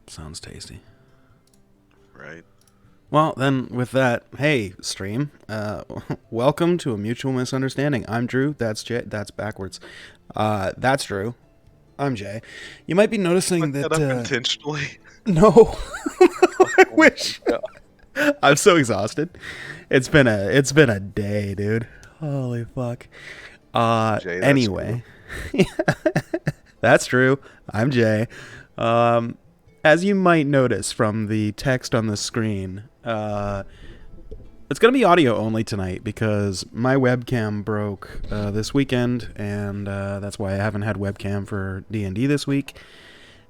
Sounds tasty. Right. Well, then, with that, hey, stream, welcome to A Mutual Misunderstanding. I'm Drew, that's Jay, that's backwards. That's Drew, I'm Jay. You might be noticing Fuck that that, up intentionally. no, I Oh my wish. god. I'm so exhausted. It's been a day, dude. Holy fuck. Jay, that's Anyway, that's true. I'm Jay. As you might notice from the text on the screen, it's going to be audio only tonight because my webcam broke this weekend, and that's why I haven't had webcam for D&D this week.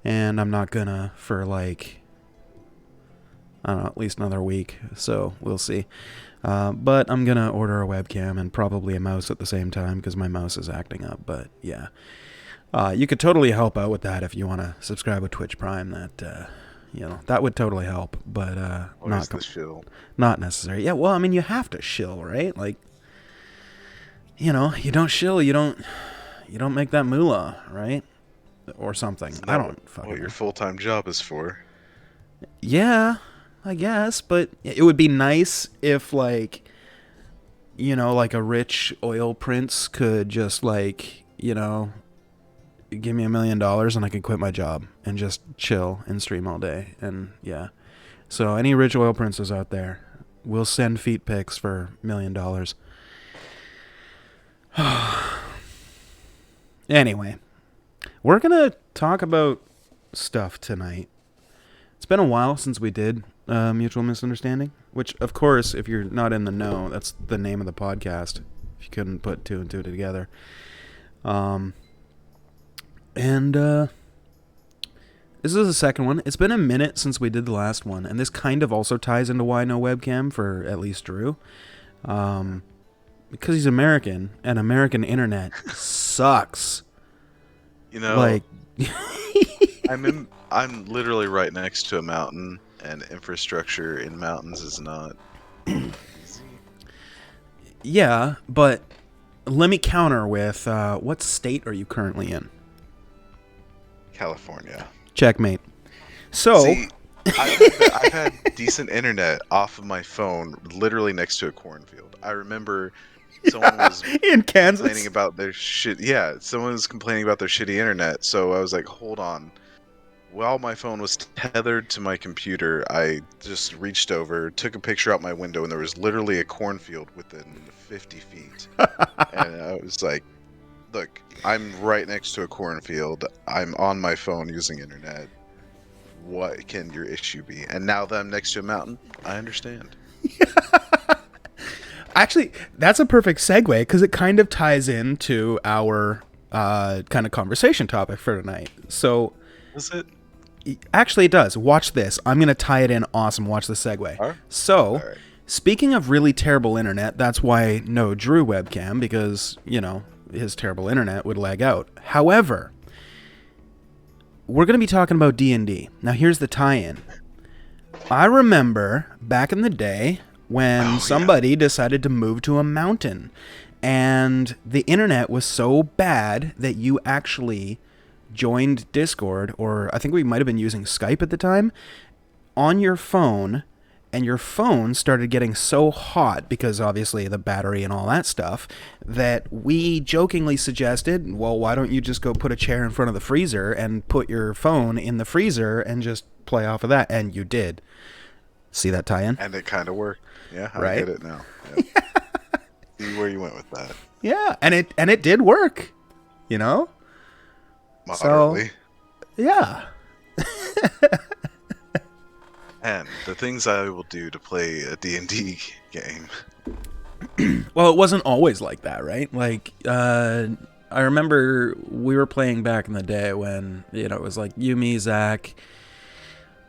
And I'm not gonna for like, I don't know, at least another week. So we'll see. But I'm gonna order a webcam and probably a mouse at the same time because my mouse is acting up. But yeah. You could totally help out with that if you want to subscribe with Twitch Prime. That would totally help, but What is the shill? not necessary. Yeah, well, I mean, you have to shill, right? Like, you don't shill, you don't make that moolah, right? Or something. Isn't I that don't fucking what know. your full-time job is for? Yeah, I guess, but it would be nice if, like, like a rich oil prince could just, like, give me $1 million and I could quit my job and just chill and stream all day. And yeah. So any rich oil princes out there, we'll send feet pics for $1 million. Anyway, we're going to talk about stuff tonight. It's been a while since we did Mutual Misunderstanding, which, of course, if you're not in the know, that's the name of the podcast, if you couldn't put two and two together. And this is the second one. It's been a minute since we did the last one, and this kind of also ties into why no webcam for at least Drew. Because he's American, and American internet sucks. Like, I'm literally right next to a mountain, and infrastructure in mountains is not easy. Yeah, but let me counter with, what state are you currently in? California. Checkmate. So, see, I've had decent internet off of my phone, literally next to a cornfield. I remember someone was in Kansas complaining about their shit. Yeah, someone was complaining about their shitty internet. So I was like, hold on. While my phone was tethered to my computer, I just reached over, took a picture out my window, and there was literally a cornfield within 50 feet. And I was like, look, I'm right next to a cornfield. I'm on my phone using internet. What can your issue be? And now that I'm next to a mountain, I understand. Actually, that's a perfect segue because it kind of ties into our kind of conversation topic for tonight. So, Is it? Actually, it does. Watch this. I'm going to tie it in. Awesome. Watch the segue. All right. So, All right. Speaking of really terrible internet, that's why no Drew webcam because, his terrible internet would lag out. However, we're going to be talking about D&D. Now, here's the tie-in. I remember back in the day when somebody decided to move to a mountain, and the internet was so bad that you actually joined Discord, or I think we might have been using Skype at the time, on your phone, and your phone started getting so hot because obviously the battery and all that stuff that we jokingly suggested, well, why don't you just go put a chair in front of the freezer and put your phone in the freezer and just play off of that? And you did. See that tie-in? And it kind of worked. Yeah, I Right? get it now. Yep. See where you went with that. Yeah, and it did work, Moderately. So, yeah. And the things I will do to play a D&D game. Well, it wasn't always like that, right? Like, I remember we were playing back in the day when, it was like you, me, Zach.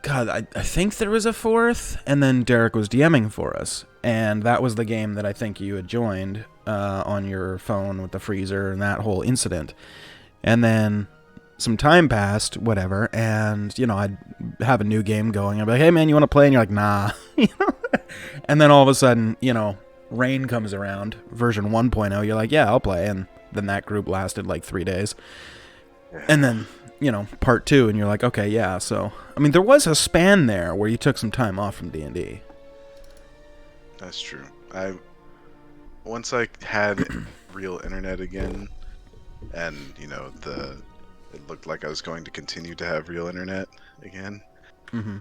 God, I think there was a fourth, and then Derek was DMing for us. And that was the game that I think you had joined on your phone with the freezer and that whole incident. And then some time passed, whatever, and, I'd have a new game going. I'd be like, hey, man, you want to play? And you're like, nah. And then all of a sudden, Rain comes around, version 1.0. You're like, yeah, I'll play. And then that group lasted like 3 days. And then, part 2, and you're like, okay, yeah. So, I mean, there was a span there where you took some time off from D&D. That's true. Once I had real internet again, and it looked like I was going to continue to have real internet again. Mm-hmm.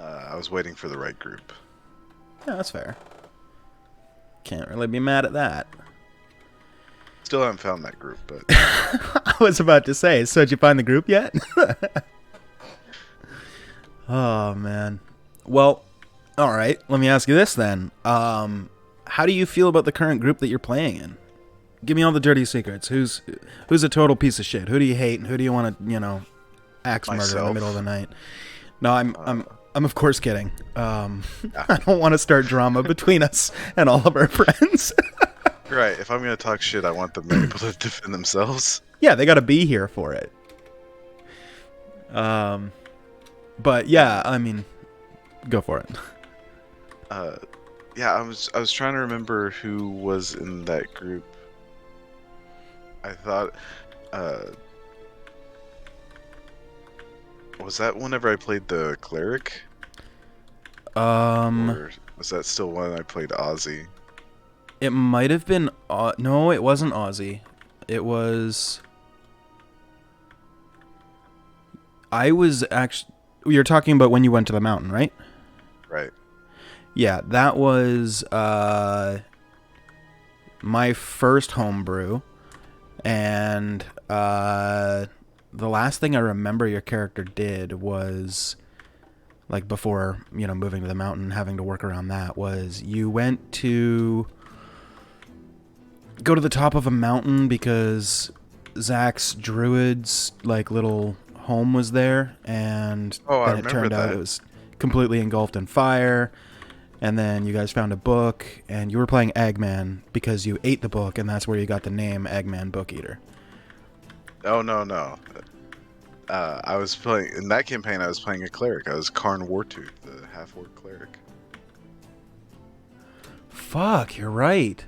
I was waiting for the right group. Yeah, that's fair. Can't really be mad at that. Still haven't found that group, but I was about to say, so did you find the group yet? Oh, man. Well, all right. Let me ask you this then. How do you feel about the current group that you're playing in? Give me all the dirty secrets. Who's a total piece of shit? Who do you hate, and who do you want to, axe murder in the middle of the night? No, I'm of course kidding. I don't want to start drama between us and all of our friends. Right. If I'm gonna talk shit, I want them to be able to defend themselves. Yeah, they got to be here for it. But yeah, I mean, go for it. Yeah, I was trying to remember who was in that group. I thought, was that whenever I played the cleric? Or was that still when I played Ozzy? It might have been. No, it wasn't Ozzy. It was. I was actually. You're talking about when you went to the mountain, right? Right. Yeah, that was my first homebrew, and the last thing I remember your character did was, like, before moving to the mountain, having to work around that, was you went to go to the top of a mountain because Zach's druid's like little home was there, and then it turned out it was completely engulfed in fire. And then you guys found a book, and you were playing Eggman because you ate the book, and that's where you got the name Eggman Book Eater. Oh, no. I was playing in that campaign. I was playing a cleric. I was Karn Wartooth, the half-orc cleric. Fuck, you're right.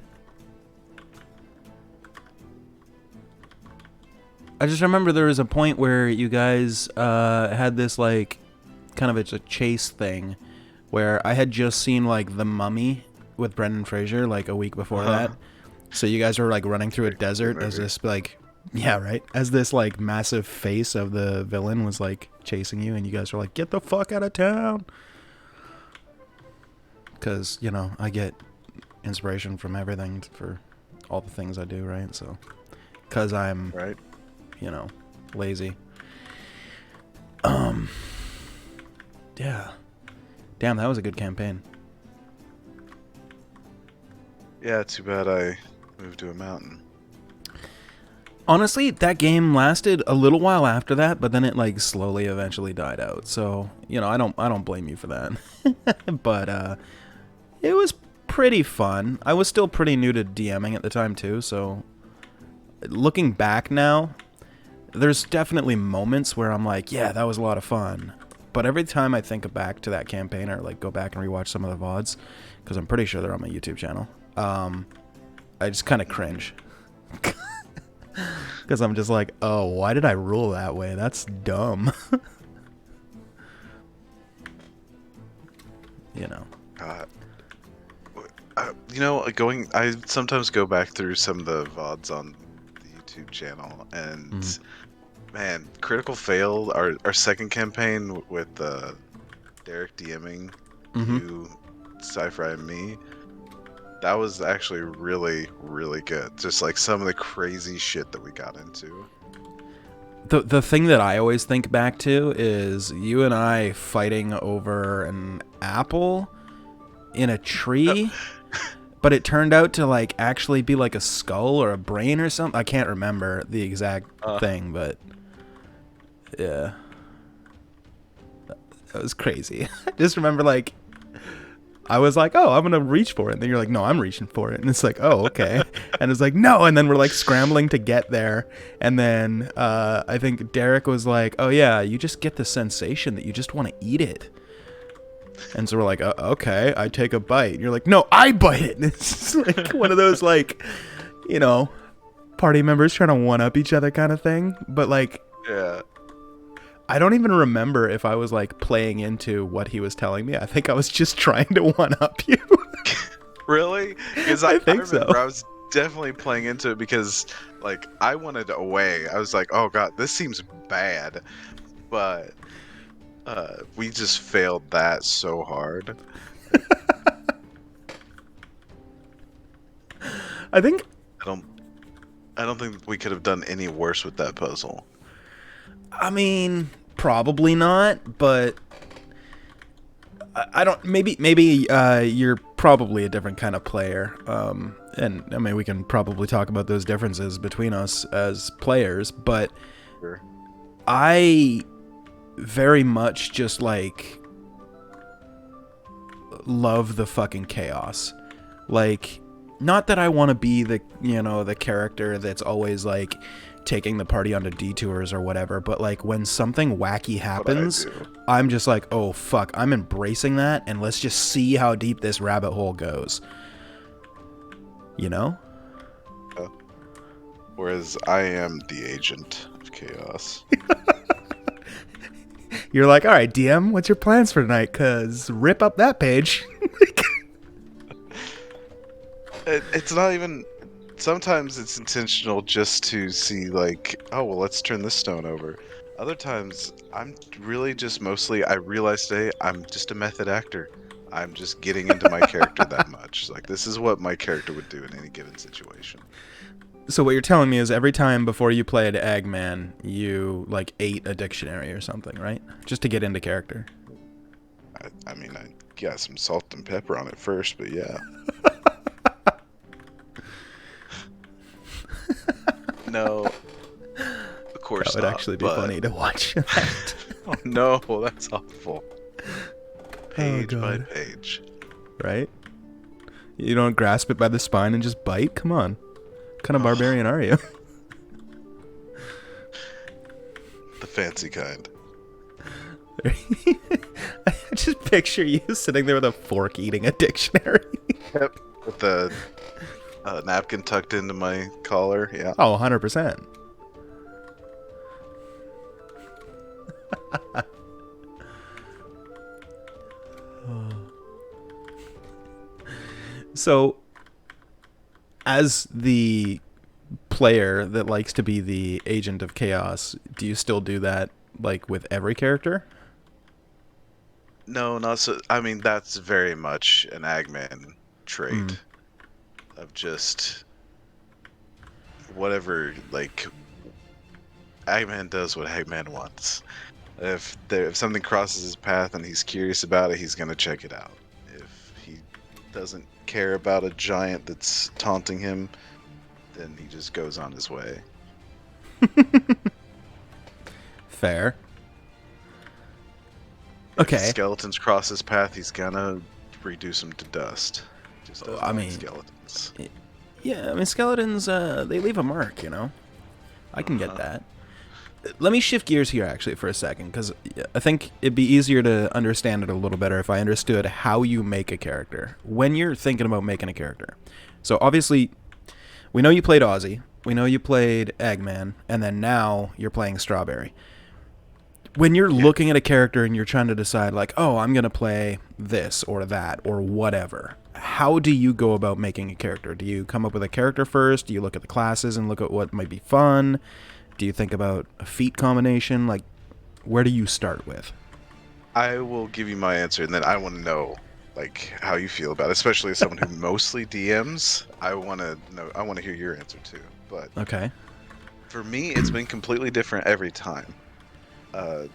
I just remember there was a point where you guys had this, like, kind of a chase thing where I had just seen, like, The Mummy with Brendan Fraser, like, a week before that. So you guys were, like, running through a desert as this, like, yeah, right? As this, like, massive face of the villain was, like, chasing you, and you guys were like, get the fuck out of town! Because, I get inspiration from everything for all the things I do, right? So, because I'm... Right. Lazy. Yeah. Damn, that was a good campaign. Yeah, too bad I moved to a mountain. Honestly, that game lasted a little while after that, but then it like slowly eventually died out. So, I don't blame you for that. But it was pretty fun. I was still pretty new to DMing at the time too, so looking back now, there's definitely moments where I'm like, yeah, that was a lot of fun. But every time I think back to that campaign or like go back and rewatch some of the VODs, because I'm pretty sure they're on my YouTube channel, I just kind of cringe. Because I'm just like, oh, why did I rule that way? That's dumb. I sometimes go back through some of the VODs on the YouTube channel, and man, Critical Fail, our second campaign with Derek DMing you, Cypher, and me, that was actually really, really good. Just like some of the crazy shit that we got into. The thing that I always think back to is you and I fighting over an apple in a tree, but it turned out to like actually be like a skull or a brain or something. I can't remember the exact thing, but yeah, that was crazy. I just remember like I was like, oh, I'm gonna reach for it, and then you're like, no, I'm reaching for it, and it's like, oh, okay, and it's like, no, and then we're like scrambling to get there, and then I think Derek was like, oh yeah, you just get the sensation that you just want to eat it. And so we're like, okay, I take a bite. And you're like, no, I bite it. And it's just like one of those like, party members trying to one up each other kind of thing. But like Yeah. I don't even remember if I was like playing into what he was telling me. I think I was just trying to one up you. Really? Because I I think remember so. I was definitely playing into it because, like, I wanted away. I was like, oh god, this seems bad. But we just failed that so hard. I think I don't I don't think we could have done any worse with that puzzle. I mean, probably not, but I don't. Maybe you're probably a different kind of player. And I mean, we can probably talk about those differences between us as players, but Sure. I very much just like love the fucking chaos. Like, not that I want to be the character that's always like taking the party onto detours or whatever, but like when something wacky What I happens, do. I'm just like, oh fuck, I'm embracing that, and let's just see how deep this rabbit hole goes. You know? Uh, Whereas I am the agent of chaos. You're like, all right, DM, what's your plans for tonight? Cause rip up that page. It's not even. Sometimes it's intentional just to see, like, oh, well, let's turn this stone over. Other times, I'm really just mostly. I realize today I'm just a method actor. I'm just getting into my character that much. Like, this is what my character would do in any given situation. So what you're telling me is every time before you played Eggman, you like ate a dictionary or something, right? Just to get into character. I mean, I got some salt and pepper on it first, but yeah. No, of That course would not. actually be But funny to watch. That. oh no, that's awful. Oh Page by god. page. Right? You don't grasp it by the spine and just bite? Come on. What kind of Oh, barbarian are you? the fancy kind. I just picture you sitting there with a fork eating a dictionary. Yep. With the napkin tucked into my collar. Yeah. Oh, 100%. So, as the player that likes to be the agent of chaos, do you still do that like with every character? No, not so. I mean, that's very much an Agman Mm, trait of just whatever. Like, Agman does what Agman wants. If something crosses his path and he's curious about it, he's gonna check it out. If he doesn't care about a giant that's taunting him, then he just goes on his way. fair. If Okay. skeletons cross his path, he's gonna reduce them to dust. Just doesn't I like mean, skeletons. yeah, I mean, skeletons, they leave a mark, you know? I can get Uh-huh. that. Let me shift gears here, actually, for a second, because I think it'd be easier to understand it a little better if I understood how you make a character when you're thinking about making a character. So, obviously, we know you played Ozzy, we know you played Eggman, and then now you're playing Strawberry. When you're Yeah. looking at a character and you're trying to decide, like, oh, I'm going to play this or that or whatever, how do you go about making a character? Do you come up with a character first? Do you look at the classes and look at what might be fun? Do you think about a feat combination? Like, where do you start with? I will give you my answer, and then I want to know, like, how you feel about it, especially as someone who mostly DMs. I want to know. I want to hear your answer too. But Okay. for me, it's been completely different every time. Uh,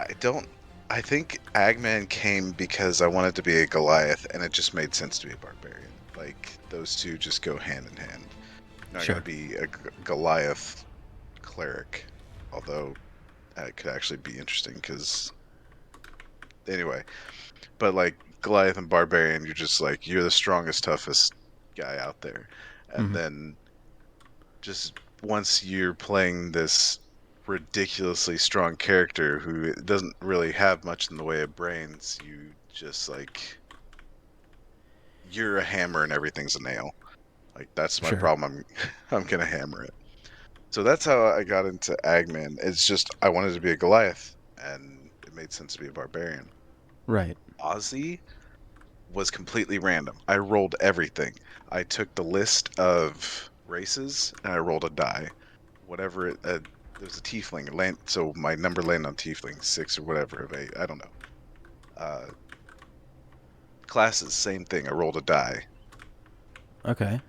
I don't. I think Agman came because I wanted to be a Goliath, and it just made sense to be a barbarian. Like those two just go hand in hand. You're not gonna Sure. be a Goliath cleric, although that could actually be interesting because anyway. But like Goliath and barbarian, you're just like you're the strongest, toughest guy out there, and Mm-hmm. then just once you're playing this ridiculously strong character who doesn't really have much in the way of brains, you just like you're a hammer and everything's a nail. Like that's my Sure. problem. I'm I'm gonna hammer it. So that's how I got into Agman. It's just I wanted to be a Goliath, and it made sense to be a barbarian. Right. Ozzy was completely random. I rolled everything. I took the list of races and I rolled a die. Whatever it, there's a tiefling land, so my number landed on tiefling 6 or whatever of 8. I don't know. Uh, classes, same thing. I rolled a die. Okay.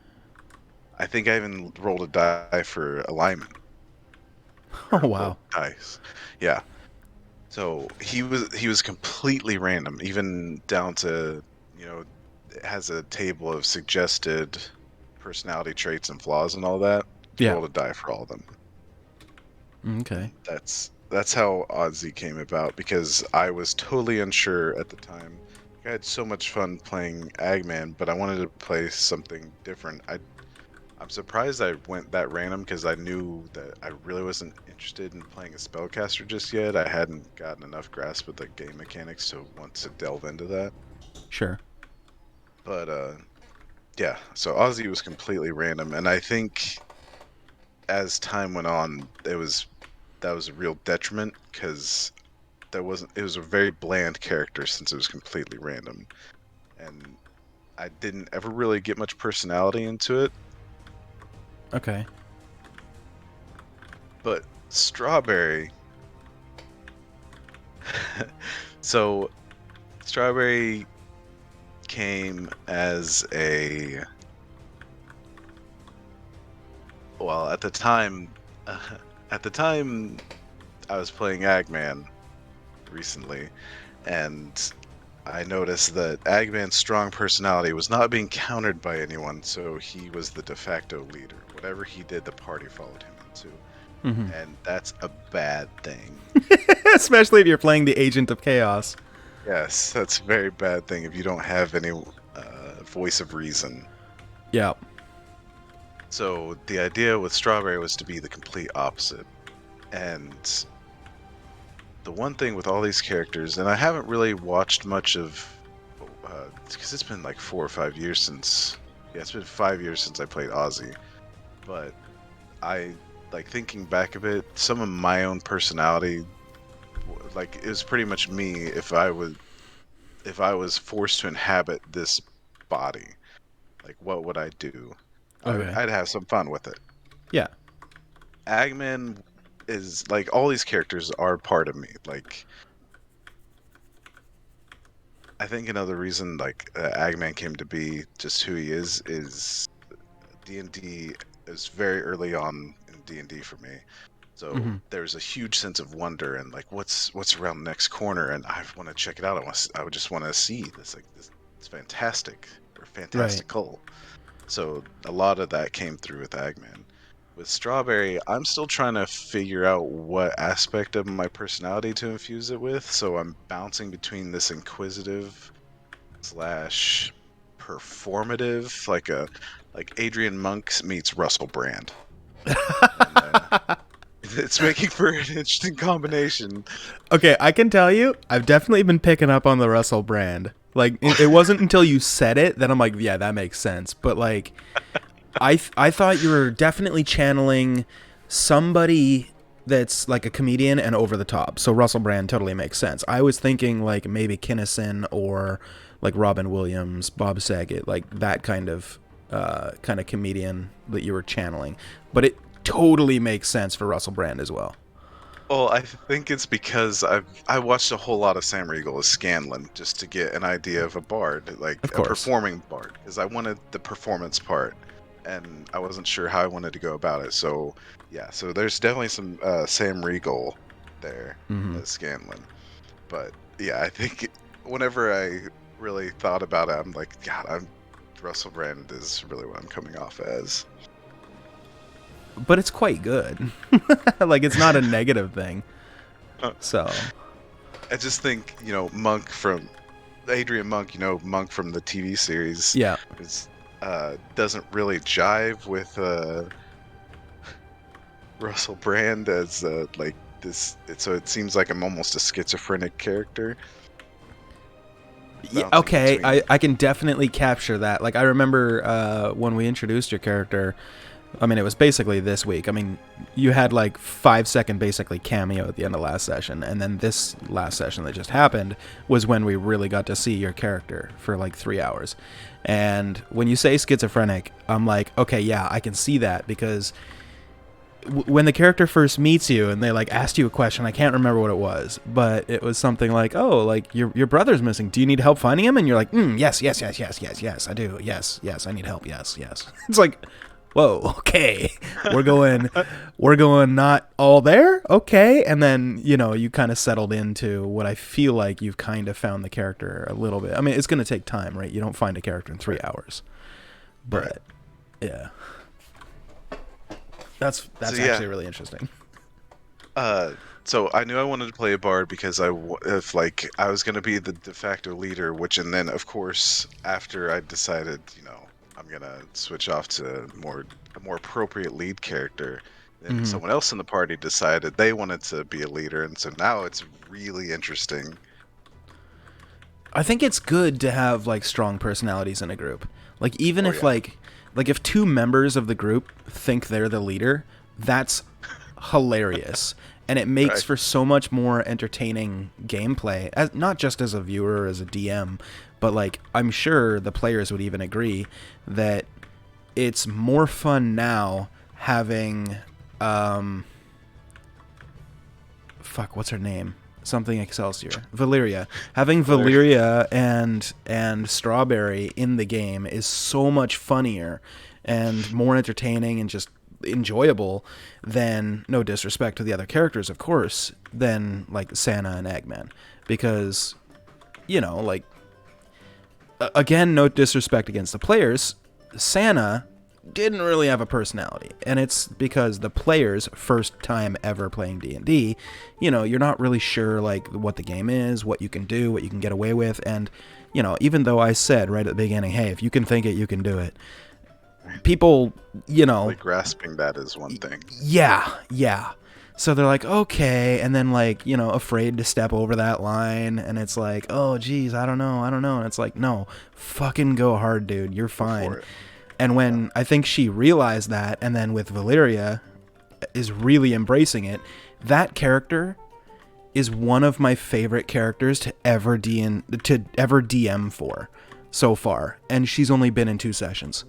I think I even rolled a die for alignment Oh or rolled wow. dice. Yeah. So he was completely random, even down to, it has a table of suggested personality traits and flaws and all that. Yeah. Roll a die for all of them. Okay. And that's how Ozzy came about because I was totally unsure at the time. I had so much fun playing Agman, but I wanted to play something different. I'm surprised I went that random because I knew that I really wasn't interested in playing a spellcaster just yet. I hadn't gotten enough grasp of the game mechanics to want to delve into that. Sure. But yeah, so Ozzy was completely random, and I think as time went on, that was a real detriment because that wasn't. It was a very bland character since it was completely random, and I didn't ever really get much personality into it. Okay. But Strawberry, so Strawberry came as a, well, at the time, at the time I was playing Agman recently, and I noticed that Agman's strong personality was not being countered by anyone, so he was the de facto leader. Whatever he did, the party followed him into, Mm-hmm. and that's a bad thing. Especially if you're playing the Agent of Chaos. Yes, that's a very bad thing if you don't have any voice of reason. Yeah. So the idea with Strawberry was to be the complete opposite. And the one thing with all these characters, and I haven't really watched much of, because it's been like 4 or 5 years since, yeah, it's been 5 years since I played Ozzy. But I, like thinking back a bit, some of my own personality, like it was pretty much me if I was forced to inhabit this body. Like, what would I do? Okay. I'd have some fun with it. Yeah. Agman is like all these characters are part of me. Like, I think another reason like Agman came to be just who he is D&D is very early on in D&D for me. So Mm-hmm. there's a huge sense of wonder and like what's around the next corner, and I want to check it out. I would just want to see this, like this. It's fantastic or Right. fantastical. So a lot of that came through with Agman. With Strawberry, I'm still trying to figure out what aspect of my personality to infuse it with. So I'm bouncing between this inquisitive slash performative, like Adrian Monk meets Russell Brand, and it's making for an interesting combination. Okay, I can tell you, I've definitely been picking up on the Russell brand. Like, it wasn't until you said it that I'm like, yeah, that makes sense. But like, I thought you were definitely channeling somebody that's like a comedian and over the top. So Russell Brand totally makes sense. I was thinking like maybe Kinnison or like Robin Williams, Bob Saget, like that kind of comedian that you were channeling. But it totally makes sense for Russell Brand as well. Well, I think it's because I watched a whole lot of Sam Riegel as Scanlan just to get an idea of a bard, like Of a course. performing bard, because I wanted the performance part, and I wasn't sure how I wanted to go about it. So yeah, so there's definitely some Sam Riegel there Mm-hmm. as Scanlan, but yeah, I think whenever I really thought about it, I'm like, God, I'm Russell Brand is really what I'm coming off as. But it's quite good. Like it's not a negative thing. So I just think, Monk from Adrian Monk, Monk from the TV series, yeah. is doesn't really jive with Russell Brand as like this. So it seems like I'm almost a schizophrenic character Yeah, bouncing okay, between. I can definitely capture that. Like I remember when we introduced your character, I mean, it was basically this week. I mean, you had like 5-second basically cameo at the end of last session, and then this last session that just happened was when we really got to see your character for like 3 hours. And when you say schizophrenic, I'm like, okay, yeah, I can see that, because when the character first meets you and they like asked you a question, I can't remember what it was, but it was something like, oh, like your brother's missing. Do you need help finding him? And you're like, yes, I do. Yes, I need help. Yes. It's like, whoa, okay, we're going not all there, okay. And then, you know, you kind of settled into what I feel like you've kind of found the character a little bit. I mean, it's going to take time, right? You don't find a character in 3 hours, but yeah, that's so, actually really interesting. So I knew I wanted to play a bard because if like I was going to be the de facto leader, and then of course after I decided, you know, I'm gonna switch off to a more appropriate lead character. And someone else in the party decided they wanted to be a leader, and so now it's really interesting. I think it's good to have like strong personalities in a group. Like even if like if 2 members of the group think they're the leader, that's hilarious. And it makes for so much more entertaining gameplay, not just as a viewer or as a DM, but like I'm sure the players would even agree that it's more fun now having what's her name? Something Excelsior. Valeria. Having Valeria and Strawberry in the game is so much funnier and more entertaining and just enjoyable than, no disrespect to the other characters, of course, than like Santa and Eggman. Because, you know, like, again, no disrespect against the players, Santa didn't really have a personality, and it's because the players' first time ever playing D&D, you know, you're not really sure like what the game is, what you can do, what you can get away with, and, you know, even though I said right at the beginning, hey, if you can think it, you can do it, people, you know, like grasping that is one thing. Yeah. So they're like, okay, and then like, you know, afraid to step over that line, and it's like, oh geez, I don't know, and it's like, no, fucking go hard, dude, you're fine. And when I think she realized that, and then with Valeria is really embracing it, that character is one of my favorite characters to ever DM for so far, and she's only been in 2 sessions.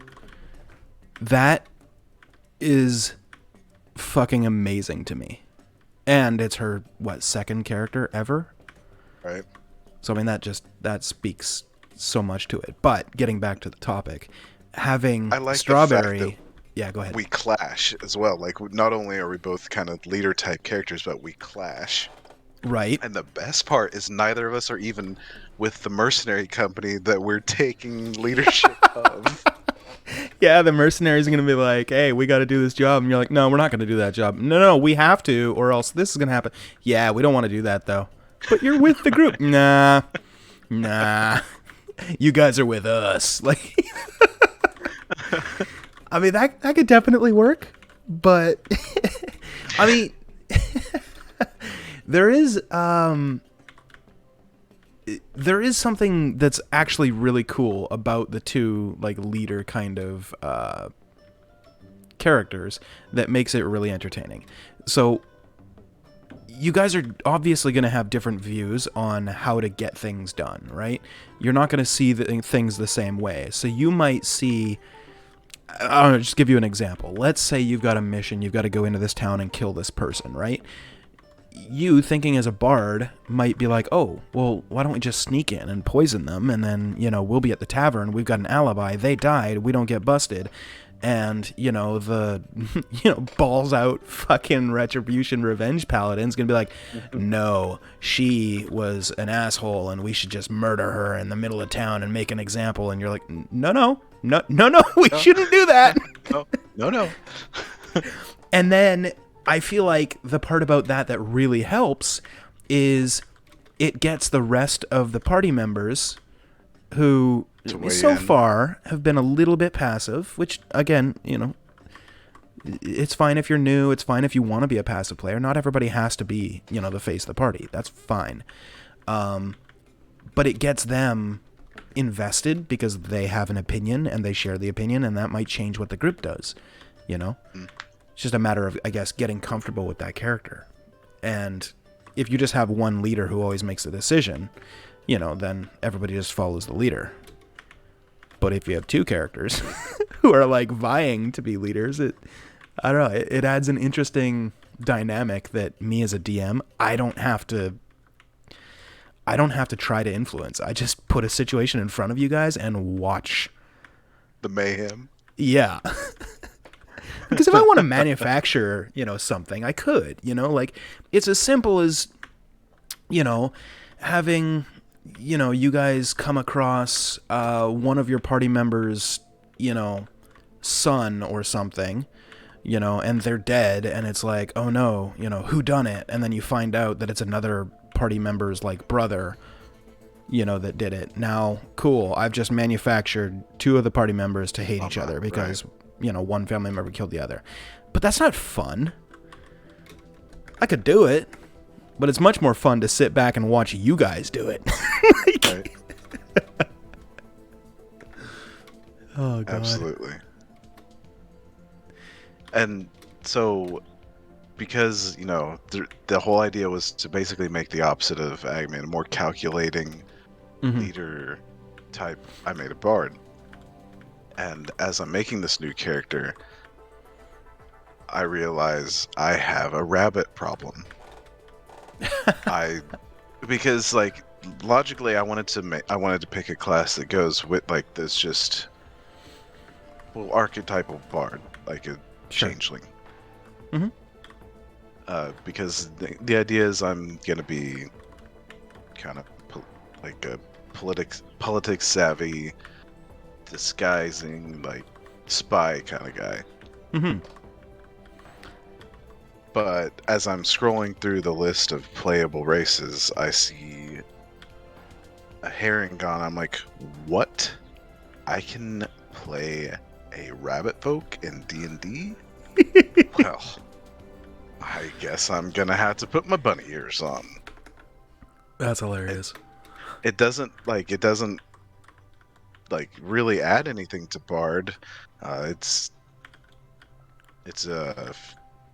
That is fucking amazing to me. And it's her, second character ever? Right. So, I mean, that speaks so much to it. But, getting back to the topic, having Strawberry... Yeah, go ahead. We clash as well. Like, not only are we both kind of leader-type characters, but we clash. Right. And the best part is neither of us are even with the mercenary company that we're taking leadership of. Yeah, the mercenaries are going to be like, hey, we got to do this job. And you're like, no, we're not going to do that job. No, we have to, or else this is going to happen. Yeah, we don't want to do that, though. But you're with the group. Nah. You guys are with us. Like, I mean, that could definitely work. But, I mean, there is something that's actually really cool about the 2 like leader kind of characters that makes it really entertaining. So you guys are obviously going to have different views on how to get things done, right? You're not going to see things the same way. So you might see, I don't know, just give you an example. Let's say you've got a mission, you've got to go into this town and kill this person, right? You, thinking as a bard, might be like, oh, well, why don't we just sneak in and poison them, and then, you know, we'll be at the tavern, we've got an alibi, they died, we don't get busted, and, you know, the, you know, balls out fucking retribution revenge paladin's gonna be like, no, she was an asshole, and we should just murder her in the middle of town and make an example, and you're like, no, we shouldn't do that. No. And then I feel like the part about that really helps is it gets the rest of the party members who so far have been a little bit passive, which, again, you know, it's fine if you're new. It's fine if you want to be a passive player. Not everybody has to be, you know, the face of the party. That's fine. But it gets them invested because they have an opinion and they share the opinion, and that might change what the group does. you know? Mm. It's just a matter of, I guess, getting comfortable with that character. And if you just have one leader who always makes the decision, you know, then everybody just follows the leader. But if you have two characters who are like vying to be leaders, I don't know, it adds an interesting dynamic that me as a DM, I don't have to try to influence. I just put a situation in front of you guys and watch The mayhem. Yeah. Because if I want to manufacture, you know, something, I could, you know, like it's as simple as, you know, having, you know, you guys come across one of your party members, you know, son or something, you know, and they're dead, and it's like, oh no, you know, who done it? And then you find out that it's another party member's like brother, you know, that did it. Now, cool, I've just manufactured two of the party members to hate each other because, you know, one family member killed the other. But that's not fun. I could do it, but it's much more fun to sit back and watch you guys do it. Right. Oh, God. Absolutely. And so, because, you know, the whole idea was to basically make the opposite of Agman, a more calculating leader type, I made a bard. And as I'm making this new character, I realize I have a rabbit problem. Because like logically, I wanted to pick a class that goes with like this just archetypal bard, like a changeling. Because the idea is I'm gonna be kind of like a politics savvy, disguising like spy kind of guy. But as I'm scrolling through the list of playable races, I see a herring I'm like, what? I can play a rabbit folk in D&D? Well, I guess I'm gonna have to put my bunny ears on. That's hilarious. It doesn't really add anything to Bard. Its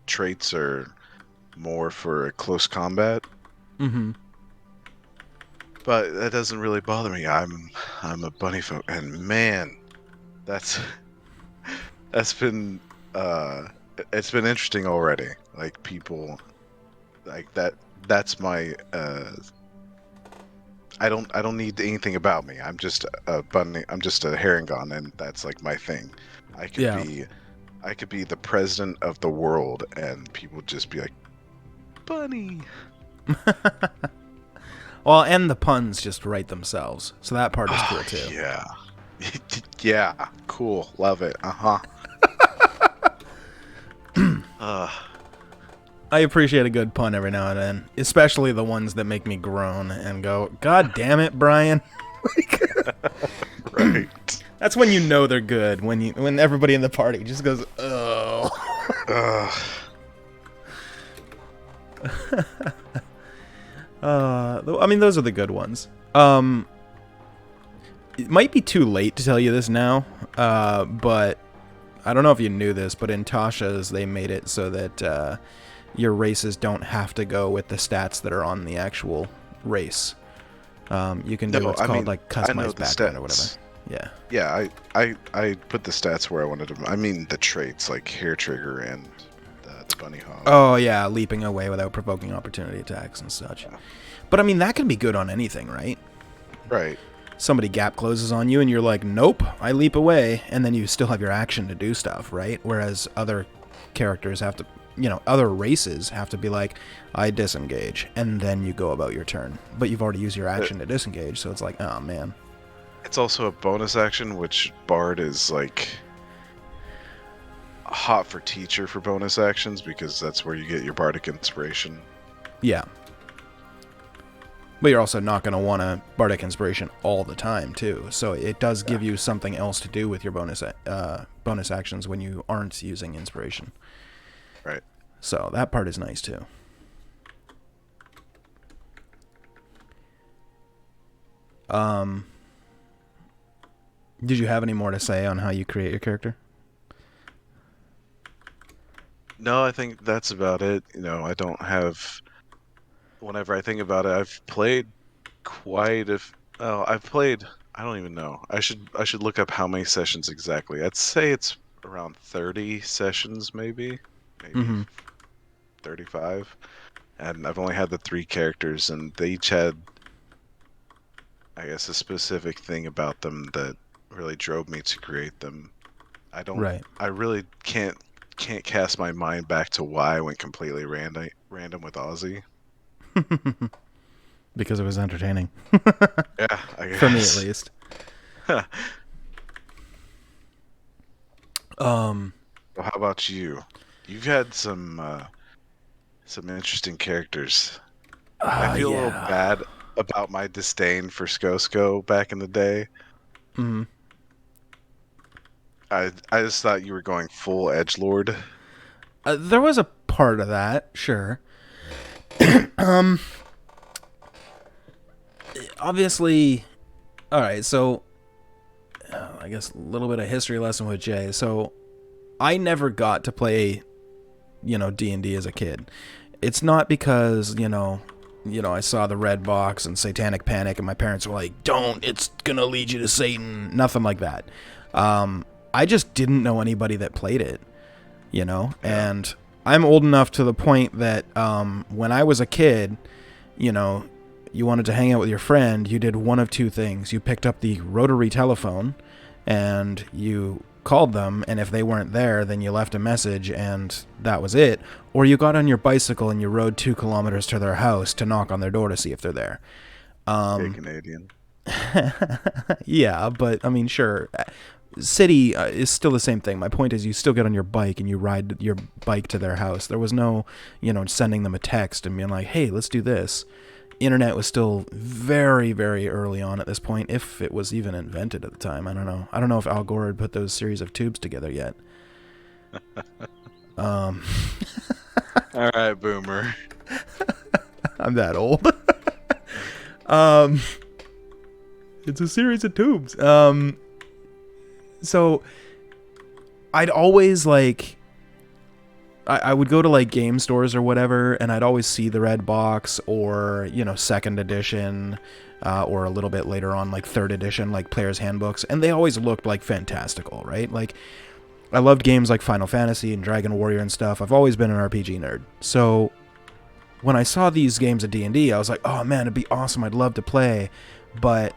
traits are more for close combat. But that doesn't really bother me. I'm a bunny folk, and man, that's been it's been interesting already. Like people like that. That's my I don't need anything about me. I'm just a bunny. I'm just a herringon, and that's like my thing. I could be the president of the world, and people just be like, bunny. Well, and the puns just write themselves, so that part is cool too. Yeah. Yeah, cool. Love it. I appreciate a good pun every now and then, especially the ones that make me groan and go, God damn it, Brian. Right. That's when you know they're good, when everybody in the party just goes, oh. I mean, those are the good ones. It might be too late to tell you this now, but I don't know if you knew this, but in Tasha's, they made it so that your races don't have to go with the stats that are on the actual race. You can do what's called like customized background or whatever. Yeah. Yeah, I put the stats where I wanted them. I mean the traits like hair trigger and the bunny hog. Oh yeah, leaping away without provoking opportunity attacks and such. Yeah. But I mean that can be good on anything, right? Right. Somebody gap closes on you and you're like, nope, I leap away, and then you still have your action to do stuff, right? Whereas other characters have to, you know, other races have to be like, I disengage, and then you go about your turn. But you've already used your action to disengage, so it's like, oh man. It's also a bonus action, which Bard is like hot for teacher for bonus actions because that's where you get your bardic inspiration. Yeah. But you're also not going to want a bardic inspiration all the time, too. So it does give you something else to do with your bonus actions when you aren't using inspiration. Right. So that part is nice, too. Did you have any more to say on how you create your character? No, I think that's about it. I don't have. Whenever I think about it, I've played quite a. Oh, I've played. I don't even know. I should look up how many sessions exactly. I'd say it's around 30 sessions, maybe Mm-hmm. 35. And I've only had the three characters, and they each had, I guess, a specific thing about them that really drove me to create them. I don't. Right. I really can't cast my mind back to why I went completely random with Ozzy. Because it was entertaining. Yeah, I For me, at guess. least. Well, Um, how about you? You've had some interesting characters. I feel a little yeah. bad about my disdain for Skosko back in the day. Mm-hmm. I just thought you were going full edge lord. There was a part of that, sure. Obviously, all right, so I guess a little bit of history lesson with Jay. So I never got to play, D&D as a kid. It's not because, I saw the red box and Satanic Panic and my parents were like, "Don't, it's going to lead you to Satan." Nothing like that. I just didn't know anybody that played it, Yeah. and I'm old enough to the point that when I was a kid, you know, you wanted to hang out with your friend, you did one of two things. You picked up the rotary telephone and you called them, and if they weren't there, then you left a message and that was it. Or you got on your bicycle and you rode 2 kilometers to their house to knock on their door to see if they're there. Yeah, Canadian. Yeah, but I mean, sure. City is still the same thing. My point is, you still get on your bike and you ride your bike to their house. There was no, sending them a text and being like, "Hey, let's do this." Internet was still very, very early on at this point, if it was even invented at the time. I don't know. I don't know if Al Gore had put those series of tubes together yet. Um, All right, boomer. I'm that old. um, it's a series of tubes. So I'd always I would go to like game stores or whatever, and I'd always see the red box or second edition, or a little bit later on like third edition, like players handbooks, and they always looked like fantastical, right? Like I loved games like Final Fantasy and Dragon Warrior and stuff. I've always been an RPG nerd, so when I saw these games of D&D, I was like, oh man, it'd be awesome. I'd love to play, but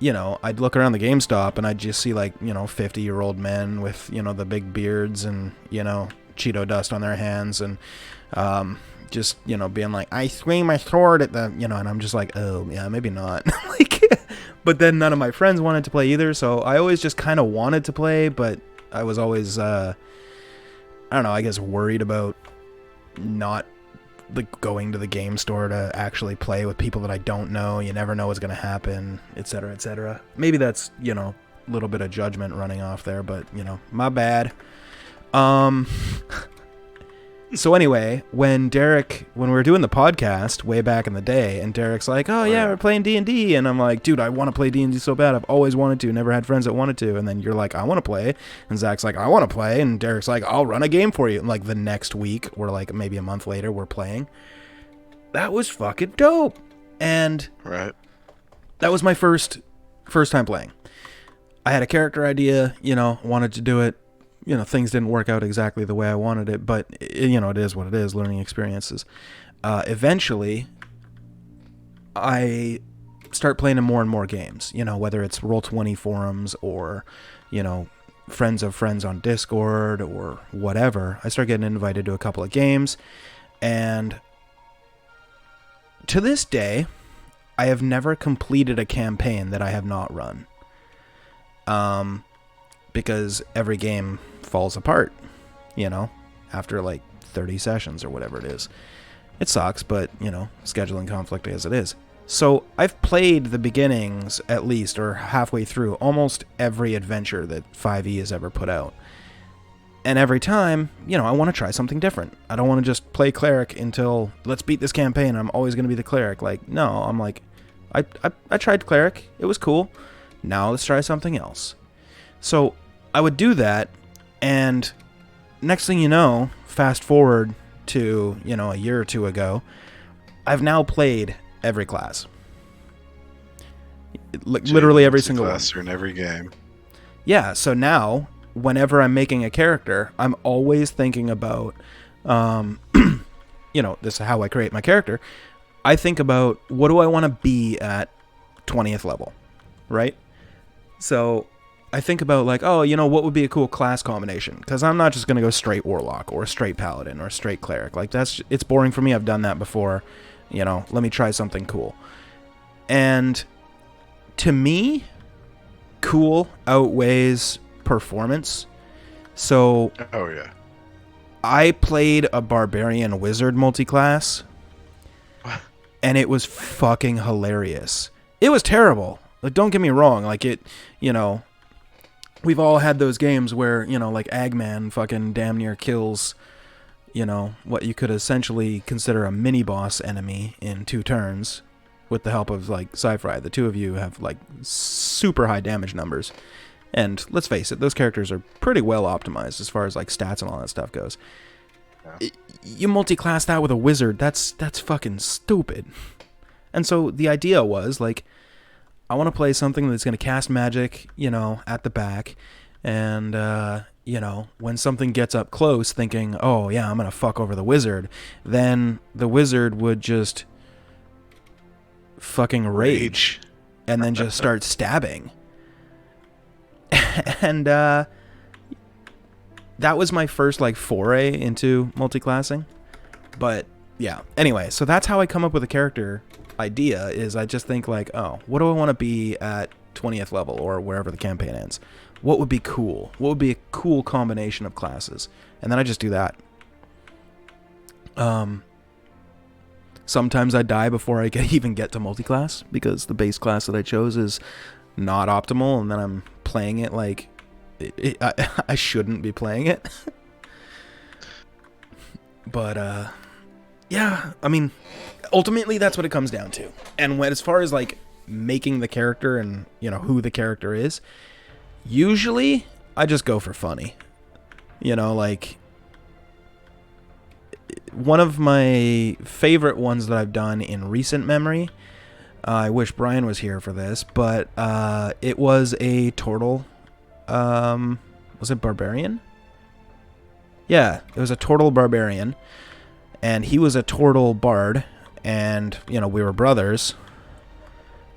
I'd look around the GameStop and I'd just see 50-year-old men with, the big beards and, Cheeto dust on their hands and, just, being like, "I swing my sword at the," and I'm just like, oh, yeah, maybe not. But then none of my friends wanted to play either, so I always just kind of wanted to play, but I was always, I don't know, I guess worried about not going to the game store to actually play with people that I don't know. You never know what's going to happen, etc., etc. Maybe that's, a little bit of judgment running off there, but, my bad. Um, so anyway, when we were doing the podcast way back in the day, and Derek's like, "Oh yeah, Yeah. we're playing D&D," and I'm like, "Dude, I want to play D&D so bad. I've always wanted to. Never had friends that wanted to." And then you're like, "I want to play," and Zach's like, "I want to play," and Derek's like, "I'll run a game for you." And like the next week, or like maybe a month later, we're playing. That was fucking dope, and Right. that was my first time playing. I had a character idea, wanted to do it. Things didn't work out exactly the way I wanted it, but it is what it is. Learning experiences. Eventually, I start playing in more and more games. Whether it's Roll20 forums or, friends of friends on Discord or whatever. I start getting invited to a couple of games, and to this day, I have never completed a campaign that I have not run. Because every game falls apart, after like 30 sessions or whatever it is. It sucks, but, scheduling conflict as it is. So I've played the beginnings, at least, or halfway through, almost every adventure that 5e has ever put out. And every time, I want to try something different. I don't want to just play cleric until, let's beat this campaign, I'm always going to be the cleric. Like, no, I'm like, I tried cleric, it was cool. Now let's try something else. So I would do that, and next thing you know, fast forward to, a year or two ago, I've now played every class. Literally every single one. Class in every game. Yeah, so now, whenever I'm making a character, I'm always thinking about, this is how I create my character. I think about, what do I want to be at 20th level, right? So I think about like, what would be a cool class combination? Because I'm not just going to go straight Warlock or straight Paladin or straight Cleric. Like, it's boring for me. I've done that before. Let me try something cool. And to me, cool outweighs performance. So oh yeah, I played a Barbarian Wizard multi-class, and it was fucking hilarious. It was terrible. Like, don't get me wrong. Like, we've all had those games where, like Eggman fucking damn near kills, what you could essentially consider a mini-boss enemy in 2 turns with the help of, like, Sci-Fi. The two of you have, like, super high damage numbers. And let's face it, those characters are pretty well optimized as far as, like, stats and all that stuff goes. Yeah. You multi-class that with a wizard, that's fucking stupid. And so the idea was, like, I want to play something that's going to cast magic, at the back. And, when something gets up close thinking, oh, yeah, I'm going to fuck over the wizard, then the wizard would just fucking rage and then just start stabbing. And that was my first, like, foray into multi-classing. But, yeah. Anyway, so that's how I come up with a character idea, is I just think, like, oh, what do I want to be at 20th level or wherever the campaign ends? What would be cool? What would be a cool combination of classes? And then I just do that. Sometimes I die before I even get to multi-class because the base class that I chose is not optimal, and then I'm playing it like I shouldn't be playing it. But yeah, I mean, ultimately that's what it comes down to. And as far as like making the character and who the character is, usually I just go for funny. Like, one of my favorite ones that I've done in recent memory, I wish Brian was here for this, but it was a turtle. Was it barbarian? Yeah, it was a turtle barbarian, and he was a turtle bard, and we were brothers,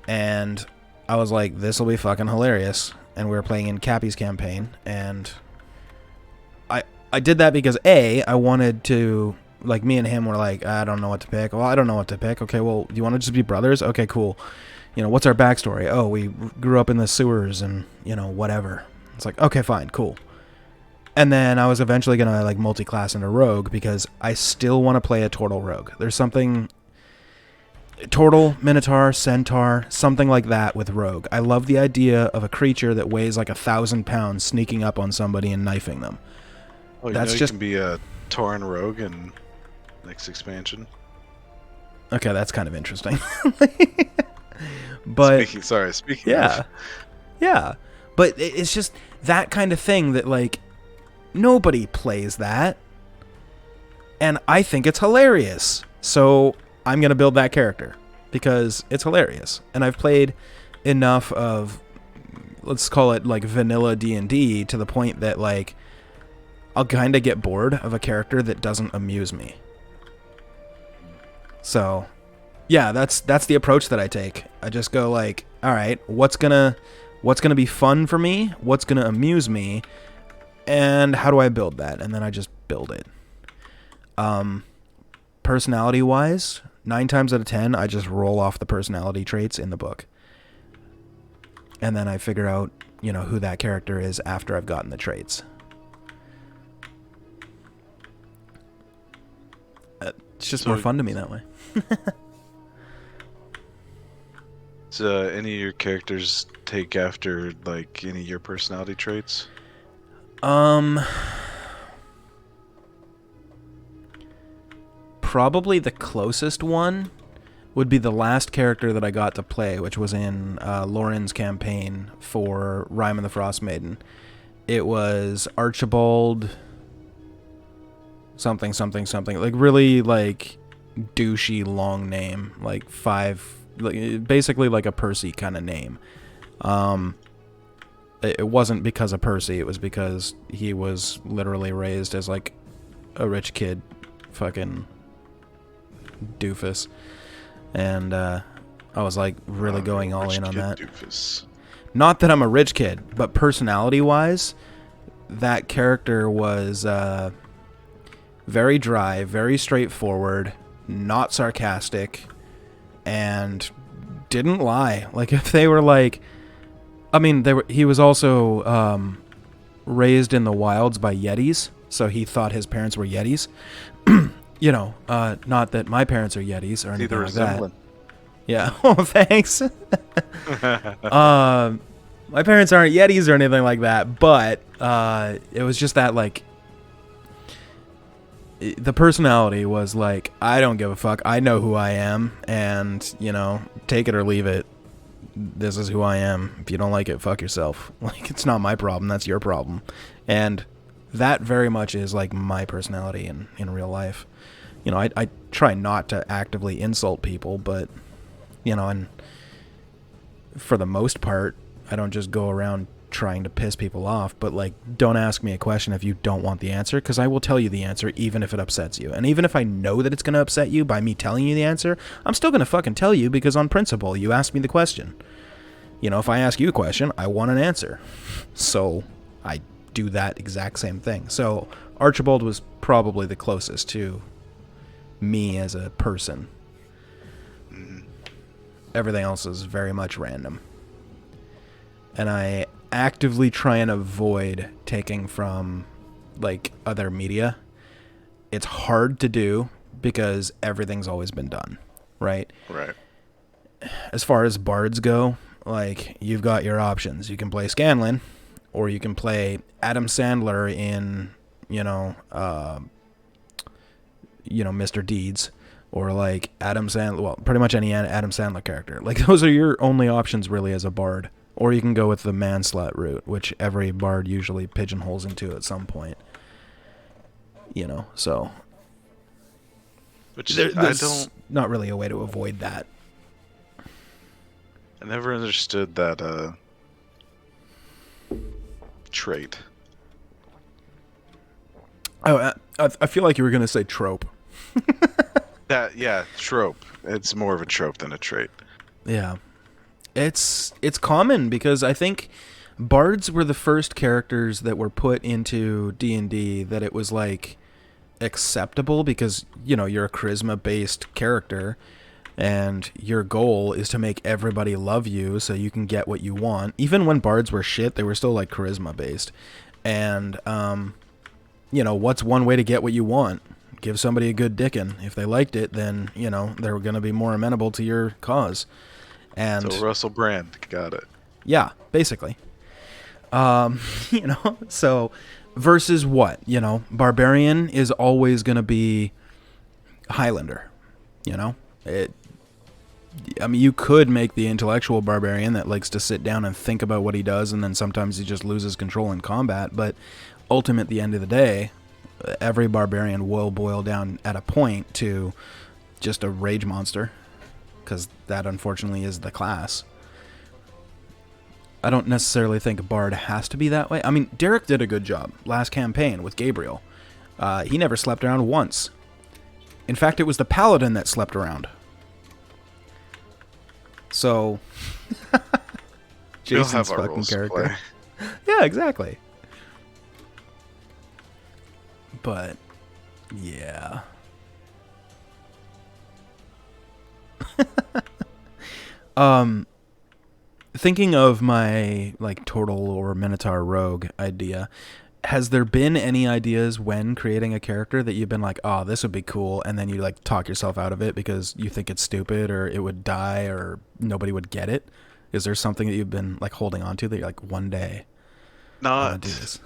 and I was like, this will be fucking hilarious. And we were playing in Cappy's campaign, and I did that because I wanted to, like, me and him were like, I don't know what to pick. Well, I don't know what to pick. Okay, well, do you want to just be brothers? Okay, cool. What's our backstory? Oh, we grew up in the sewers and, whatever. It's like, okay, fine, cool. And then I was eventually going to, like, multi-class into rogue because I still want to play a turtle rogue. There's something... Turtle, Minotaur, Centaur, something like that with rogue. I love the idea of a creature that weighs like 1,000 pounds sneaking up on somebody and knifing them. Oh, you can be a Tauren rogue in next expansion. Okay, that's kind of interesting. But speaking of. Yeah. But it's just that kind of thing that, like, nobody plays that. And I think it's hilarious. So I'm going to build that character because it's hilarious. And I've played enough of, let's call it like vanilla D&D, to the point that, like, I'll kind of get bored of a character that doesn't amuse me. So, yeah, that's the approach that I take. I just go like, all right, what's gonna be fun for me? What's gonna amuse me? And how do I build that? And then I just build it. Personality-wise, 9 times out of 10, I just roll off the personality traits in the book. And then I figure out, who that character is after I've gotten the traits. It's just more fun to me that way. So, any of your characters take after, like, any of your personality traits? Probably the closest one would be the last character that I got to play, which was in Lauren's campaign for Rime and the Frost Maiden. It was Archibald something something something, like really like douchey long name, like basically like a Percy kind of name. Um, it wasn't because of Percy. It was because he was literally raised as like a rich kid, fucking doofus, and I was like really going all in on that. Doofus. Not that I'm a rich kid, but personality-wise, that character was very dry, very straightforward, not sarcastic, and didn't lie. Like if they were like, I mean, he was also raised in the wilds by Yetis, so he thought his parents were Yetis. You know, not that my parents are Yetis or anything like that. Yeah. Oh, thanks. My parents aren't Yetis or anything like that, but it was just that, like, the personality was like, I don't give a fuck. I know who I am, and, you know, take it or leave it. This is who I am. If you don't like it, fuck yourself. Like, it's not my problem. That's your problem. And that very much is, like, my personality in real life. You know, I try not to actively insult people, but, you know, and for the most part, I don't just go around trying to piss people off, but, like, don't ask me a question if you don't want the answer, because I will tell you the answer even if it upsets you. And even if I know that it's going to upset you by me telling you the answer, I'm still going to fucking tell you, because on principle, you asked me the question. You know, if I ask you a question, I want an answer. So I do that exact same thing. So Archibald was probably the closest to me as a person. Everything else is very much random. And I actively try and avoid taking from, like, other media. It's hard to do because everything's always been done, right? Right. As far as bards go, like, you've got your options. You can play Scanlan, or you can play Adam Sandler in, Mr. Deeds, or like Adam Sandler, well, pretty much any Adam Sandler character. Like, those are your only options really as a bard. Or you can go with the man-slut route, which every bard usually pigeonholes into at some point. You know, so which there's not really a way to avoid that. I never understood that trait. Oh, I feel like you were going to say trope. Trope. It's more of a trope than a trait. Yeah. It's common because I think bards were the first characters that were put into D&D that it was, like, acceptable because, you know, you're a charisma-based character and your goal is to make everybody love you so you can get what you want. Even when bards were shit, they were still, like, charisma-based. And, what's one way to get what you want? Give somebody a good dickin'. If they liked it, then, you know, they're going to be more amenable to your cause. And so Russell Brand, got it. Yeah, basically. So versus what? Barbarian is always going to be Highlander. You could make the intellectual barbarian that likes to sit down and think about what he does, and then sometimes he just loses control in combat, but ultimately, at the end of the day, every barbarian will boil down at a point to just a rage monster, because that unfortunately is the class. I don't necessarily think a bard has to be that way. I mean, Derek did a good job last campaign with Gabriel. He never slept around once. In fact, it was the paladin that slept around. So, Jason's fucking character. Yeah, exactly. But, yeah. Thinking of my, like, Turtle or Minotaur Rogue idea, has there been any ideas when creating a character that you've been like, oh, this would be cool, and then you, like, talk yourself out of it because you think it's stupid or it would die or nobody would get it? Is there something that you've been, like, holding on to that you're like, one day I want to do this?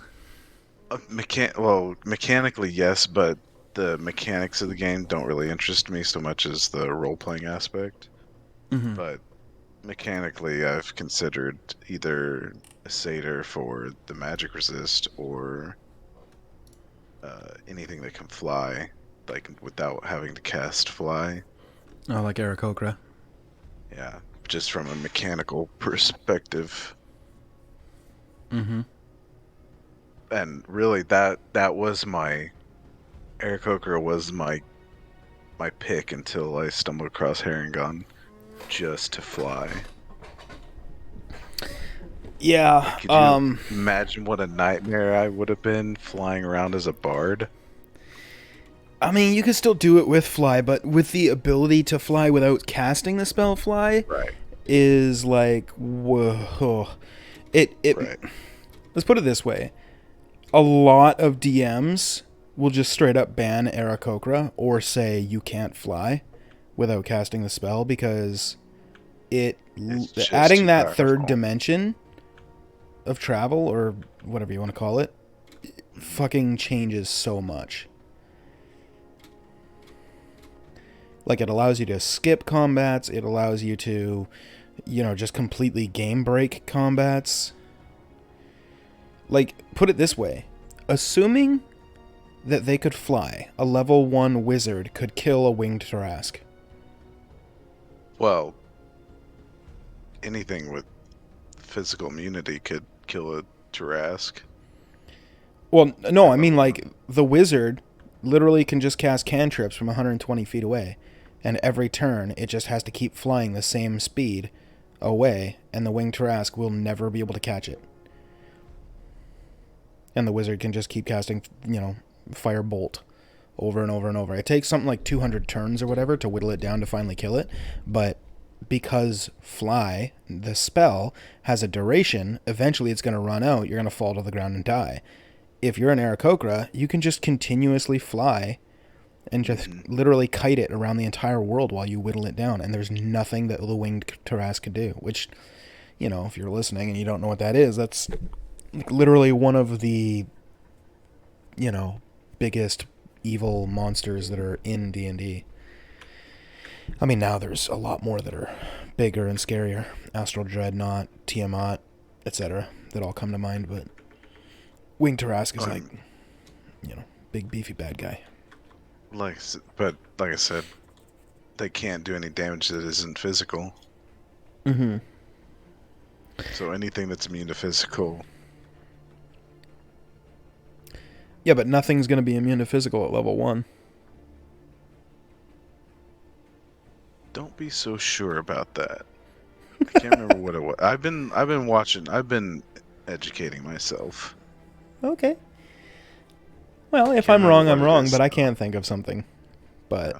Mechanically, yes, but the mechanics of the game don't really interest me so much as the role-playing aspect. Mm-hmm. But mechanically, I've considered either a satyr for the magic resist or anything that can fly, like without having to cast fly. Oh, like Aarakocra. Yeah, just from a mechanical perspective. Mm-hmm. And really, that was my Aarakocra was my pick until I stumbled across Herringon just to fly. Like, Yeah. could you imagine what a nightmare I would have been flying around as a bard? I mean, you could still do it with fly, but with the ability to fly without casting the spell fly Right, is like, whoa. It. right. Let's put it this way: a lot of DMs will just straight up ban Aarakocra or say you can't fly without casting the spell because It's just adding too that third powerful. dimension of travel or whatever you want to call it fucking changes so much. Like, it allows you to skip combats, it allows you to, just completely game break combats. Like, put it this way: assuming that they could fly, a level 1 wizard could kill a winged Tarrasque. Well, anything with physical immunity could kill a Tarrasque. Well, no, At I mean, level like, the wizard literally can just cast cantrips from 120 feet away, and every turn it just has to keep flying the same speed away, and the winged Tarrasque will never be able to catch it. And the wizard can just keep casting, fire bolt over and over and over. It takes something like 200 turns or whatever to whittle it down to finally kill it, but because fly, the spell, has a duration, eventually it's going to run out, you're going to fall to the ground and die. If you're an Aarakocra, you can just continuously fly and just literally kite it around the entire world while you whittle it down, and there's nothing that the winged Tarrasque can do, which, if you're listening and you don't know what that is, that's literally one of the, biggest evil monsters that are in D&D. I mean, now there's a lot more that are bigger and scarier. Astral Dreadnought, Tiamat, etc. that all come to mind, but Winged Tarrasque is big beefy bad guy. But like I said, they can't do any damage that isn't physical. Mm-hmm. So anything that's immune to physical. Yeah, but nothing's going to be immune to physical at level 1. Don't be so sure about that. I can't remember what it was. I've been watching. I've been educating myself. Okay. Well, if Can't I'm wrong, remember I'm what it wrong, is, but I though. can't think of something. But Yeah.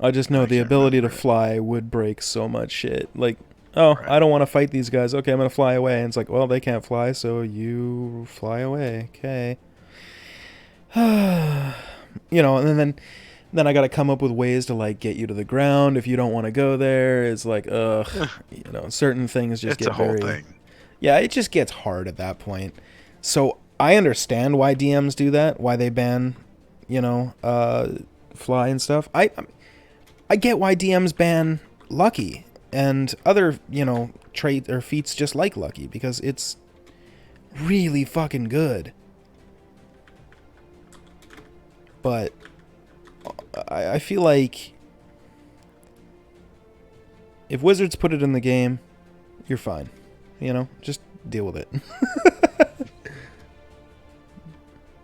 I just know I the can't ability to remember it. fly would break so much shit. Like, oh, Right. I don't want to fight these guys. Okay, I'm going to fly away. And it's like, well, they can't fly, so you fly away. Okay. And then I got to come up with ways to, like, get you to the ground if you don't want to go there. It's like, ugh, certain things just It's get a whole very... thing. Yeah, it just gets hard at that point. So I understand why DMs do that, why they ban, fly and stuff. I get why DMs ban Lucky and other, trait or feats just like Lucky, because it's really fucking good. But I feel like if Wizards put it in the game, you're fine. Just deal with it.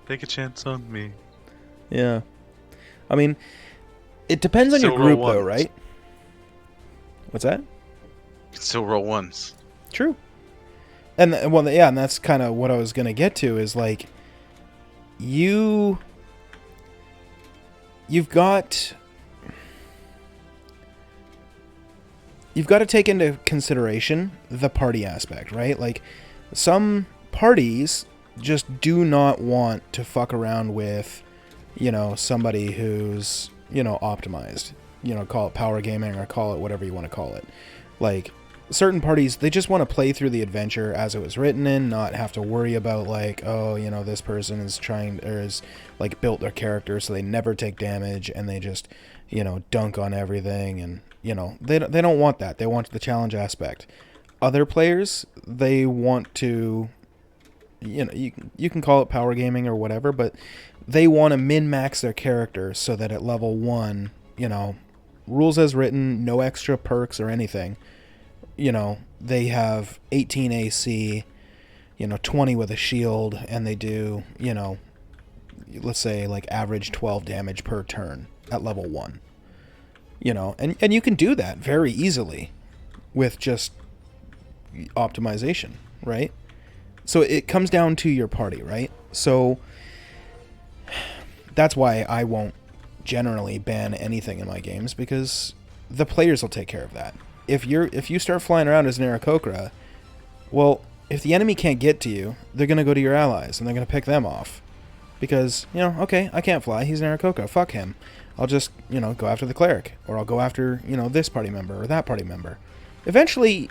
Take a chance on me. Yeah. I mean, it depends on your Still roll group, though, ones. right? What's that? You can still roll ones. True. And and that's kind of what I was gonna get to is like, you've got to take into consideration the party aspect, right? Like, some parties just do not want to fuck around with, somebody who's, optimized. Call it power gaming or call it whatever you want to call it. Like, certain parties, they just want to play through the adventure as it was written in, not have to worry about, like, oh, this person is like, built their character so they never take damage and they just, dunk on everything, and, they don't want that. They want the challenge aspect. Other players, they want to, you can call it power gaming or whatever, but they want to min max their character so that at level 1, rules as written, no extra perks or anything. They have 18 AC, 20 with a shield, and they do, let's say like average 12 damage per turn at level 1. And you can do that very easily with just optimization, right? So it comes down to your party, right? So that's why I won't generally ban anything in my games, because the players will take care of that. If you start flying around as an Aarakocra, well, if the enemy can't get to you, they're going to go to your allies and they're going to pick them off. Because, okay, I can't fly, he's an Aarakocra, fuck him. I'll just, go after the cleric, or I'll go after, this party member or that party member. Eventually,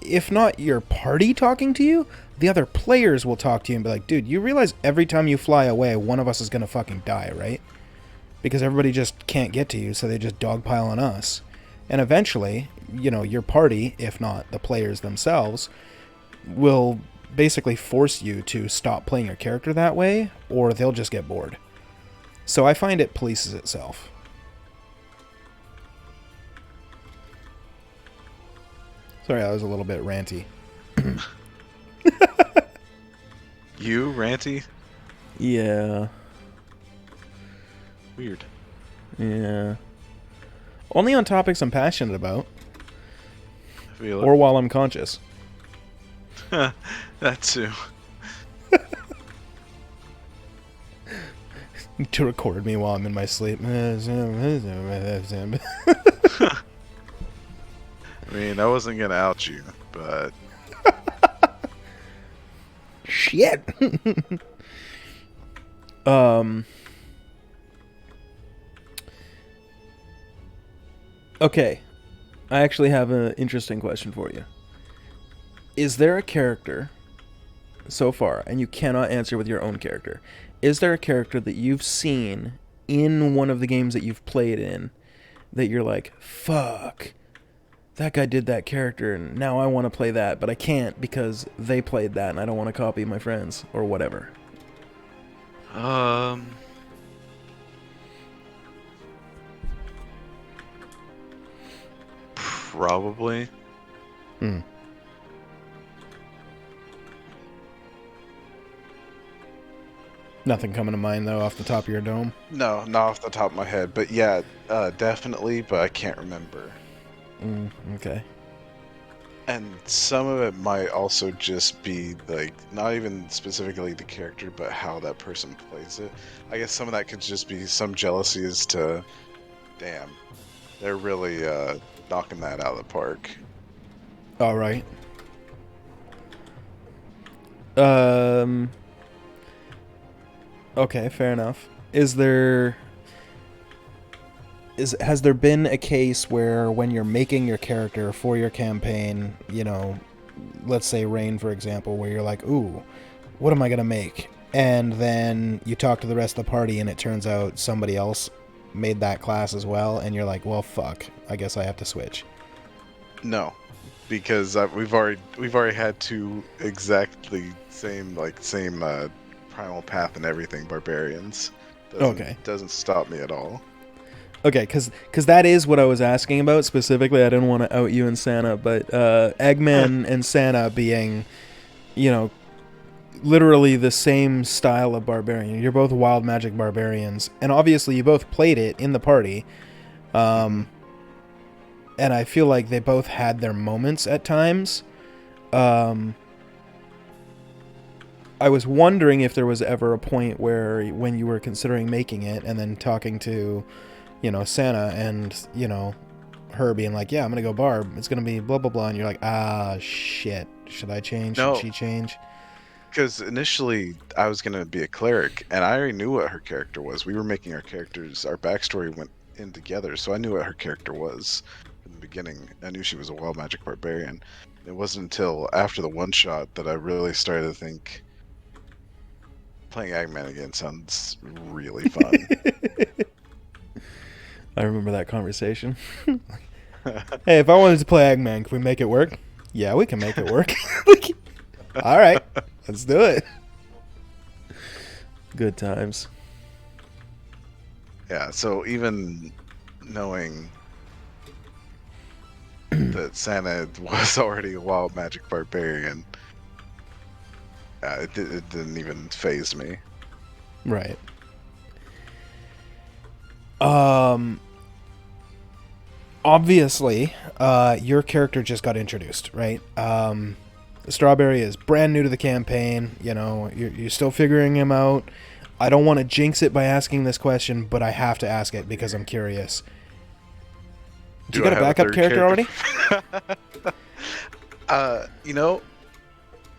if not your party talking to you, the other players will talk to you and be like, dude, you realize every time you fly away, one of us is going to fucking die, right? Because everybody just can't get to you, so they just dogpile on us. And eventually, your party, if not the players themselves, will basically force you to stop playing your character that way, or they'll just get bored. So I find it polices itself. Sorry, I was a little bit ranty. You ranty? Yeah. Weird. Yeah. Only on topics I'm passionate about. I feel or while I'm conscious. That too. To record me while I'm in my sleep. I mean, I wasn't gonna out you, but... Shit! Okay. I actually have an interesting question for you. Is there a character, so far, and you cannot answer with your own character, is there a character that you've seen in one of the games that you've played in that you're like, fuck, that guy did that character and now I want to play that, but I can't because they played that and I don't want to copy my friends or whatever? Probably. Nothing coming to mind, though, off the top of your dome? No, not off the top of my head, but yeah, definitely, but I can't remember. Okay. And some of it might also just be, like, not even specifically the character, but how that person plays it. I guess some of that could just be some jealousy as to, damn, they're really knocking that out of the park. All right. Okay, fair enough. Has there been a case where when you're making your character for your campaign, let's say Rain, for example, where you're like, ooh, what am I going to make? And then you talk to the rest of the party and it turns out somebody else made that class as well, and you're like, well, fuck, I guess I have to switch. No, because we've already had two exactly same primal path and everything barbarians. Doesn't stop me at all. Okay, because that is what I was asking about specifically. I didn't want to out you and Santa, but Eggman and Santa being, literally the same style of barbarian. You're both wild magic barbarians, and obviously you both played it in the party. And I feel like they both had their moments at times. I was wondering if there was ever a point where, when you were considering making it and then talking to, Santa and, her being like, yeah, I'm going to go Barb. It's going to be blah, blah, blah. And you're like, ah, shit. Should I change? No. Should she change? Because initially I was going to be a cleric, and I already knew what her character was. We were making our characters, our backstory went in together, so I knew what her character was from the beginning. I knew she was a wild magic barbarian. It wasn't until after the one-shot that I really started to think, playing Eggman again sounds really fun. I remember that conversation. Hey, if I wanted to play Eggman, can we make it work? Yeah, we can make it work. All right. Let's do it. Good times. Yeah, so even knowing that Santa was already a wild magic barbarian, it didn't even faze me. Right. Obviously, your character just got introduced, right? Strawberry is brand new to the campaign. You know, you're still figuring him out. I don't want to jinx it by asking this question, but I have to ask it because I'm curious. Did you Do I get a have backup third character already? You know,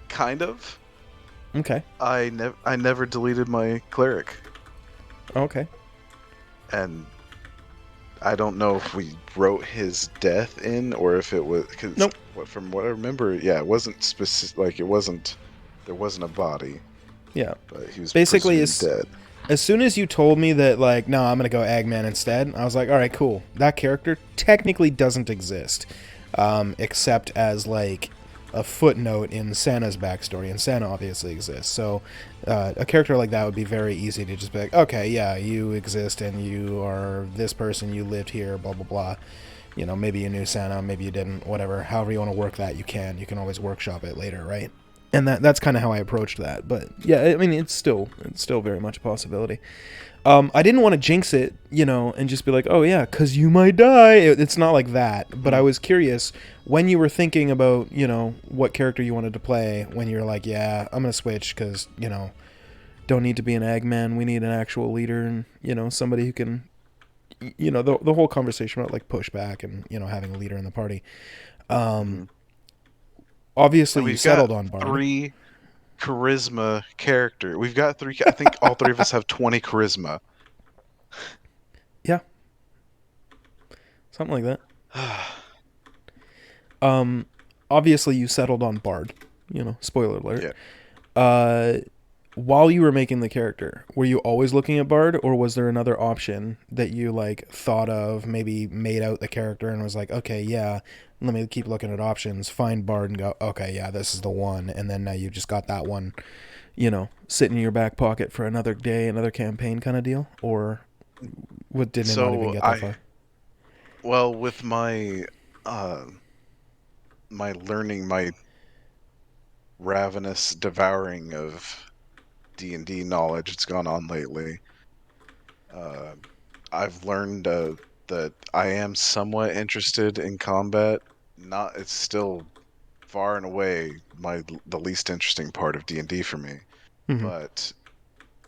kind of. Okay. I never deleted my cleric, Okay. and I don't know if we wrote his death in or if it was because Nope. from what I remember, yeah, it wasn't specific. Like there wasn't a body, Yeah. but he was Basically, presumed dead. as soon as you told me that, like, no, I'm going to go Eggman instead, I was like, all right, cool. That character technically doesn't exist, except as, like, a footnote in Santa's backstory, and Santa obviously exists. So a character like that would be very easy to just be like, okay, yeah, you exist, and you are this person, you lived here, blah, blah, blah. You know, maybe you knew Santa, maybe you didn't, whatever. However you want to work that, you can. You can always workshop it later, right? And that's kind of how I approached that. But yeah, I mean, it's still very much a possibility. I didn't want to jinx it, you know, and just be like, oh yeah, because you might die. It's not like that. But I was curious when you were thinking about, you know, what character you wanted to play. When you're like, yeah, I'm gonna switch because, you know, don't need to be an Eggman. We need an actual leader, and, you know, somebody who can, you know, the whole conversation about like pushback and, you know, having a leader in the party. Obviously, you We've settled got on Bard. 3 charisma character. We've got 3. I think all 3 of us have 20 charisma. Yeah, something like that. Obviously, you settled on Bard. You know, spoiler alert. Yeah. While you were making the character, were you always looking at Bard, or was there another option that you like thought of, maybe made out the character and was like, okay, yeah, let me keep looking at options, find Bard, and go, okay, yeah, this is the one, and then now you just got that one, you know, sitting in your back pocket for another day, another campaign kind of deal, or what? Did it not even So get that far? well, with uh my learning, my ravenous devouring of D&D knowledge that's gone on lately, uh, I've learned that I am somewhat interested in combat. Not, it's still far and away the least interesting part of D&D for me. Mm-hmm. But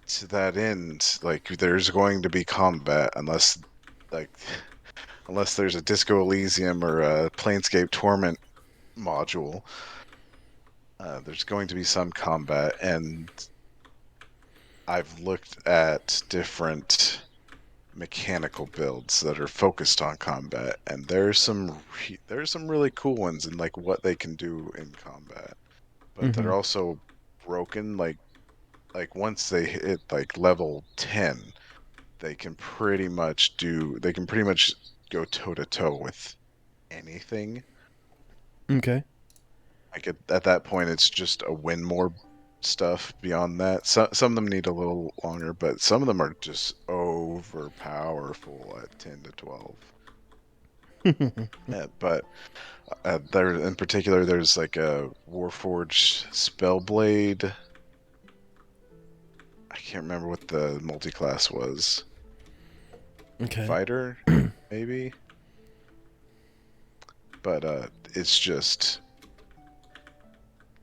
to that end, like there's going to be combat like unless there's a Disco Elysium or a Planescape Torment module. There's going to be some combat, and I've looked at different mechanical builds that are focused on combat, and there's some really cool ones in like what they can do in combat, but Mm-hmm. they're also broken. Like once they hit like level 10, they can pretty much go toe to toe with anything. Okay. Like at that point, it's just a win more stuff beyond that. Some of them need a little longer, but some of them are just over powerful at 10 to 12. Yeah, but there in particular, there's like a Warforged Spellblade. I can't remember what the multiclass was. Okay. Fighter, maybe. But it's just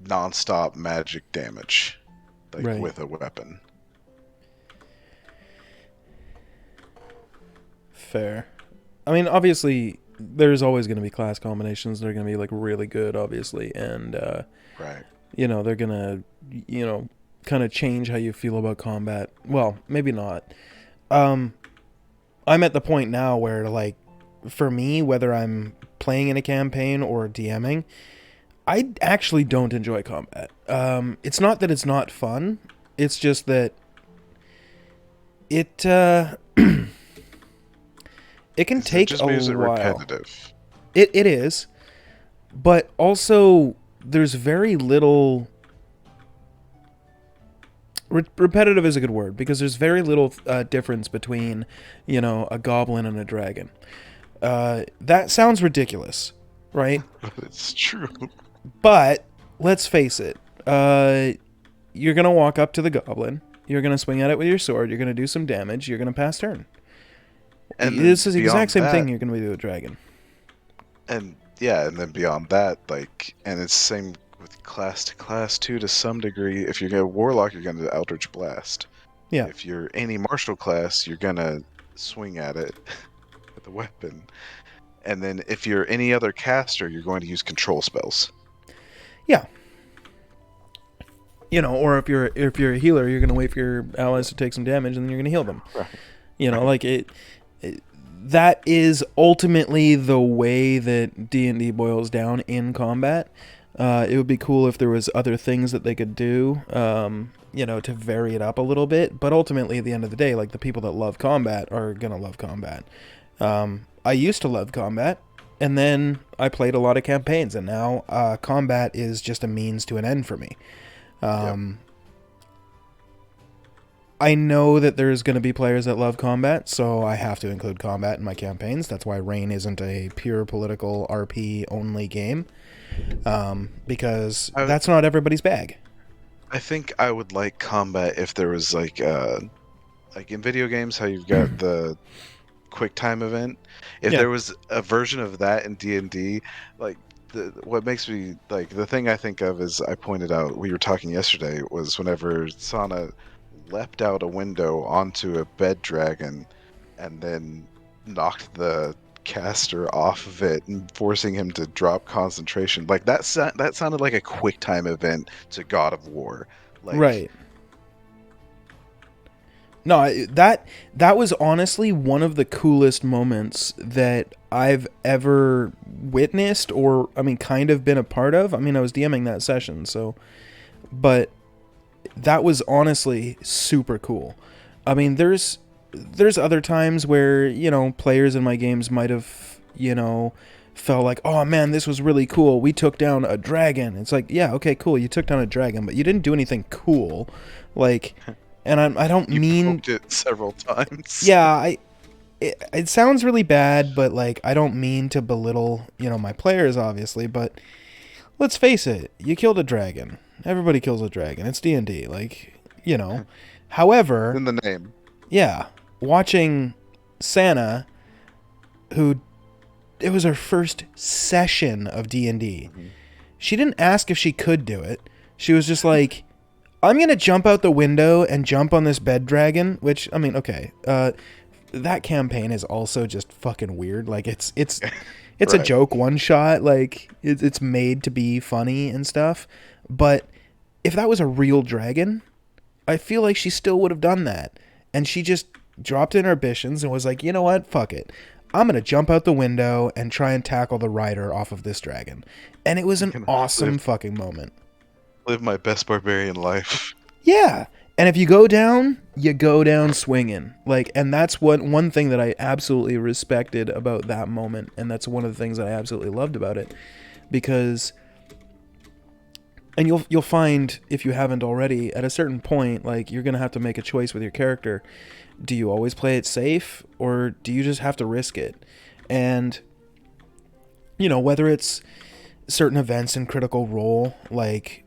nonstop magic damage, like Right. with a weapon. Fair. I mean, obviously, there's always going to be class combinations that are going to be like really good, obviously, and Right. you know they're gonna, you know, kind of change how you feel about combat. Well, maybe not. Um, I'm at the point now where, like, for me, whether I'm playing in a campaign or DMing, I actually don't enjoy combat. It's not that it's not fun. It's just that it it can It take just a makes it while. repetitive. It is, but also there's very little repetitive is a good word because there's very little difference between, a goblin and a dragon. That sounds ridiculous, right? But it's true. But let's face it. You're gonna walk up to the goblin. You're gonna swing at it with your sword. You're gonna do some damage. You're gonna pass turn. And This is the exact beyond same that, thing you're gonna do with a dragon. and yeah, and then beyond that, like, and it's same with class to class too, to some degree. If you're a warlock, you're gonna Eldritch Blast. Yeah. If you're any martial class, you're gonna swing at it with the weapon. And then if you're any other caster, you're going to use control spells. Yeah. Or if you're a healer, you're gonna wait for your allies to take some damage and then you're gonna heal them. Right. Like that is ultimately the way that D&D boils down in combat. It would be cool if there was other things that they could do, to vary it up a little bit. But ultimately, at the end of the day, like the people that love combat are gonna love combat. I used to love combat, and then I played a lot of campaigns, and now combat is just a means to an end for me. Yep. I know that there's going to be players that love combat, so I have to include combat in my campaigns. That's why Reign isn't a pure political RP only game, because that's not everybody's bag. I think I would like combat if there was like in video games how you've got the quick time event. If there was a version of that in D&D, like what makes me like the thing I think of is I pointed out we were talking yesterday was whenever Sana leapt out a window onto a bed dragon and then knocked the caster off of it and forcing him to drop concentration. Like that sounded like a quick time event to God of War. Like, right. No, that was honestly one of the coolest moments that I've ever witnessed or kind of been a part of. I was DMing that session, but that was honestly super cool. There's other times where, players in my games might have, felt like, oh man, this was really cool. We took down a dragon. It's like, yeah, okay, cool. You took down a dragon, but you didn't do anything cool. Like, and I don't mean... poked it several times. Yeah, it sounds really bad, but like, I don't mean to belittle, my players, obviously, but let's face it, you killed a dragon. Everybody kills a dragon. It's D&D, like, However, in the name. Yeah, watching Sana, who it was her first session of D&D. Mm-hmm. She didn't ask if she could do it. She was just like, I'm going to jump out the window and jump on this bed dragon, which okay. That campaign is also just fucking weird. Like it's right. A joke one shot, like it's made to be funny and stuff. But if that was a real dragon, I feel like she still would have done that. And she just dropped inhibitions and was like, you know what? Fuck it. I'm going to jump out the window and try and tackle the rider off of this dragon. And it was an awesome fucking moment. Live my best barbarian life. Yeah. And if you go down swinging. Like, and that's one thing that I absolutely respected about that moment. And that's one of the things that I absolutely loved about it. Because... And you'll find, if you haven't already, at a certain point, like, you're going to have to make a choice with your character. Do you always play it safe, or do you just have to risk it? And, whether it's certain events in Critical Role, like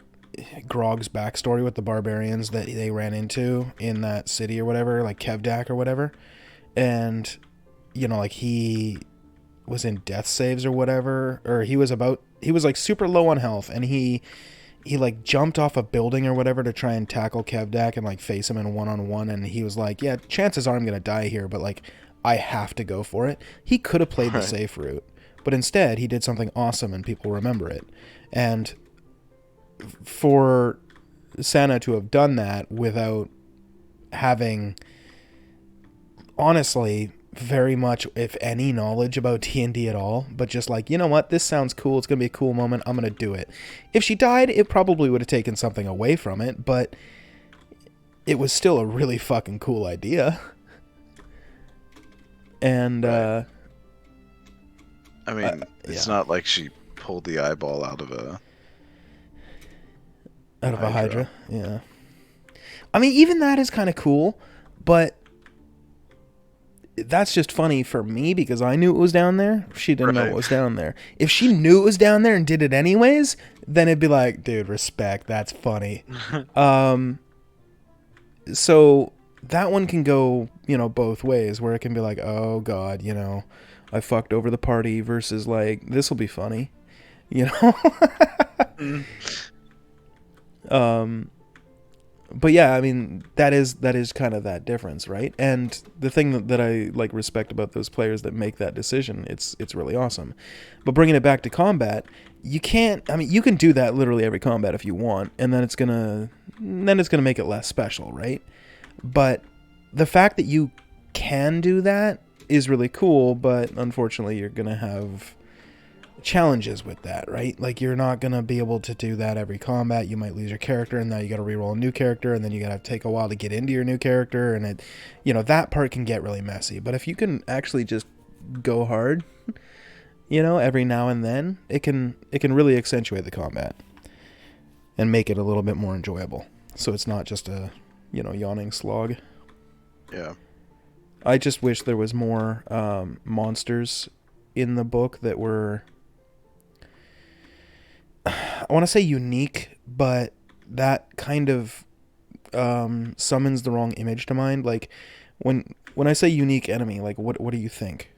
Grog's backstory with the barbarians that they ran into in that city or whatever, like Kevdak or whatever, and, like, he was in death saves or whatever, or he was like super low on health, and he like jumped off a building or whatever to try and tackle Kevdak and like face him in a one-on-one, and he was like, yeah, chances are I'm gonna die here, but like I have to go for it. He could have played the safe route, but instead he did something awesome and people remember it. And for Sana to have done that without having, honestly, very much, if any, knowledge about D&D at all, but just like, you know what, this sounds cool, it's gonna be a cool moment, I'm gonna do it. If she died, it probably would have taken something away from it, but it was still a really fucking cool idea. And right. It's not like she pulled the eyeball out of a Hydra. Yeah. I mean, even that is kind of cool, but that's just funny for me because I knew it was down there. She didn't know Right. what was down there. If she knew it was down there and did it anyways, then it'd be like, dude, respect. That's funny. So that one can go, both ways, where it can be like, oh god, I fucked over the party, versus like, this will be funny, you know. Mm. But yeah, I mean, that is kind of that difference, right? And the thing that I like respect about those players that make that decision, it's really awesome. But bringing it back to combat, you can't. I mean, you can do that literally every combat if you want, and then it's gonna make it less special, right? But the fact that you can do that is really cool. But unfortunately, you're gonna have challenges with that, right? Like, you're not gonna be able to do that every combat. You might lose your character, and now you gotta reroll a new character, and then you gotta take a while to get into your new character, and it, that part can get really messy. But if you can actually just go hard, every now and then, it can really accentuate the combat and make it a little bit more enjoyable. So it's not just a, yawning slog. Yeah. I just wish there was more monsters in the book that were, I want to say unique, but that kind of summons the wrong image to mind. Like, when I say unique enemy, like, what do you think?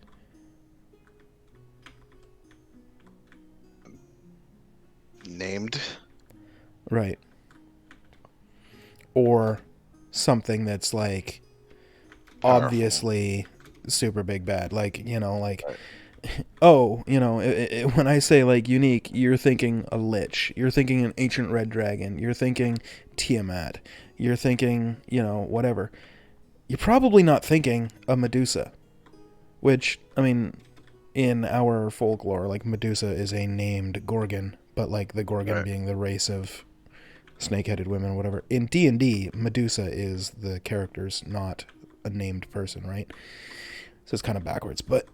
Named. Right. Or something that's like Powerful. obviously super big bad. Like, like, Right. oh, when I say like unique, you're thinking a lich. You're thinking an ancient red dragon. You're thinking Tiamat. You're thinking, whatever. You're probably not thinking a Medusa. Which, I mean, in our folklore, like, Medusa is a named Gorgon, but like the Gorgon Right. being the race of snake-headed women, whatever. In D&D, Medusa is the characters, not a named person, right? So it's kind of backwards. But,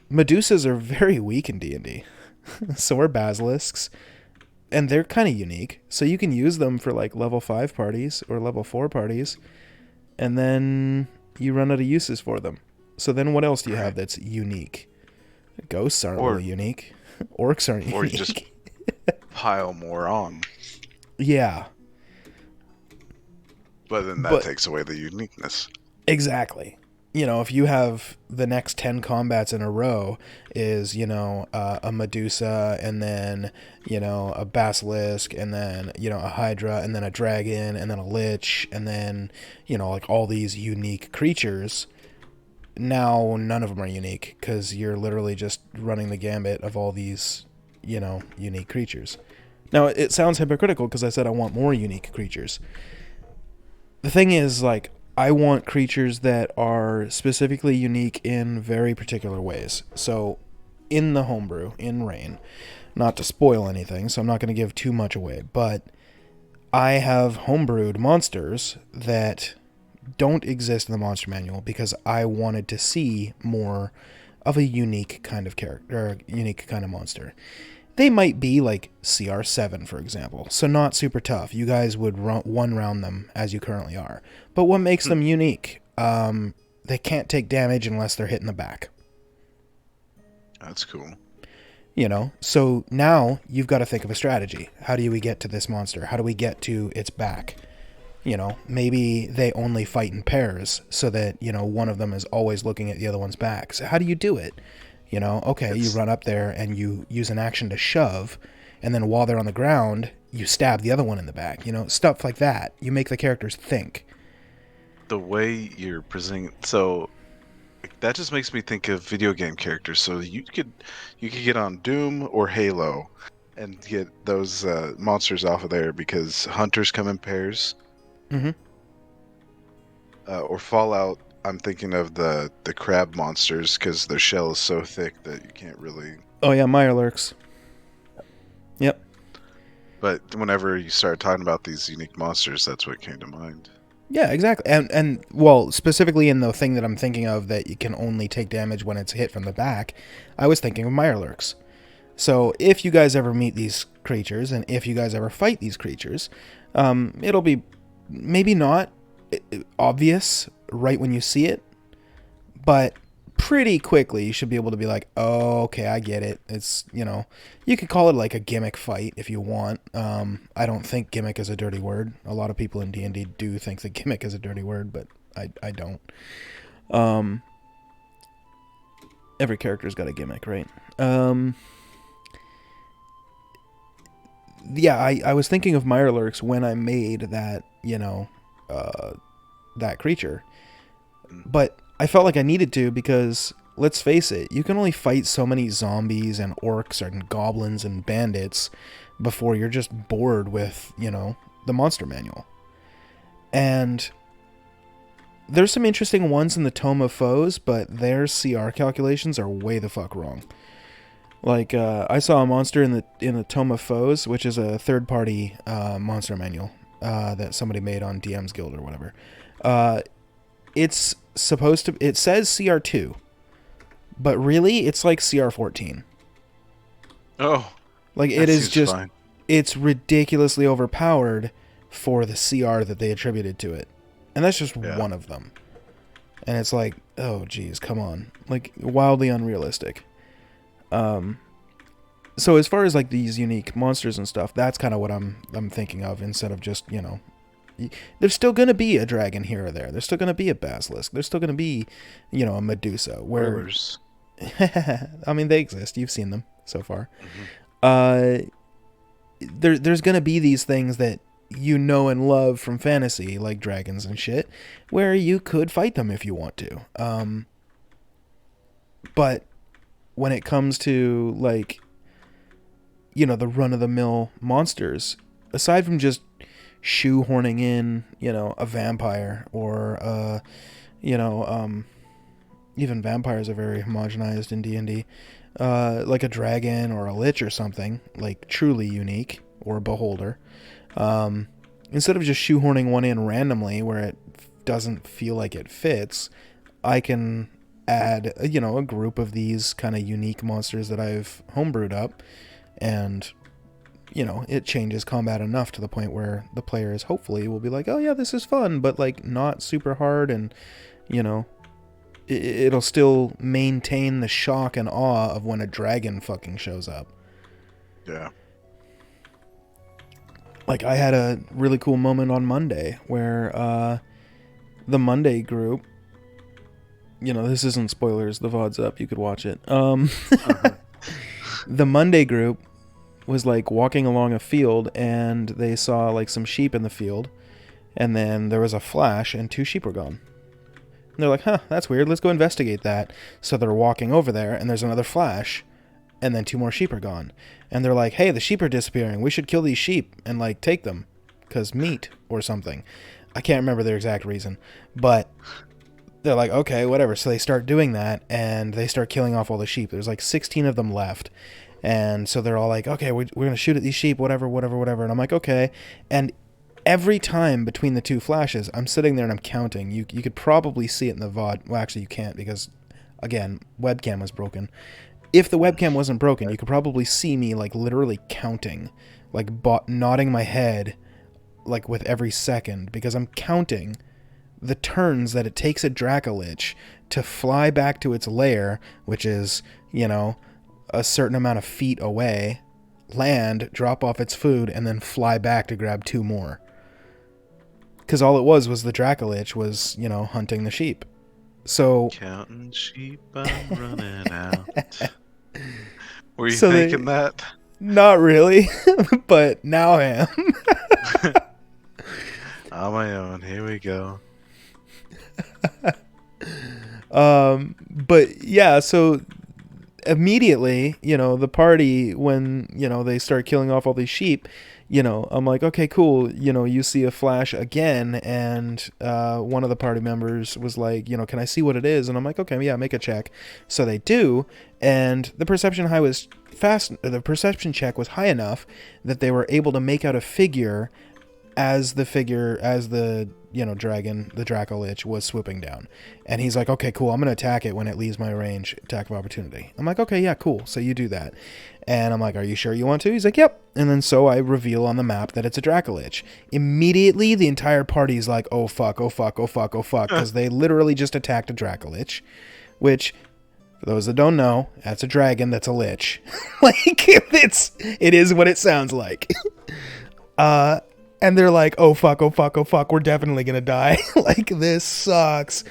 Medusas are very weak in D&D. So are basilisks. And they're kind of unique. So you can use them for like level 5 parties or level 4 parties. And then you run out of uses for them. So then what else do you have that's unique? Ghosts aren't really unique. Orcs aren't Or unique. you just pile more on. Yeah. But then that takes away the uniqueness. Exactly. If you have the next 10 combats in a row is, a Medusa, and then, a Basilisk, and then, a Hydra, and then a Dragon, and then a Lich, and then, like, all these unique creatures. Now, none of them are unique, because you're literally just running the gambit of all these, unique creatures. Now, it sounds hypocritical, because I said I want more unique creatures. The thing is, like, I want creatures that are specifically unique in very particular ways. So, in the homebrew, in Rain, not to spoil anything, so I'm not going to give too much away, but I have homebrewed monsters that don't exist in the monster manual because I wanted to see more of a unique kind of character, or a unique kind of monster. They might be like CR7, for example, so not super tough. You guys would one round them as you currently are. But what makes them unique? They can't take damage unless they're hit in the back. That's cool. So now you've got to think of a strategy. How do we get to this monster? How do we get to its back? Maybe they only fight in pairs so that, one of them is always looking at the other one's back. So how do you do it? Okay, you run up there and you use an action to shove, and then while they're on the ground, you stab the other one in the back. Stuff like that. You make the characters think. The way you're presenting, so that just makes me think of video game characters. So you could get on Doom or Halo and get those monsters off of there because hunters come in pairs. Mm-hmm. Or Fallout, I'm thinking of the crab monsters because their shell is so thick that you can't really. Oh yeah, Mirelurks. Yep. But whenever you start talking about these unique monsters, that's what came to mind. Yeah, exactly. And well, specifically in the thing that I'm thinking of that you can only take damage when it's hit from the back, I was thinking of Mirelurks. So if you guys ever meet these creatures, and if you guys ever fight these creatures, it'll be maybe not obvious right when you see it, but pretty quickly you should be able to be like, oh, okay, I get it. It's, you could call it like a gimmick fight if you want. I don't think gimmick is a dirty word. A lot of people in D&D do think that gimmick is a dirty word, but I don't. Every character's got a gimmick, right? Yeah, I was thinking of Mirelurks when I made that, that creature. But I felt like I needed to because, let's face it, you can only fight so many zombies and orcs and goblins and bandits before you're just bored with, the monster manual. And there's some interesting ones in the Tome of Foes, but their CR calculations are way the fuck wrong. Like, I saw a monster in the Tome of Foes, which is a third-party monster manual that somebody made on DM's Guild or whatever. It's supposed to... It says CR2, but really, it's like CR14. Oh. Like, it is just... Fine. It's ridiculously overpowered for the CR that they attributed to it. And that's just one of them. And it's like, oh, geez, come on. Like, wildly unrealistic. So as far as like these unique monsters and stuff, that's kind of what I'm thinking of instead of just, there's still going to be a dragon here or there. There's still going to be a basilisk. There's still going to be, a Medusa. I mean, they exist. You've seen them so far. Mm-hmm. There's going to be these things that and love from fantasy, like dragons and shit, where you could fight them if you want to. But when it comes to, like, the run-of-the-mill monsters, aside from just shoehorning in, a vampire or, even vampires are very homogenized in D&D, like a dragon or a lich or something, like truly unique, or a beholder, instead of just shoehorning one in randomly where it doesn't feel like it fits, I can add, a group of these kind of unique monsters that I've homebrewed up, and, it changes combat enough to the point where the players hopefully will be like, oh yeah, this is fun, but like not super hard, and, it'll still maintain the shock and awe of when a dragon fucking shows up. Yeah. Like, I had a really cool moment on Monday where the Monday group, this isn't spoilers, the VOD's up, you could watch it. The Monday group was, like, walking along a field, and they saw, like, some sheep in the field, and then there was a flash, and 2 sheep were gone. And they're like, huh, that's weird, let's go investigate that. So they're walking over there, and there's another flash, and then 2 more sheep are gone. And they're like, hey, the sheep are disappearing. We should kill these sheep and, like, take them. Because meat or something. I can't remember their exact reason. But they're like, okay, whatever. So they start doing that, and they start killing off all the sheep. There's, like, 16 of them left. And so they're all like, okay, we're going to shoot at these sheep, whatever. And I'm like, okay. And every time between the 2 flashes, I'm sitting there and I'm counting. You could probably see it in the VOD. Well, actually, you can't because, again, webcam was broken. If the webcam wasn't broken, you could probably see me, like, literally counting, like, nodding my head, like, with every second, because I'm counting the turns that it takes a Dracolich to fly back to its lair, which is, a certain amount of feet away, land, drop off its food, and then fly back to grab 2 more. Because all it was the Dracolich was, hunting the sheep. So counting sheep, I'm running out. Were you thinking that? Not really, but now I am. On my own, here we go. But yeah, so immediately, the party, when, they start killing off all these sheep, I'm like, okay, cool. You see a flash again, and one of the party members was like, can I see what it is? And I'm like, okay, yeah, make a check. So they do, and the perception check was high enough that they were able to make out a figure as the dragon, the Draco Lich, was swooping down. And he's like, okay, cool, I'm going to attack it when it leaves my range, attack of opportunity. I'm like, okay, yeah, cool, so you do that. And I'm like, are you sure you want to? He's like, yep. And then so I reveal on the map that it's a Draco Lich. Immediately, the entire party's like, oh fuck, oh fuck, oh fuck, oh fuck, because they literally just attacked a Draco Lich, which... For those that don't know, that's a dragon that's a lich. Like, it is what it sounds like. And they're like, oh fuck, oh fuck, oh fuck, we're definitely gonna die. Like, this sucks.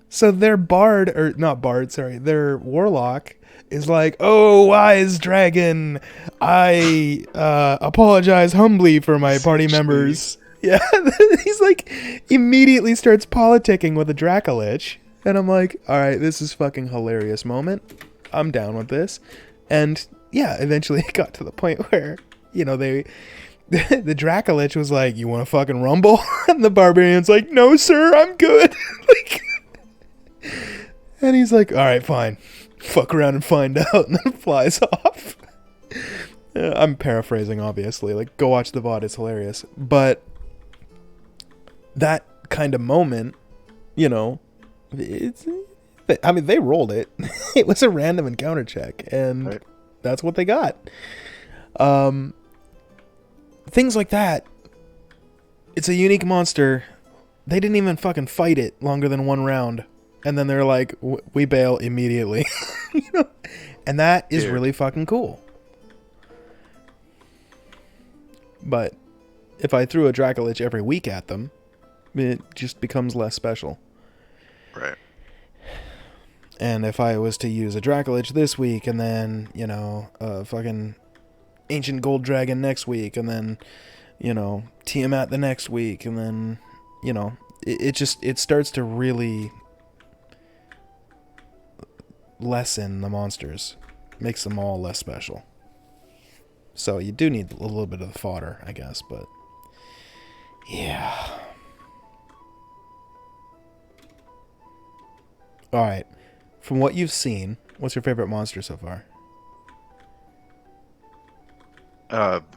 So their their warlock is like, oh, wise dragon, I apologize humbly for my party members. Yeah, he's like, immediately starts politicking with a Dracolich. And I'm like, all right, this is fucking hilarious moment. I'm down with this. And yeah, eventually it got to the point where, the Dracolich was like, you want to fucking rumble? And the barbarian's like, no, sir, I'm good. Like, and he's like, all right, fine. Fuck around and find out. And then flies off. I'm paraphrasing, obviously. Like, go watch the VOD. It's hilarious. But that kind of moment, they rolled it. It was a random encounter check, and that's what they got. Things like that. It's a unique monster. They didn't even fucking fight it longer than one round, and then they're like, we bail immediately. And that is really fucking cool. But if I threw a Dracolich every week at them, it just becomes less special. Right. And if I was to use a Dracolich this week, and then, a fucking Ancient Gold Dragon next week, and then, Tiamat the next week, and then, it starts to really lessen the monsters. Makes them all less special. So you do need a little bit of the fodder, I guess, but yeah. Alright, from what you've seen, what's your favorite monster so far?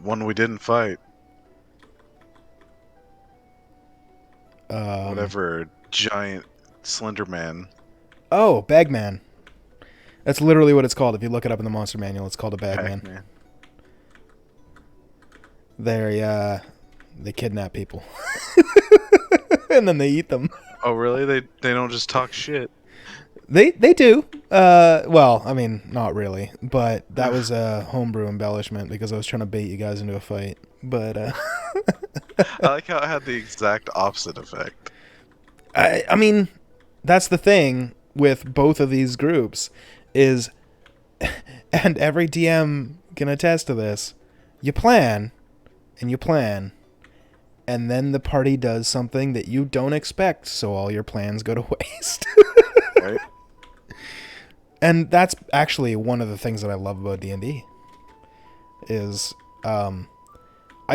One we didn't fight. Whatever, giant Slender Man. Oh, Bagman. That's literally what it's called. If you look it up in the monster manual, it's called a Bagman. They kidnap people. And then they eat them. Oh, really? They don't just talk shit. They do. Well, I mean, not really, but that was a homebrew embellishment because I was trying to bait you guys into a fight. But I like how it had the exact opposite effect. I mean, that's the thing with both of these groups is, and every DM can attest to this, you plan, and then the party does something that you don't expect, so all your plans go to waste. Right? And that's actually one of the things that I love about D&D is I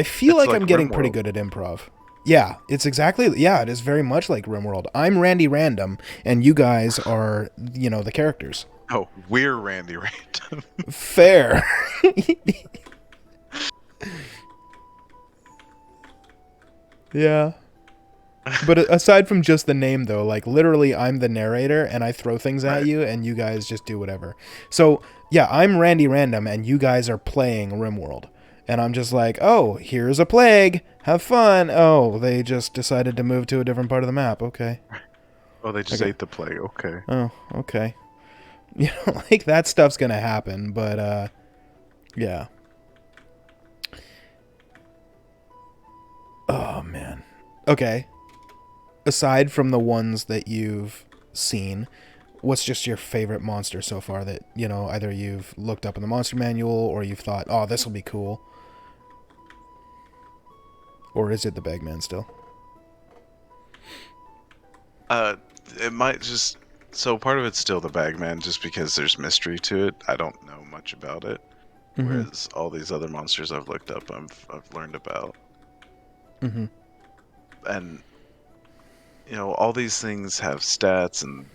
feel like I'm getting pretty good at improv. Yeah, it is very much like RimWorld. I'm Randy Random, and you guys are, the characters. Oh, we're Randy Random. Fair. Yeah. But aside from just the name, though, like, literally, I'm the narrator, and I throw things at you, and you guys just do whatever. So, yeah, I'm Randy Random, and you guys are playing RimWorld. And I'm just like, oh, here's a plague. Have fun. Oh, they just decided to move to a different part of the map. Okay. Oh, they just ate the plague. Okay. Oh, okay. Like, that stuff's gonna happen, but, yeah. Oh, man. Okay. Aside from the ones that you've seen, what's just your favorite monster so far that, either you've looked up in the monster manual or you've thought, oh, this will be cool? Or is it the Bagman still? It might just... So part of it's still the Bagman, just because there's mystery to it. I don't know much about it. Mm-hmm. Whereas all these other monsters I've looked up, I've learned about. Mm-hmm. And... all these things have stats and,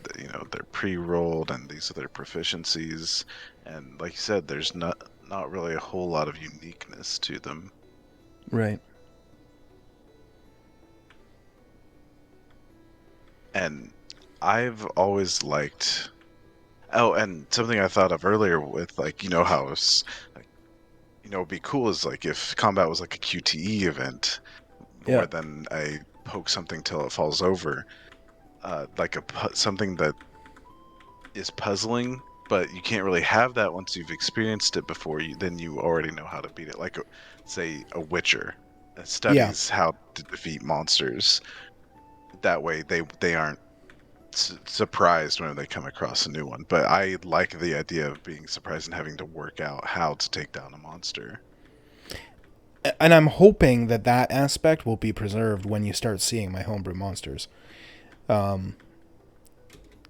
they're pre-rolled and these are their proficiencies. And like you said, there's not really a whole lot of uniqueness to them. Right. And I've always liked. Oh, and something I thought of earlier with like how it's like it'd be cool is like if combat was like a QTE event Yeah. more than a poke something till it falls over. Like something that is puzzling, but you can't really have that once you've experienced it before. Then you already know how to beat it. Like, say, a Witcher that Yeah. studies how to defeat monsters. That way, they aren't surprised when they come across a new one. But I like the idea of being surprised and having to work out how to take down a monster. And I'm hoping that that aspect will be preserved when you start seeing my homebrew monsters.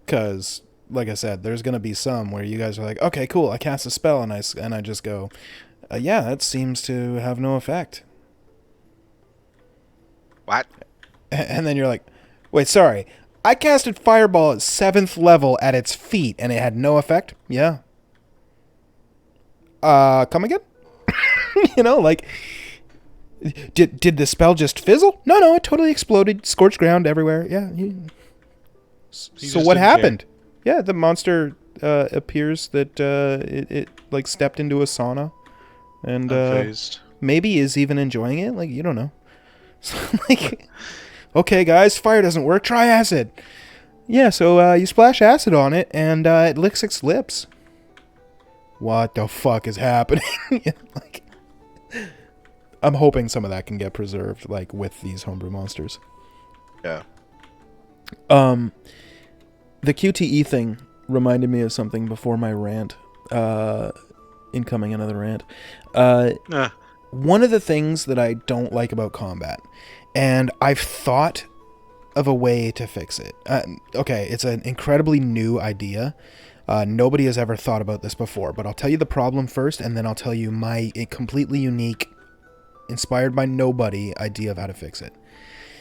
Because, like I said, there's going to be some where you guys are like, okay, cool, I cast a spell, and I just go, yeah, that seems to have no effect. What? And then you're like, wait, sorry, I casted Fireball at 7th level at its feet, and it had no effect? Yeah. Come again? Like, did the spell just fizzle? No, it totally exploded, scorched ground everywhere. Yeah. So what happened? Yeah, the monster appears that it like stepped into a sauna, and maybe is even enjoying it. Like, you don't know. So, like, okay, guys, fire doesn't work. Try acid. Yeah, so you splash acid on it, and it licks its lips. What the fuck is happening? Like, I'm hoping some of that can get preserved, like, with these homebrew monsters. Yeah. The QTE thing reminded me of something before my rant. Incoming another rant. One of the things that I don't like about combat, and I've thought of a way to fix it. Okay, it's an incredibly new idea. Nobody has ever thought about this before, but I'll tell you the problem first, and then I'll tell you my completely unique, inspired by nobody idea of how to fix it.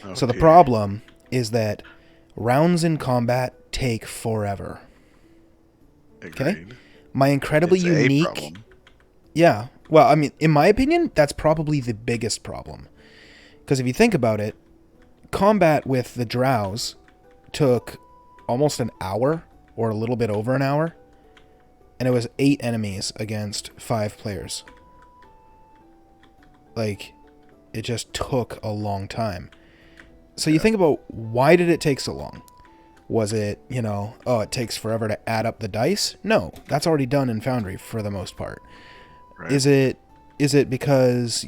Okay. So the problem is that rounds in combat take forever. Agreed. Okay? My incredibly unique... Yeah. Well, I mean, in my opinion, that's probably the biggest problem. Because if you think about it, combat with the drows took almost an hour, or a little bit over an hour, and it was 8 enemies against 5 players. Like, it just took a long time. So you think about, why did it take so long? Was it, it takes forever to add up the dice? No, that's already done in Foundry for the most part. Right. Is it because,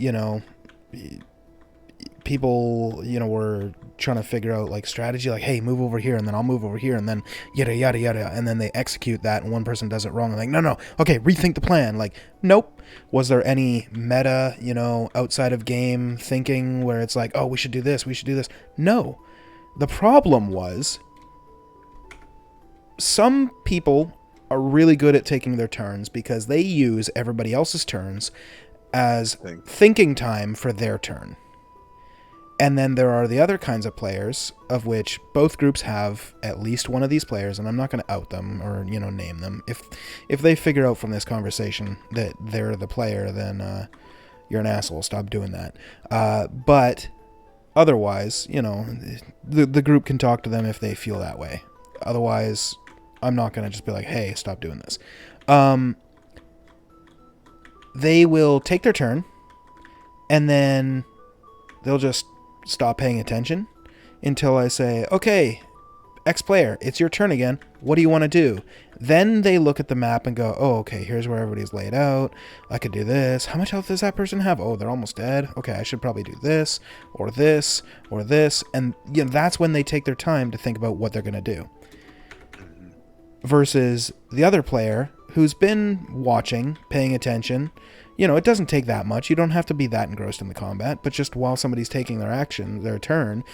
people, were trying to figure out, like, strategy, like, hey, move over here, and then I'll move over here, and then yada, yada, yada, and then they execute that, and one person does it wrong, and like, no, okay, rethink the plan. Like, nope. Was there any meta, outside of game thinking where it's like, oh, we should do this? No. The problem was, some people are really good at taking their turns because they use everybody else's turns as thinking time for their turn. And then there are the other kinds of players, of which both groups have at least one of these players, and I'm not going to out them or, name them. If they figure out from this conversation that they're the player, then you're an asshole. Stop doing that. But otherwise, the group can talk to them if they feel that way. Otherwise, I'm not going to just be like, hey, stop doing this. They will take their turn, and then they'll just stop paying attention until I say, okay, X player, it's your turn again. What do you want to do? Then they look at the map and go, oh, okay, here's where everybody's laid out. I could do this. How much health does that person have? Oh, they're almost dead. Okay, I should probably do this, or this, or this. And that's when they take their time to think about what they're going to do. Versus the other player who's been watching, paying attention. It doesn't take that much. You don't have to be that engrossed in the combat, but just while somebody's taking their turn,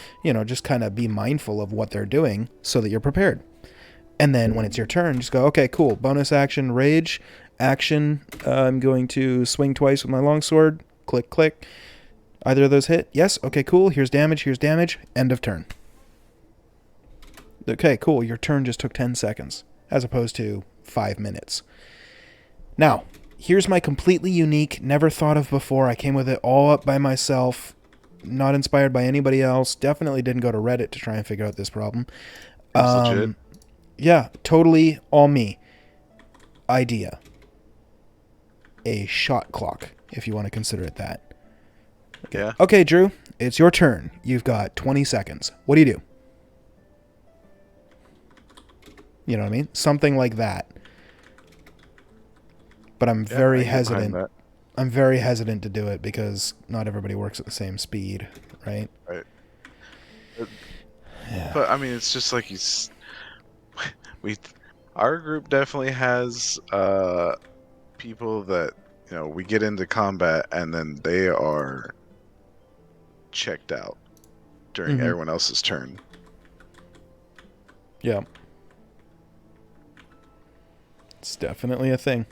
just kind of be mindful of what they're doing so that you're prepared. And then when it's your turn, just go, okay, cool. Bonus action, rage, action. I'm going to swing twice with my longsword. Click, click. Either of those hit? Yes. Okay, cool. Here's damage. End of turn. Okay, cool. Your turn just took 10 seconds as opposed to 5 minutes. Now, here's my completely unique, never thought of before. I came with it all up by myself, not inspired by anybody else. Definitely didn't go to Reddit to try and figure out this problem. Seems legit. Yeah, totally all me. Idea. A shot clock, if you want to consider it that. Okay. Yeah. Okay, Drew, it's your turn. You've got 20 seconds. What do you do? You know what I mean? Something like that. But I'm very hesitant. I'm very hesitant to do it because not everybody works at the same speed, right? Right. Yeah. But I mean, it's just like we, our group definitely has people that we get into combat and then they are checked out during everyone else's turn. Yeah. It's definitely a thing.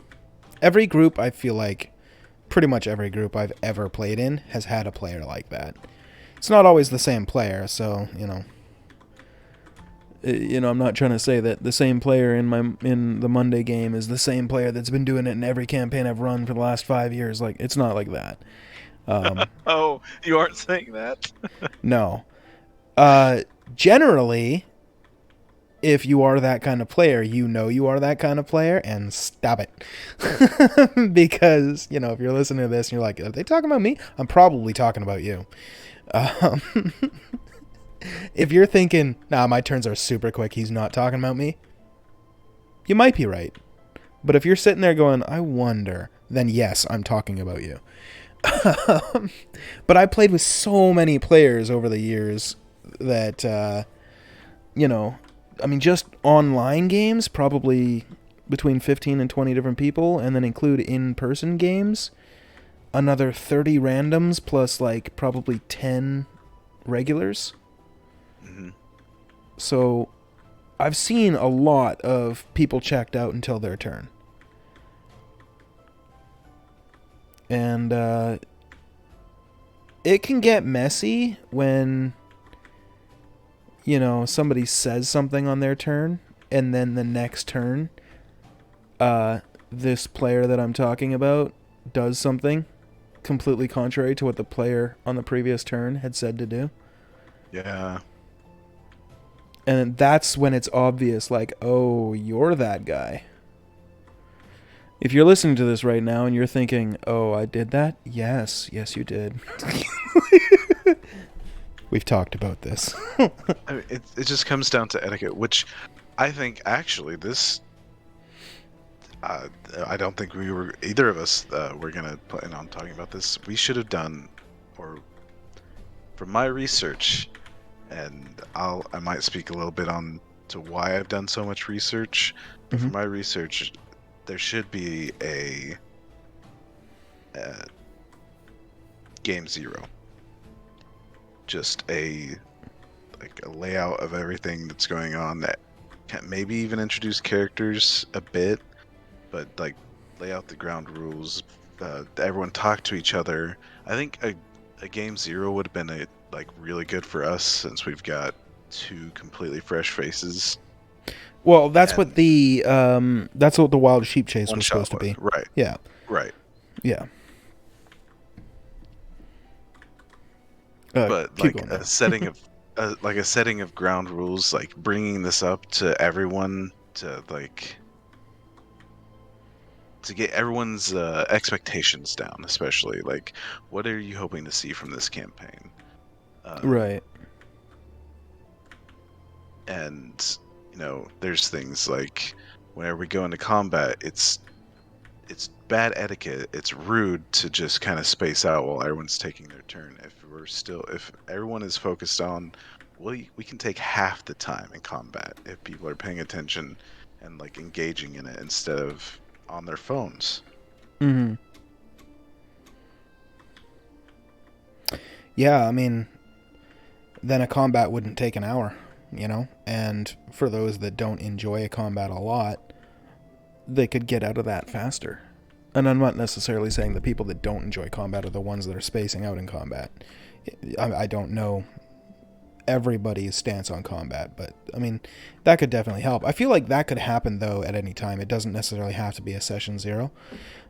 Every group, I feel like, pretty much every group I've ever played in has had a player like that. It's not always the same player, so, I'm not trying to say that the same player in the Monday game is the same player that's been doing it in every campaign I've run for the last 5 years. Like, it's not like that. Oh, you aren't saying that? No. Generally, if you are that kind of player, you are that kind of player, and stop it. Because, if you're listening to this and you're like, are they talking about me? I'm probably talking about you. If you're thinking, nah, my turns are super quick, he's not talking about me, you might be right. But if you're sitting there going, I wonder, then yes, I'm talking about you. But I played with so many players over the years that, just online games, probably between 15 and 20 different people, and then include in-person games, another 30 randoms plus like probably 10 regulars. Mm-hmm. So I've seen a lot of people checked out until their turn. And it can get messy when somebody says something on their turn, and then the next turn, this player that I'm talking about does something completely contrary to what the player on the previous turn had said to do. Yeah. And that's when it's obvious, like, oh, you're that guy. If you're listening to this right now and you're thinking, oh, I did that? Yes, you did. We've talked about this. I mean, it just comes down to etiquette, which I think actually this. I don't think either of us were gonna plan on talking about this. We should have done, or from my research, and I might speak a little bit on to why I've done so much research. But for my research, there should be a game zero. Just a layout of everything that's going on that can maybe even introduce characters a bit, but like lay out the ground rules. Everyone talk to each other. I think a game zero would have been really good for us since we've got two completely fresh faces. Well, that's what the Wild Sheep Chase was supposed to be. Right. Yeah. Right. Yeah. But like a setting of ground rules, like bringing this up to everyone to get everyone's expectations down, especially like what are you hoping to see from this campaign? Right. And there's things like whenever we go into combat, it's bad etiquette. It's rude to just kind of space out while everyone's taking their turn. If everyone is focused on, we can take half the time in combat if people are paying attention and like engaging in it instead of on their phones. Mm-hmm. Yeah, I mean, then a combat wouldn't take an hour, and for those that don't enjoy a combat a lot, they could get out of that faster. And I'm not necessarily saying the people that don't enjoy combat are the ones that are spacing out in combat. I don't know everybody's stance on combat, but I mean, that could definitely help. I feel like that could happen though at any time. It doesn't necessarily have to be a session zero.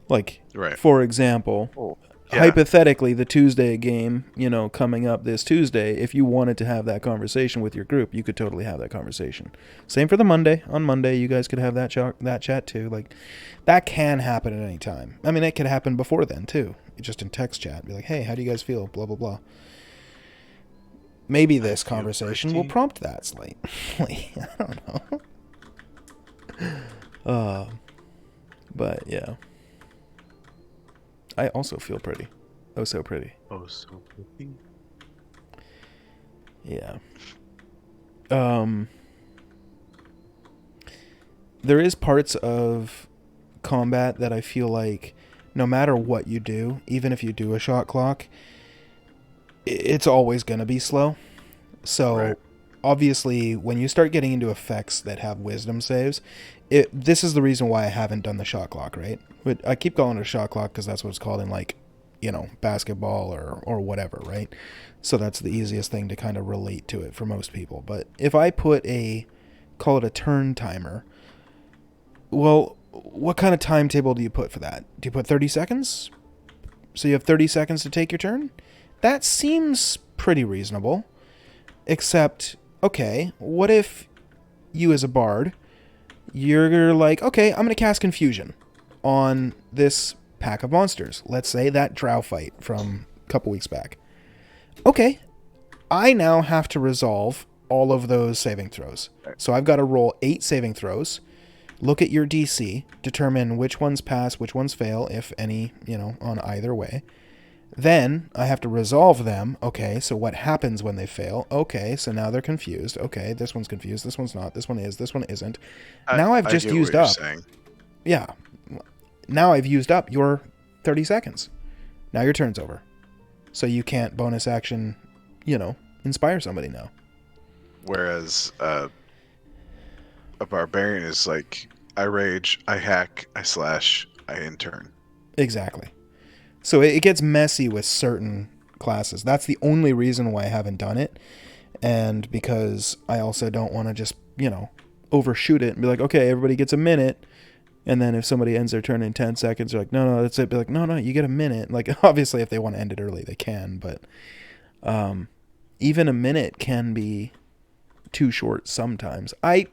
Like, right. For example, hypothetically, the Tuesday game, coming up this Tuesday, if you wanted to have that conversation with your group, you could totally have that conversation. Same for the Monday. On Monday, you guys could have that chat too. Like, that can happen at any time. I mean, it could happen before then too. Just in text chat, be like, "Hey, how do you guys feel?" Blah blah blah. Maybe this conversation will prompt that slightly. I don't know. But yeah. I also feel pretty. Oh, so pretty. Oh, so pretty. Yeah. There is parts of combat that I feel like no matter what you do, even if you do a shot clock, it's always going to be slow. So, right. Obviously, when you start getting into effects that have wisdom saves, this is the reason why I haven't done the shot clock, right? But I keep calling it a shot clock because that's what it's called in, like, basketball or whatever, right? So that's the easiest thing to kind of relate to it for most people. But if I call it a turn timer, well, what kind of timetable do you put for that? Do you put 30 seconds? So you have 30 seconds to take your turn? That seems pretty reasonable. Except, okay, what if you as a bard, you're like, okay, I'm going to cast Confusion on this pack of monsters. Let's say that drow fight from a couple weeks back. Okay, I now have to resolve all of those saving throws. So I've got to roll 8 saving throws, look at your DC, determine which ones pass, which ones fail, if any, on either way. Then I have to resolve them. Okay, so what happens when they fail? Okay, so now they're confused. Okay, this one's confused, this one's not, this one is, this one isn't. Now I've just used up. Yeah. Now I've used up your 30 seconds. Now your turn's over. So you can't bonus action, inspire somebody now. Whereas a barbarian is like, I rage, I hack, I slash, I intern. Exactly. So it gets messy with certain classes. That's the only reason why I haven't done it. And because I also don't want to just, overshoot it and be like, okay, everybody gets a minute. And then if somebody ends their turn in 10 seconds, they're like, no, that's it. Be like, no, you get a minute. Like, obviously, if they want to end it early, they can. But even a minute can be too short sometimes. I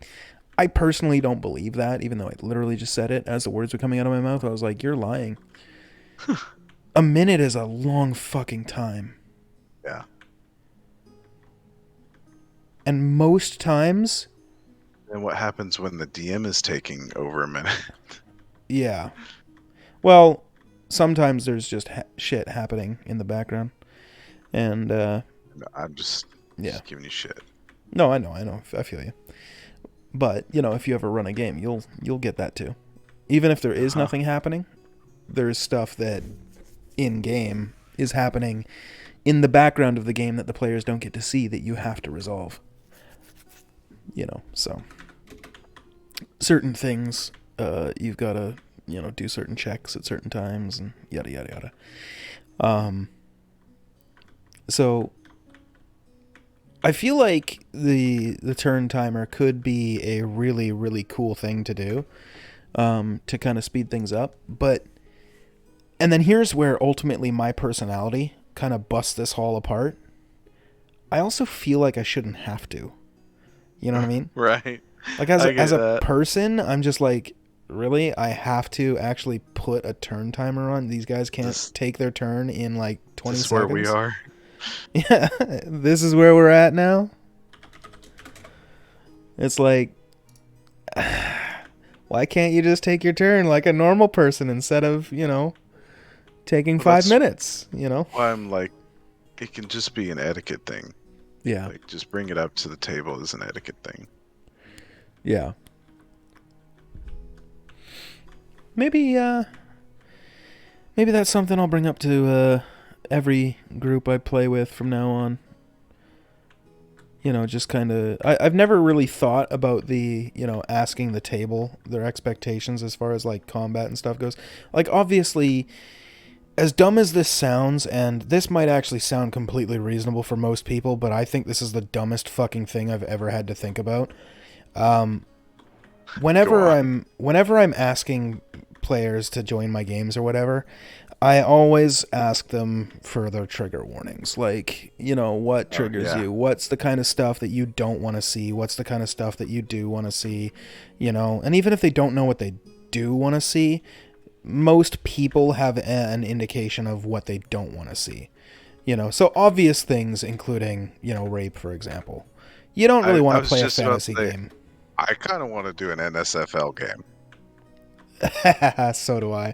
personally don't believe that, even though I literally just said it as the words were coming out of my mouth. I was like, you're lying. A minute is a long fucking time. Yeah. And most times... And what happens when the DM is taking over a minute? Yeah. Well, sometimes there's just shit happening in the background. And, I'm just giving you shit. No, I know. I feel you. But, if you ever run a game, you'll get that too. Even if there is nothing happening, there's stuff that in-game is happening in the background of the game that the players don't get to see that you have to resolve. So certain things, you've got to, do certain checks at certain times and yada, yada, yada. So I feel like the turn timer could be a really, really cool thing to do, to kind of speed things up. And then here's where ultimately my personality kind of busts this all apart. I also feel like I shouldn't have to. You know what I mean? Right. Like as a person, I'm just like, really? I have to actually put a turn timer on? These guys can't take their turn in like 20 seconds? This is where we are. Yeah. This is where we're at now? It's like, why can't you just take your turn like a normal person instead of, taking 5 minutes, Why I'm like, it can just be an etiquette thing. Yeah. Like, just bring it up to the table as an etiquette thing. Yeah. Maybe that's something I'll bring up to every group I play with from now on. Just kind of... I've never really thought about the, asking the table their expectations as far as, like, combat and stuff goes. Like, obviously... As dumb as this sounds, and this might actually sound completely reasonable for most people, but I think this is the dumbest fucking thing I've ever had to think about. Whenever I'm asking players to join my games or whatever, I always ask them for their trigger warnings. Like, what Oh triggers yeah. you? What's the kind of stuff that you don't want to see? What's the kind of stuff that you do want to see? And even if they don't know what they do want to see, most people have an indication of what they don't want to see. So obvious things, including, rape, for example. You don't really I want to was play a just about to fantasy say, game. I kind of want to do an NSFL game. So do I.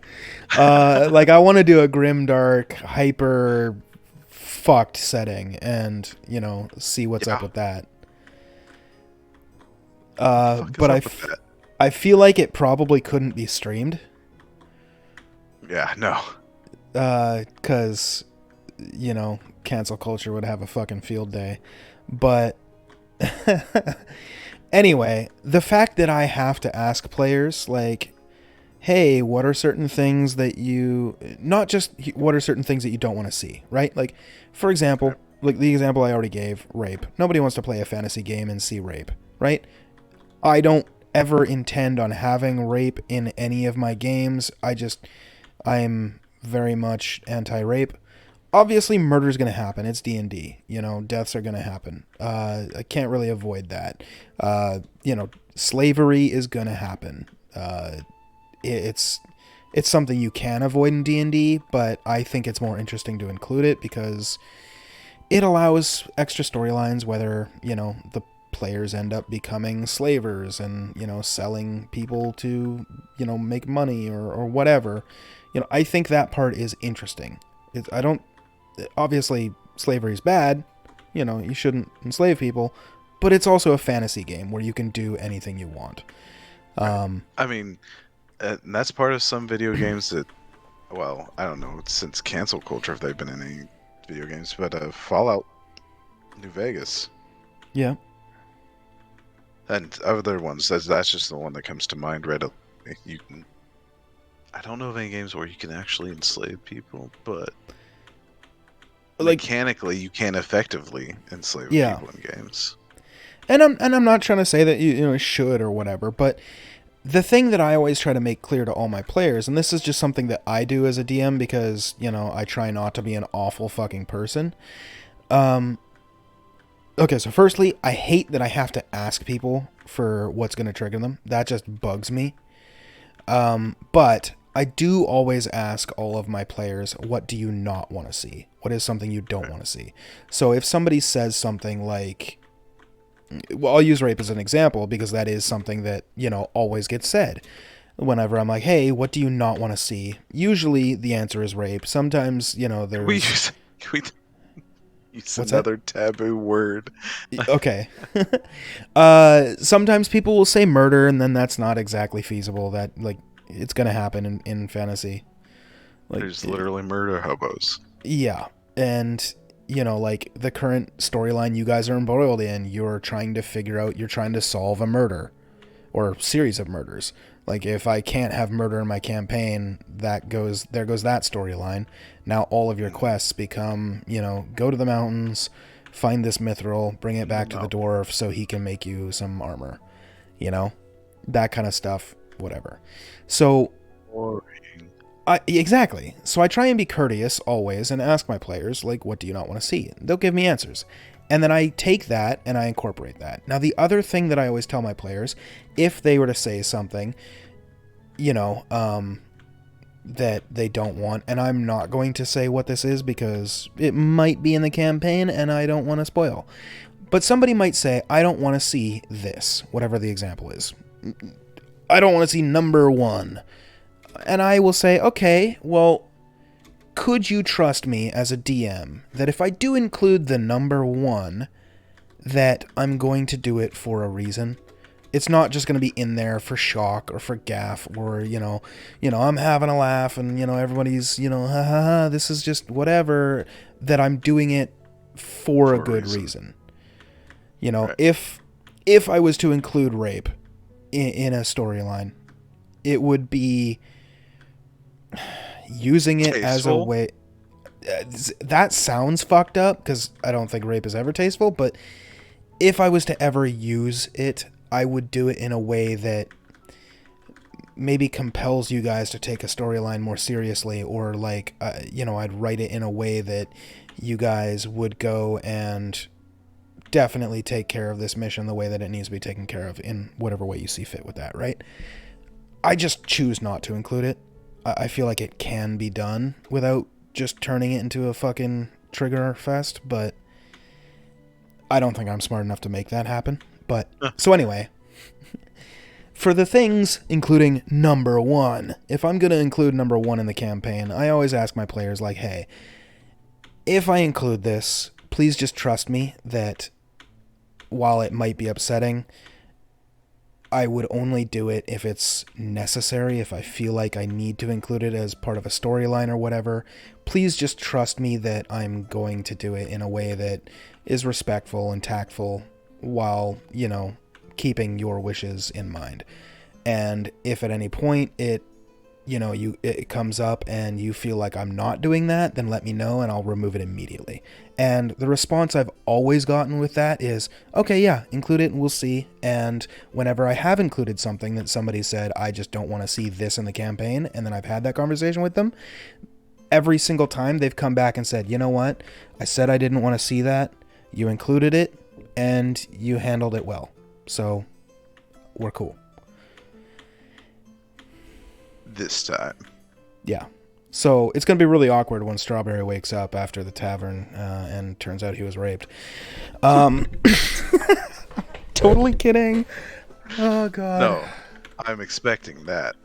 Like, I want to do a grimdark, hyper fucked setting and, see what's up Yeah. with that. What the fuck is But up with that? I feel like it probably couldn't be streamed. Yeah, no. Because, cancel culture would have a fucking field day. But anyway, the fact that I have to ask players, like, hey, what are certain things that you, not just what are certain things that you don't want to see, right? Like, for example, like the example I already gave, rape. Nobody wants to play a fantasy game and see rape, right? I don't ever intend on having rape in any of my games. I'm very much anti-rape. Obviously, murder's going to happen. It's D&D. Deaths are going to happen. I can't really avoid that. Slavery is going to happen. It's something you can avoid in D&D, but I think it's more interesting to include it because it allows extra storylines, whether, the players end up becoming slavers and, selling people to, make money or whatever. I think that part is interesting. Obviously, slavery is bad. You shouldn't enslave people, but it's also a fantasy game where you can do anything you want. I mean, and that's part of some video games that, well, I don't know, since cancel culture if they've been in any video games, but Fallout New Vegas Yeah. and other ones. That's just the one that comes to mind readily. You can, I don't know of any games where you can actually enslave people, but Like, mechanically you can effectively enslave yeah. people in games. And I'm not trying to say that you should or whatever, but the thing that I always try to make clear to all my players, and this is just something that I do as a DM because, I try not to be an awful fucking person. Okay, so firstly, I hate that I have to ask people for what's going to trigger them. That just bugs me. But I do always ask all of my players, what do you not want to see? What is something you don't want to see? So if somebody says something like, well, I'll use rape as an example because that is something that, always gets said. Whenever I'm like, hey, what do you not want to see? Usually the answer is rape. Sometimes, there's... We use What's another taboo word. Okay. Sometimes people will say murder, and then that's not exactly feasible. That, like, it's going to happen in fantasy. Like, There's literally murder hobos. Yeah. And, like, the current storyline you guys are embroiled in, you're trying to solve a murder. Or series of murders. Like, if I can't have murder in my campaign, there goes that storyline. Now all of your quests become, go to the mountains, find this mithril, bring it back to the dwarf so he can make you some armor. That kind of stuff, whatever. So, Boring. exactly. So I try and be courteous always and ask my players, like, what do you not want to see? They'll give me answers. And then I take that and I incorporate that. Now, the other thing that I always tell my players, if they were to say something, that they don't want, and I'm not going to say what this is because it might be in the campaign and I don't want to spoil. But somebody might say, I don't want to see this, whatever the example is. I don't want to see number 1. And I will say, okay, well, could you trust me as a DM that if I do include the number 1, that I'm going to do it for a reason? It's not just going to be in there for shock or for gaff or, I'm having a laugh and, everybody's, ha ha ha, this is just whatever, that I'm doing it for a good reason. Right. If I was to include rape in a storyline, it would be using it as a way. That sounds fucked up because I don't think rape is ever tasteful, but if I was to ever use it, I would do it in a way that maybe compels you guys to take a storyline more seriously, or like, I'd write it in a way that you guys would go and definitely take care of this mission the way that it needs to be taken care of in whatever way you see fit with that, right? I just choose not to include it. I feel like it can be done without just turning it into a fucking trigger fest, but I don't think I'm smart enough to make that happen. But, so anyway, for the things, including number 1, if I'm going to include number 1 in the campaign, I always ask my players, like, hey, if I include this, please just trust me that while it might be upsetting, I would only do it if it's necessary, if I feel like I need to include it as part of a storyline or whatever. Please just trust me that I'm going to do it in a way that is respectful and tactful while, keeping your wishes in mind. And if at any point it comes up and you feel like I'm not doing that, then let me know and I'll remove it immediately. And the response I've always gotten with that is, okay, yeah, include it and we'll see. And whenever I have included something that somebody said, I just don't want to see this in the campaign, and then I've had that conversation with them, every single time they've come back and said, you know what, I said I didn't want to see that, you included it, and you handled it well. So, we're cool. This time. Yeah. So it's going to be really awkward when Strawberry wakes up after the tavern and turns out he was raped. Totally kidding. Oh, God. No, I'm expecting that.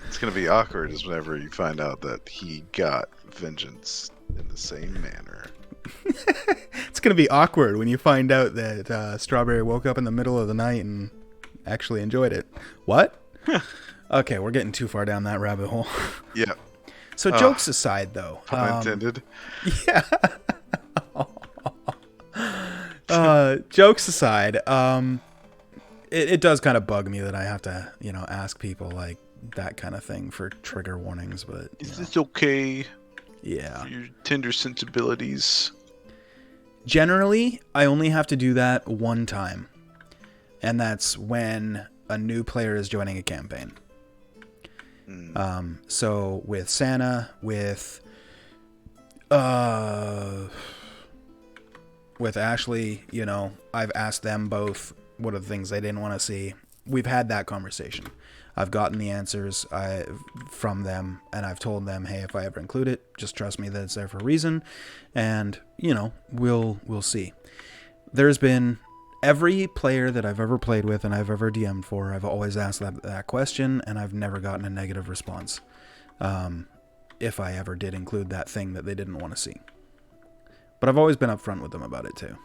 It's going to be awkward is whenever you find out that he got vengeance in the same manner. It's going to be awkward when you find out that Strawberry woke up in the middle of the night and actually enjoyed it. What? Okay, we're getting too far down that rabbit hole. Yeah. So jokes aside, though. Pun intended. Yeah. Jokes aside, it does kind of bug me that I have to, ask people like that kind of thing for trigger warnings. But is this okay? Yeah. For your tender sensibilities. Generally, I only have to do that one time, and that's when a new player is joining a campaign. So with Santa, with Ashley, I've asked them both what are the things they didn't want to see. We've had that conversation. I've gotten the answers from them, and I've told them, hey, if I ever include it, just trust me that it's there for a reason, and we'll see. There's been every player that I've ever played with and I've ever DM'd for, I've always asked that question, and I've never gotten a negative response. If I ever did include that thing that they didn't want to see. But I've always been upfront with them about it too.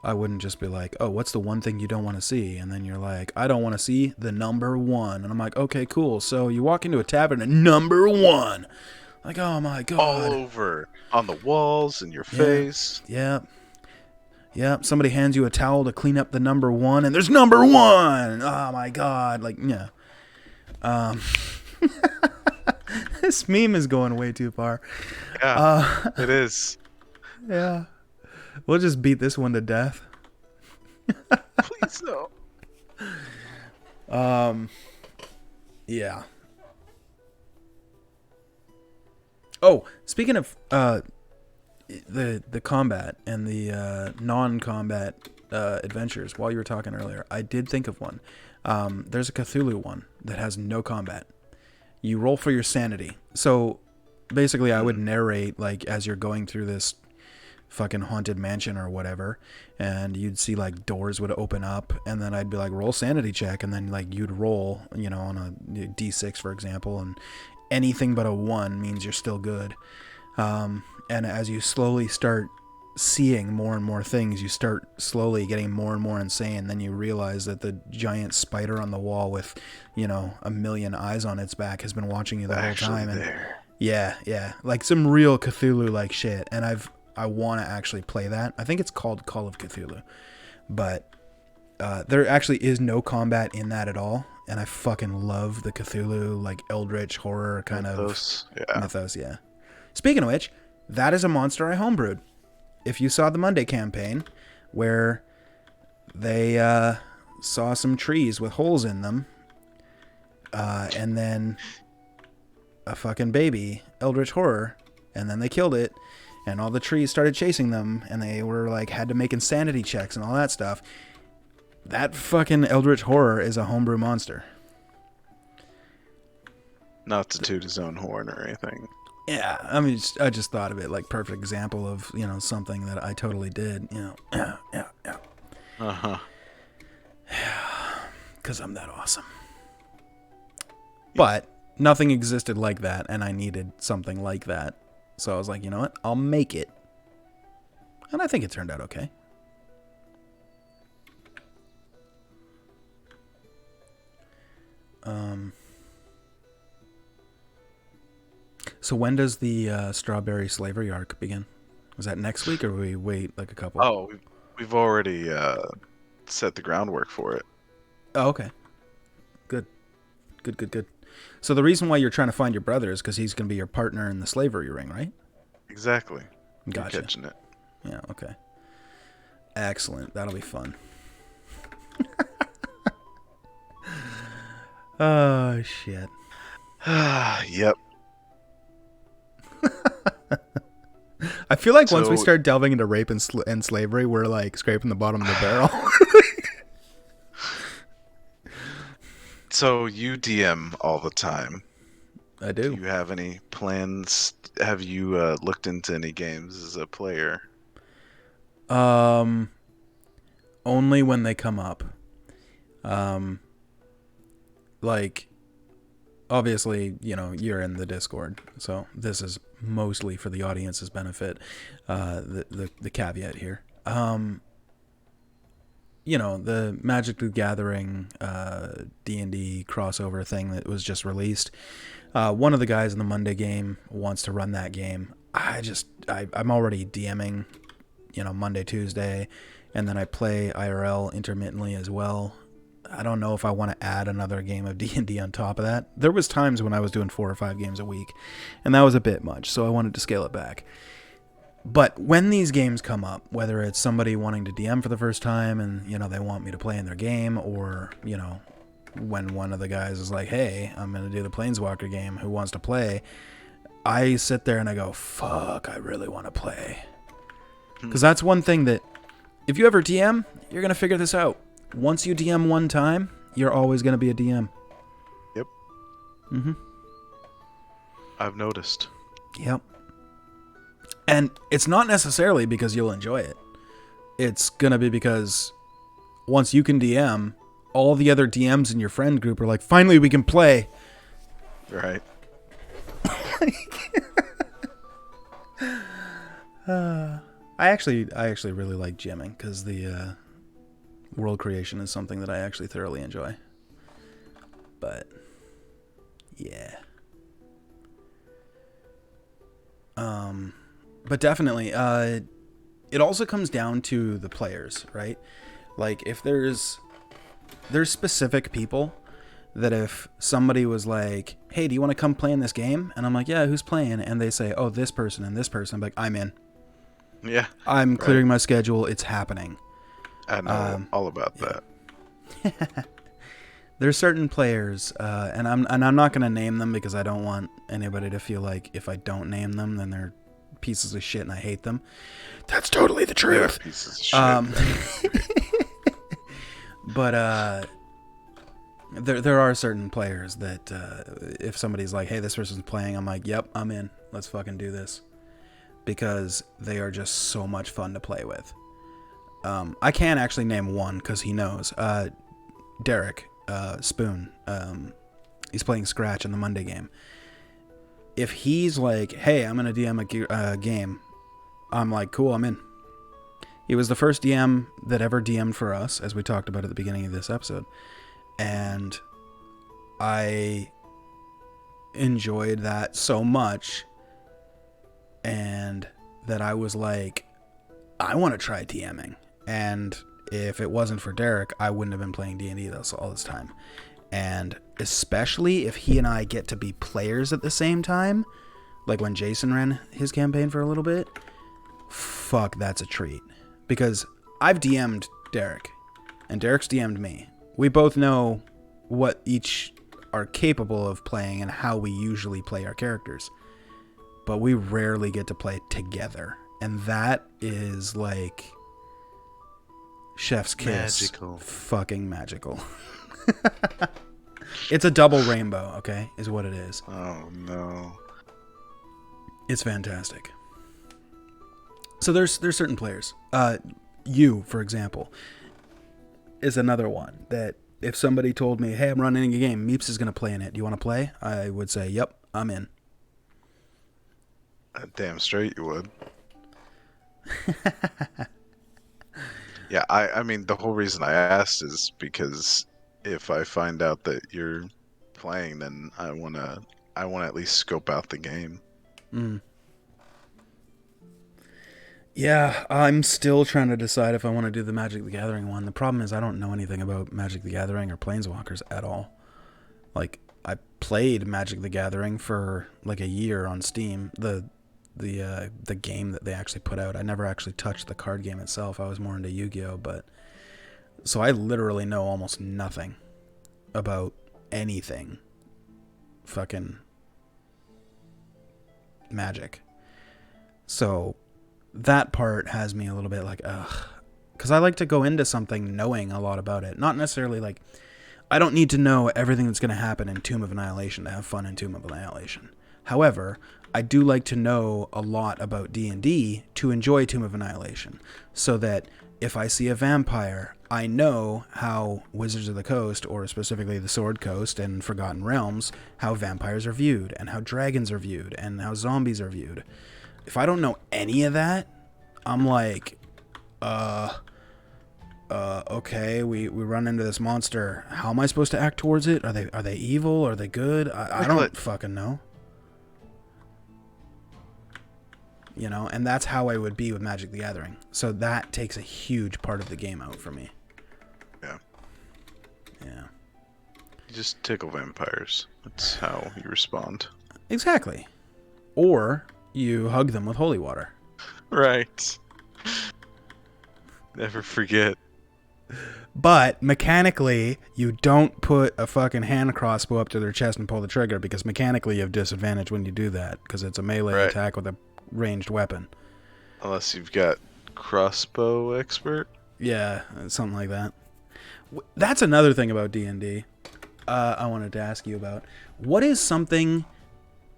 I wouldn't just be like, oh, what's the one thing you don't want to see? And then you're like, I don't want to see the number 1. And I'm like, okay, cool. So you walk into a tavern and number 1. Like, oh my God. All over. On the walls, in your face. Yeah. Somebody hands you a towel to clean up the number 1, and there's number 1. Oh my God. Like, yeah. This meme is going way too far. Yeah, it is. Yeah. We'll just beat this one to death. Please no. Yeah. Oh, speaking of the combat and the non-combat adventures, while you were talking earlier, I did think of one. There's a Cthulhu one that has no combat. You roll for your sanity. So basically I would narrate like as you're going through this fucking haunted mansion or whatever, and you'd see like doors would open up, and then I'd be like, roll sanity check, and then like you'd roll, on a D6 for example, and anything but a 1 means you're still good. And as you slowly start seeing more and more things, you start slowly getting more and more insane. Then you realize that the giant spider on the wall with, 1,000,000 eyes on its back has been watching you the whole time. And yeah, like some real Cthulhu like shit. And I want to actually play that. I think it's called Call of Cthulhu, but there actually is no combat in that at all. And I fucking love the Cthulhu, like eldritch horror kind mythos, of mythos. Yeah. Speaking of which, that is a monster I homebrewed. If you saw the Monday campaign, where they saw some trees with holes in them, and then a fucking baby eldritch horror, and then they killed it, and all the trees started chasing them, and they were like had to make insanity checks and all that stuff. That fucking eldritch horror is a homebrew monster. Not to toot his own horn or anything. Yeah, I mean, I just thought of it like perfect example of, you know, something that I totally did, you know. Yeah. Uh-huh. Because I'm that awesome. But nothing existed like that, and I needed something like that. So I was like, you know what? I'll make it. And I think it turned out okay. So when does the strawberry slavery arc begin? Is that next week, or will we wait like a couple? Oh, we've already set the groundwork for it. Oh, okay. Good. So the reason why you're trying to find your brother is because he's going to be your partner in the slavery ring, right? Exactly. Gotcha. You're catching it. Yeah, okay. Excellent. That'll be fun. Oh, shit. Yep. I feel like once we start delving into rape and slavery, we're like scraping the bottom of the barrel. So you DM all the time. I do. Do you have any plans? Have you looked into any games as a player? Only when they come up. Like, obviously, you know, you're in the Discord, so this is mostly for the audience's benefit. The caveat here. You know, the Magic the Gathering D&D crossover thing that was just released. One of the guys in the Monday game wants to run that game. I'm already DMing, you know, Monday, Tuesday, and then I play IRL intermittently as well. I don't know if I want to add another game of D&D on top of that. There was times when I was doing 4 or 5 games a week, and that was a bit much, so I wanted to scale it back. But when these games come up, whether it's somebody wanting to DM for the first time and, you know, they want me to play in their game, or, you know, when one of the guys is like, hey, I'm going to do the Planeswalker game, who wants to play? I sit there and I go, fuck, I really want to play. Because that's one thing that, if you ever DM, you're going to figure this out. Once you DM one time, you're always going to be a DM. Yep. Mm-hmm. I've noticed. Yep. And it's not necessarily because you'll enjoy it. It's going to be because once you can DM, all the other DMs in your friend group are like, finally we can play. Right. I actually really like GMing because the world creation is something that I actually thoroughly enjoy. But yeah. But definitely, it also comes down to the players, right? Like, if there's specific people that if somebody was like, hey, do you want to come play in this game? And I'm like, yeah, who's playing? And they say, oh, this person and this person. I'm like, I'm in. Yeah. I'm clearing my schedule. It's happening. I know all about that. There's certain players, and I'm not going to name them because I don't want anybody to feel like if I don't name them, then they're pieces of shit and I hate them. That's totally the truth. Pieces of shit. But there are certain players that if somebody's like, hey, this person's playing, I'm like, yep, I'm in. Let's fucking do this. Because they are just so much fun to play with. I can't actually name one because he knows. Derek Spoon, he's playing Scratch in the Monday game. If he's like, hey, I'm going to DM a game, I'm like, cool, I'm in. He was the first DM that ever DM'd for us, as we talked about at the beginning of this episode. And I enjoyed that so much, and that I was like, I want to try DMing. And if it wasn't for Derek, I wouldn't have been playing D&D all this time. And especially if he and I get to be players at the same time, like when Jason ran his campaign for a little bit, fuck, that's a treat. Because I've DM'd Derek, and Derek's DM'd me, We both know what each are capable of playing and how we usually play our characters. But we rarely get to play together. And that is like chef's kiss. Magical. Fucking magical. It's a double rainbow, okay? Is what it is. Oh, no. It's fantastic. So there's certain players. You, for example, is another one that if somebody told me, hey, I'm running a game, Meeps is going to play in it. Do you want to play? I would say, yep, I'm in. Damn straight you would. Yeah, I mean, the whole reason I asked is because if I find out that you're playing, then I wanna at least scope out the game. Mm. Yeah, I'm still trying to decide if I want to do the Magic the Gathering one. The problem is I don't know anything about Magic the Gathering or Planeswalkers at all. Like, I played Magic the Gathering for like a year on Steam, the game that they actually put out. I never actually touched the card game itself. I was more into Yu-Gi-Oh, but so I literally know almost nothing about anything fucking Magic. So that part has me a little bit like, ugh. Because I like to go into something knowing a lot about it. Not necessarily like, I don't need to know everything that's going to happen in Tomb of Annihilation to have fun in Tomb of Annihilation. However, I do like to know a lot about D&D to enjoy Tomb of Annihilation. So that if I see a vampire, I know how Wizards of the Coast, or specifically the Sword Coast and Forgotten Realms, how vampires are viewed, and how dragons are viewed, and how zombies are viewed. If I don't know any of that, I'm like, okay, we run into this monster. How am I supposed to act towards it? Are they evil? Are they good? I don't fucking know. You know, and that's how I would be with Magic the Gathering. So that takes a huge part of the game out for me. Yeah. Yeah. You just tickle vampires. That's how you respond. Exactly. Or you hug them with holy water. Right. Never forget. But mechanically, you don't put a fucking hand crossbow up to their chest and pull the trigger, because mechanically you have disadvantage when you do that, because it's a melee attack with a ranged weapon. Unless you've got crossbow expert. Yeah, something like that. That's another thing about D&D I wanted to ask you about. What is something,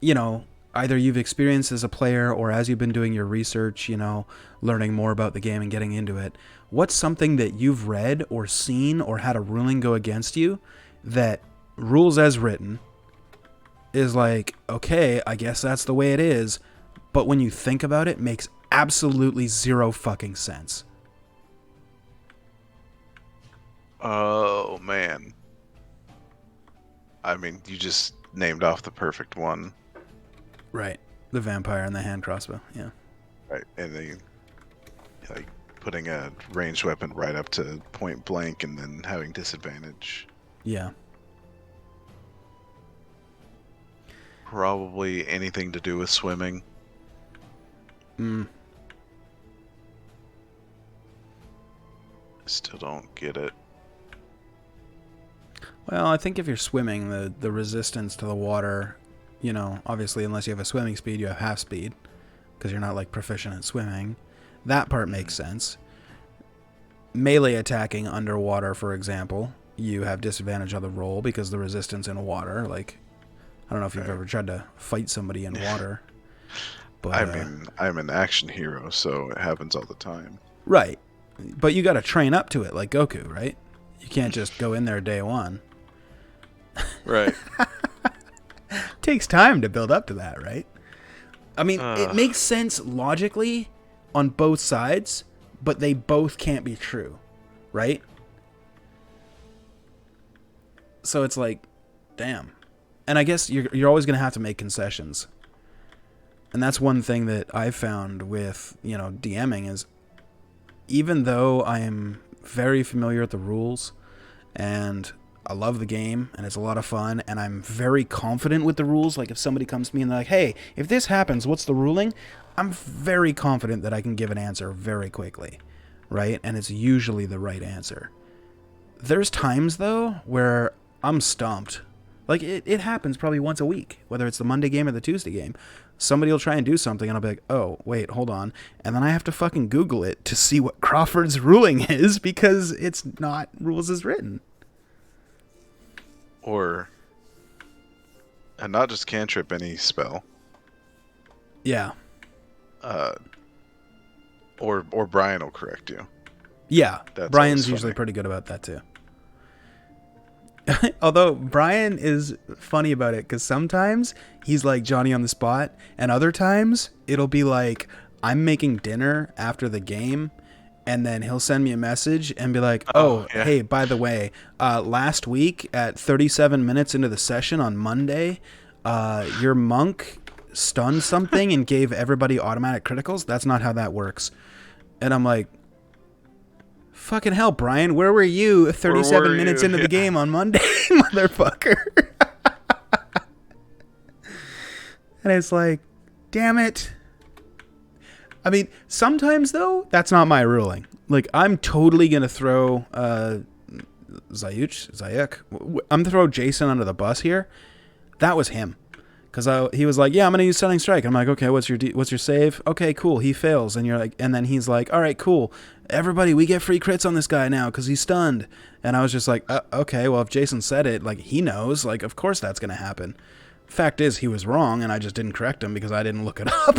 you know, either you've experienced as a player or as you've been doing your research, you know, learning more about the game and getting into it, what's something that you've read or seen or had a ruling go against you that rules as written is like, okay, I guess that's the way it is, but when you think about it, makes absolutely zero fucking sense? Oh, man. I mean, you just named off the perfect one. Right. The vampire and the hand crossbow, yeah. Right, and then like putting a ranged weapon right up to point blank and then having disadvantage. Yeah. Probably anything to do with swimming. Still don't get it. Well, I think if you're swimming, the resistance to the water, you know, obviously unless you have a swimming speed, you have half speed, because you're not like proficient at swimming. That part makes sense. Melee attacking underwater, for example, you have disadvantage on the roll because the resistance in water, like, I don't know if you've ever tried to fight somebody in water. But, I mean, I'm an action hero, so it happens all the time. Right. But you got to train up to it like Goku, right? You can't just go in there day one. Right. Takes time to build up to that, right? I mean, it makes sense logically on both sides, but they both can't be true, right? So it's like, damn. And I guess you're always going to have to make concessions. And that's one thing that I've found with, you know, DMing is, even though I am very familiar with the rules and I love the game and it's a lot of fun and I'm very confident with the rules, like if somebody comes to me and they're like, hey, if this happens, what's the ruling? I'm very confident that I can give an answer very quickly, right? And it's usually the right answer. There's times, though, where I'm stumped. Like, it happens probably once a week, whether it's the Monday game or the Tuesday game. Somebody will try and do something, and I'll be like, oh, wait, hold on. And then I have to fucking Google it to see what Crawford's ruling is, because it's not rules as written. Or, and not just cantrip, any spell. Yeah. Or Brian will correct you. Yeah, That's Brian's always usually funny. pretty good about that, too. Although Brian is funny about it, because sometimes he's like Johnny on the spot, and other times it'll be like I'm making dinner after the game, and then he'll send me a message and be like, oh yeah. hey, by the way, last week at 37 minutes into the session on Monday, your monk stunned something and gave everybody automatic criticals. That's not how that works. And I'm like, fucking hell, Brian, where were you 37 minutes into the game on Monday, motherfucker? And it's like, damn it. I mean, sometimes, though, that's not my ruling. Like, I'm totally going to throw Zayuk. I'm going to throw Jason under the bus here. That was him. Because he was like, yeah, I'm going to use Stunning Strike. I'm like, okay, what's your save? Okay, cool. He fails. And you're like, and then he's like, all right, cool. Everybody, we get free crits on this guy now because he's stunned. And I was just like, okay, well, if Jason said it, like, he knows. Like, of course that's going to happen. Fact is, he was wrong, and I just didn't correct him because I didn't look it up.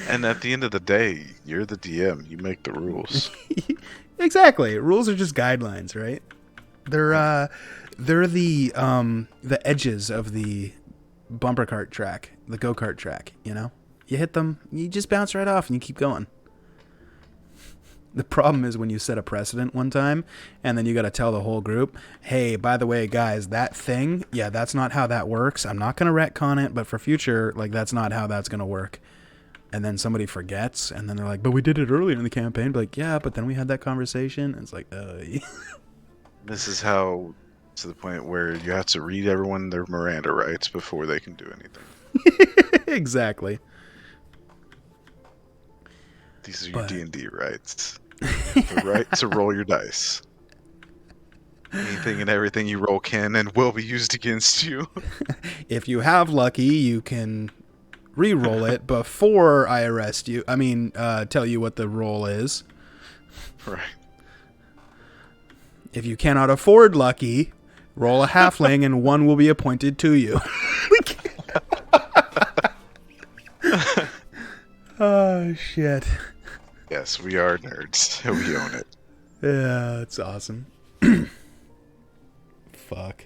And at the end of the day, you're the DM. You make the rules. Exactly. Rules are just guidelines, right? They're the edges of the bumper cart track, the go-kart track, you know? You hit them, you just bounce right off and you keep going. The problem is when you set a precedent one time and then you got to tell the whole group, hey, by the way, guys, that thing, yeah, that's not how that works. I'm not going to retcon it, but for future, like, that's not how that's going to work. And then somebody forgets, and then they're like, but we did it earlier in the campaign. But like, yeah, but then we had that conversation. And it's like, This is how, to the point where you have to read everyone their Miranda rights before they can do anything. Exactly. These are your D&D rights. The right to roll your dice. Anything and everything you roll can and will be used against you. If you have lucky, you can re-roll it before I arrest you. I mean, tell you what the roll is. Right. If you cannot afford lucky, roll a halfling and one will be appointed to you. Oh, shit. Yes, we are nerds. We own it. Yeah, it's awesome. Fuck.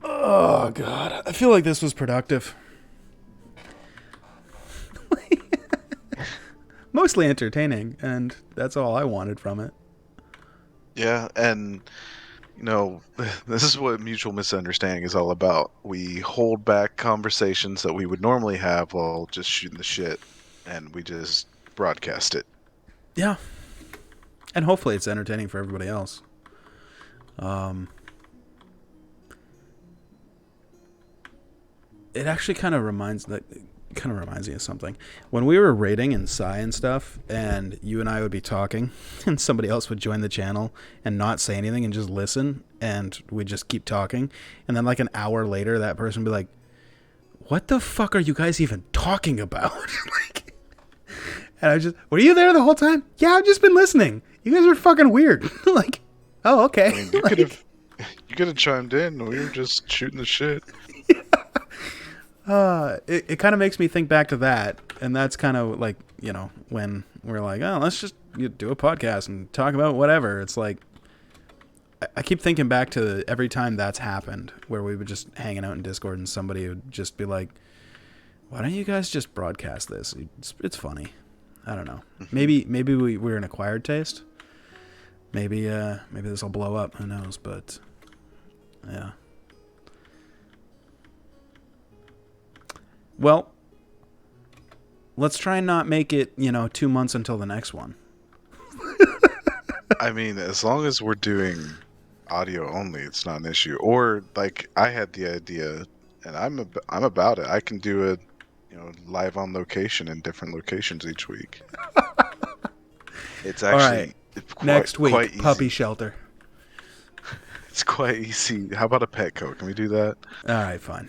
Oh, God. I feel like this was productive. Mostly entertaining, and that's all I wanted from it. Yeah, and, you know, this is what mutual misunderstanding is all about. We hold back conversations that we would normally have while just shooting the shit, and we just broadcast it. Yeah. And hopefully it's entertaining for everybody else. It actually kind of reminds me of something. When we were raiding in Psy and stuff, and you and I would be talking, and somebody else would join the channel and not say anything and just listen, and we'd just keep talking, and then like an hour later, that person would be like, "What the fuck are you guys even talking about?" Like, and I just, "Were you there the whole time?" "Yeah, I've just been listening. You guys are fucking weird." Like, oh, okay. I mean, you could have chimed in. We were just shooting the shit. It kind of makes me think back to that, and that's kind of like, you know, when we're like, oh, let's just do a podcast and talk about whatever. It's like, I keep thinking back to every time that's happened, where we would just hanging out in Discord and somebody would just be like, why don't you guys just broadcast this? It's funny. I don't know. Maybe we're an acquired taste. Maybe this will blow up. Who knows? But yeah. Well, let's try and not make it, 2 months until the next one. I mean, as long as we're doing audio only, it's not an issue. Or like I had the idea, and I'm about it. I can do it, live on location in different locations each week. It's All right. actually Next quite week, puppy easy. shelter. It's quite easy. How about a Petco? Can we do that? All right, fine.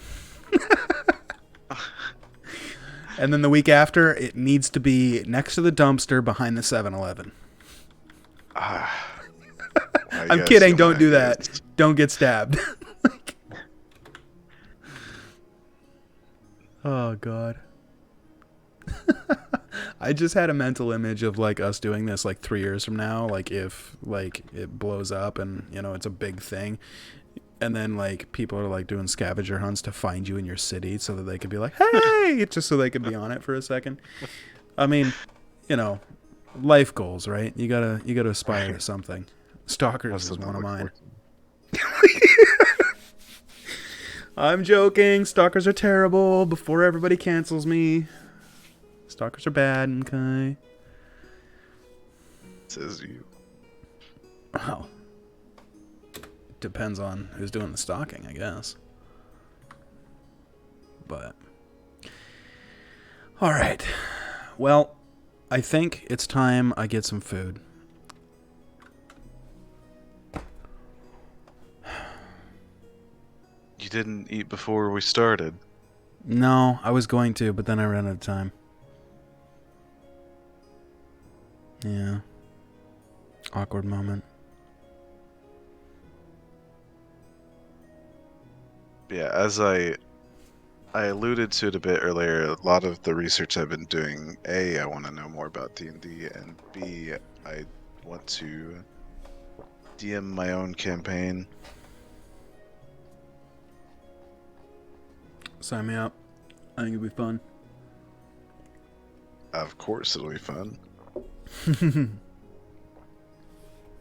And then the week after, it needs to be next to the dumpster behind the 7-Eleven. Ah, I I'm gotta kidding. steal Don't my do that. ideas. Don't get stabbed. Oh, God. I just had a mental image of like us doing this like 3 years from now, like if like it blows up and it's a big thing, and then like people are like doing scavenger hunts to find you in your city so that they could be like, hey, just so they could be on it for a second. I mean, you know, life goals, right? You gotta aspire to something. Stalkers is one of mine. I'm joking. Stalkers are terrible. Before everybody cancels me. Stalkers are bad, okay? Says you. Well, depends on who's doing the stalking, I guess. But all right. Well, I think it's time I get some food. You didn't eat before we started. No, I was going to, but then I ran out of time. Yeah. Awkward moment. Yeah, as I alluded to it a bit earlier, a lot of the research I've been doing, A, I want to know more about D&D, and B, I want to DM my own campaign. Sign me up. I think it'll be fun. Of course it'll be fun.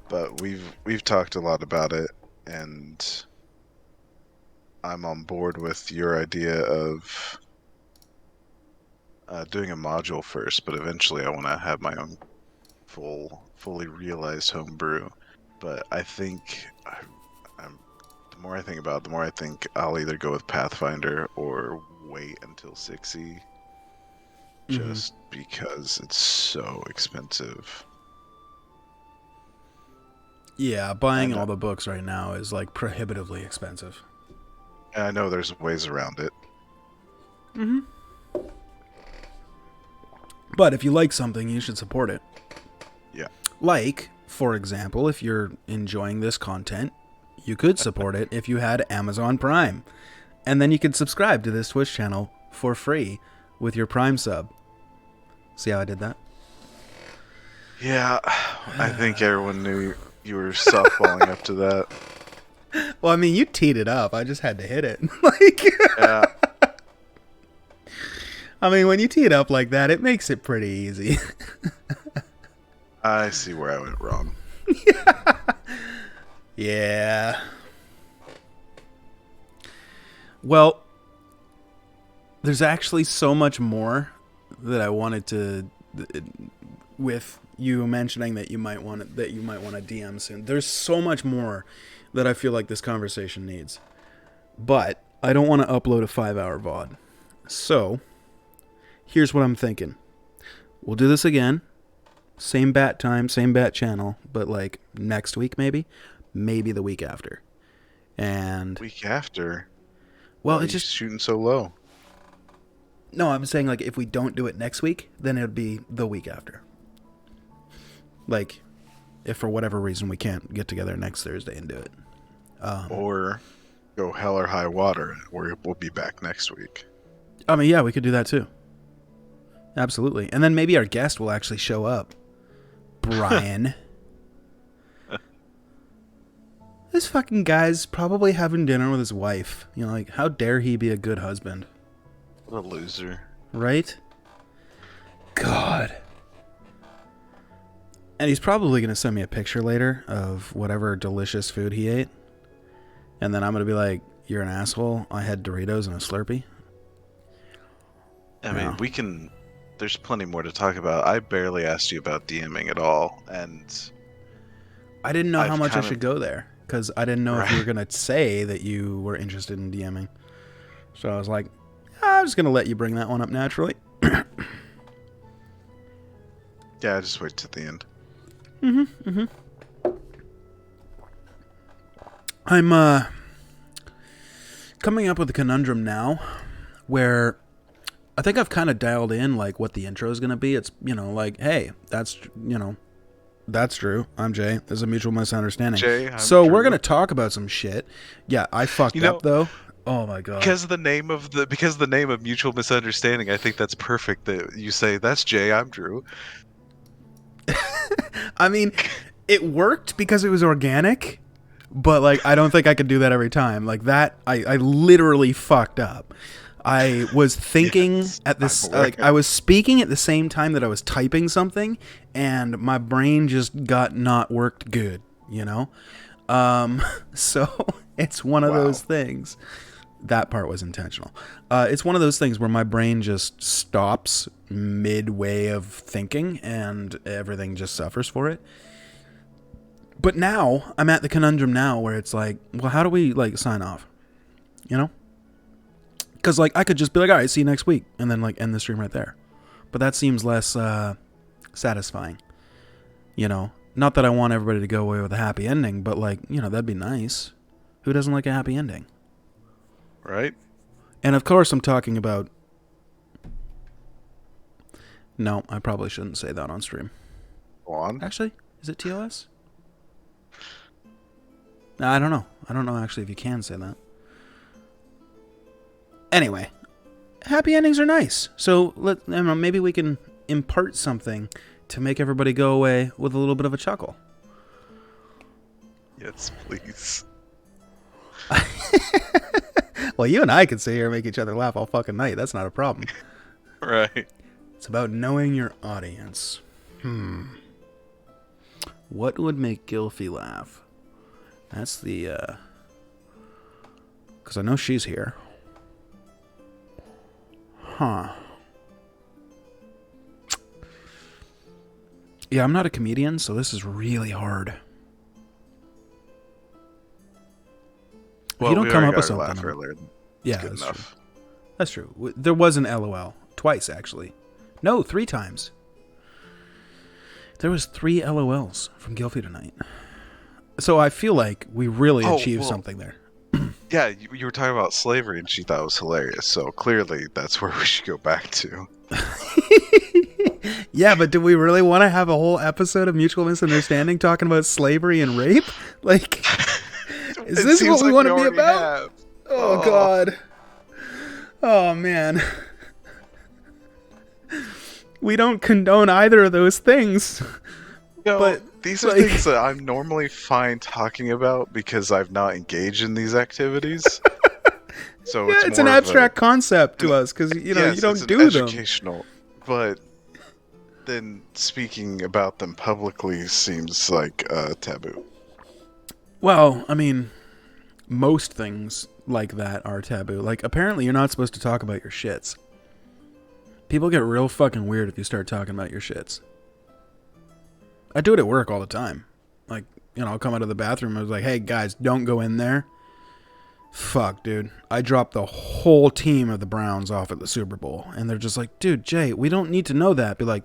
But we've talked a lot about it, and I'm on board with your idea of doing a module first, but eventually I want to have my own fully realized homebrew. But I think the more I think about it, the more I think I'll either go with Pathfinder or wait until 6e, just because it's so expensive. Yeah, buying And all the books right now is like prohibitively expensive. I know there's ways around it. But if you like something, you should support it. Yeah. Like, for example, if you're enjoying this content, you could support it if you had Amazon Prime. And then you could subscribe to this Twitch channel for free with your Prime sub. See how I did that? Yeah, I think everyone knew you were softballing up to that. Well, I mean, you teed it up. I just had to hit it. Like, Yeah. I mean, when you tee it up like that, it makes it pretty easy. I see where I went wrong. Yeah. Well, there's actually so much more that I wanted to, with you mentioning that you might want to DM soon. There's so much more that I feel like this conversation needs, but I don't want to upload a 5-hour VOD. So here's what I'm thinking: we'll do this again, same bat time, same bat channel, but like next week, maybe the week after. And Week after. well, Why it's are you just shooting so low. no. I'm saying like if we don't do it next week, then it would be the week after. Like, if for whatever reason we can't get together next Thursday and do it. Or go hell or high water, or we'll be back next week. I mean, yeah, we could do that too. Absolutely. And then maybe our guest will actually show up. Brian. This fucking guy's probably having dinner with his wife. You know, like, how dare he be a good husband? What a loser. Right? God. And he's probably going to send me a picture later of whatever delicious food he ate. And then I'm going to be like, you're an asshole. I had Doritos and a Slurpee. I mean, we can... There's plenty more to talk about. I barely asked you about DMing at all, and... I didn't know how I've much I kind should of- go there. Because I didn't know if you were Right. going to say that you were interested in DMing. So I was like, I'm just going to let you bring that one up naturally. Yeah, just wait till the end. I'm coming up with a conundrum now where I think I've kind of dialed in like what the intro is going to be. It's, like, hey, that's Drew. I'm Jay. There's a mutual misunderstanding. Jay, I'm so Drew. We're going to talk about some shit. Yeah, I fucked up though. Oh my god. Because the name of mutual misunderstanding, I think that's perfect that you say that's Jay, I'm Drew. I mean, it worked because it was organic, but like I don't think I could do that every time. Like that I literally fucked up. I was thinking at this, like I was speaking at the same time that I was typing something, and my brain just got not worked good, So it's one of those things. That part was intentional. It's one of those things where my brain just stops midway of thinking, and everything just suffers for it. But now I'm at the conundrum now where it's like, well, how do we like sign off? Because like I could just be like, all right, see you next week, and then like end the stream right there. But that seems less satisfying. Not that I want everybody to go away with a happy ending, but like, that'd be nice. Who doesn't like a happy ending? Right? And of course I'm talking about... No, I probably shouldn't say that on stream. Go on. Actually, is it TOS? No, I don't know. I don't know actually if you can say that. Anyway, happy endings are nice. So maybe we can impart something to make everybody go away with a little bit of a chuckle. Yes, please. Well, you and I can sit here and make each other laugh all fucking night. That's not a problem. Right. It's about knowing your audience. What would make Gilfie laugh? That's the, because I know she's here. Huh. Yeah, I'm not a comedian, so this is really hard. Well, if you don't come up with something. Yeah, that's true. That's true. There was an LOL. Twice, actually. No, 3 times. There was 3 LOLs from Gilfie tonight. So I feel like we really achieved something there. Yeah, you were talking about slavery, and she thought it was hilarious. So clearly, that's where we should go back to. Yeah, but do we really want to have a whole episode of Mutual Misunderstanding talking about slavery and rape? Like, is this what we want to be about? Oh, God. Oh, man. We don't condone either of those things. But these are things that I'm normally fine talking about because I've not engaged in these activities. So yeah, it's an abstract concept to us because you don't do them. Educational, but then speaking about them publicly seems like taboo. Well, I mean, most things like that are taboo. Like, apparently you're not supposed to talk about your shits. People get real fucking weird if you start talking about your shits. I do it at work all the time. Like, I'll come out of the bathroom and I was like, hey, guys, don't go in there. Fuck, dude. I dropped the whole team of the Browns off at the Super Bowl. And they're just like, dude, Jay, we don't need to know that. Be like,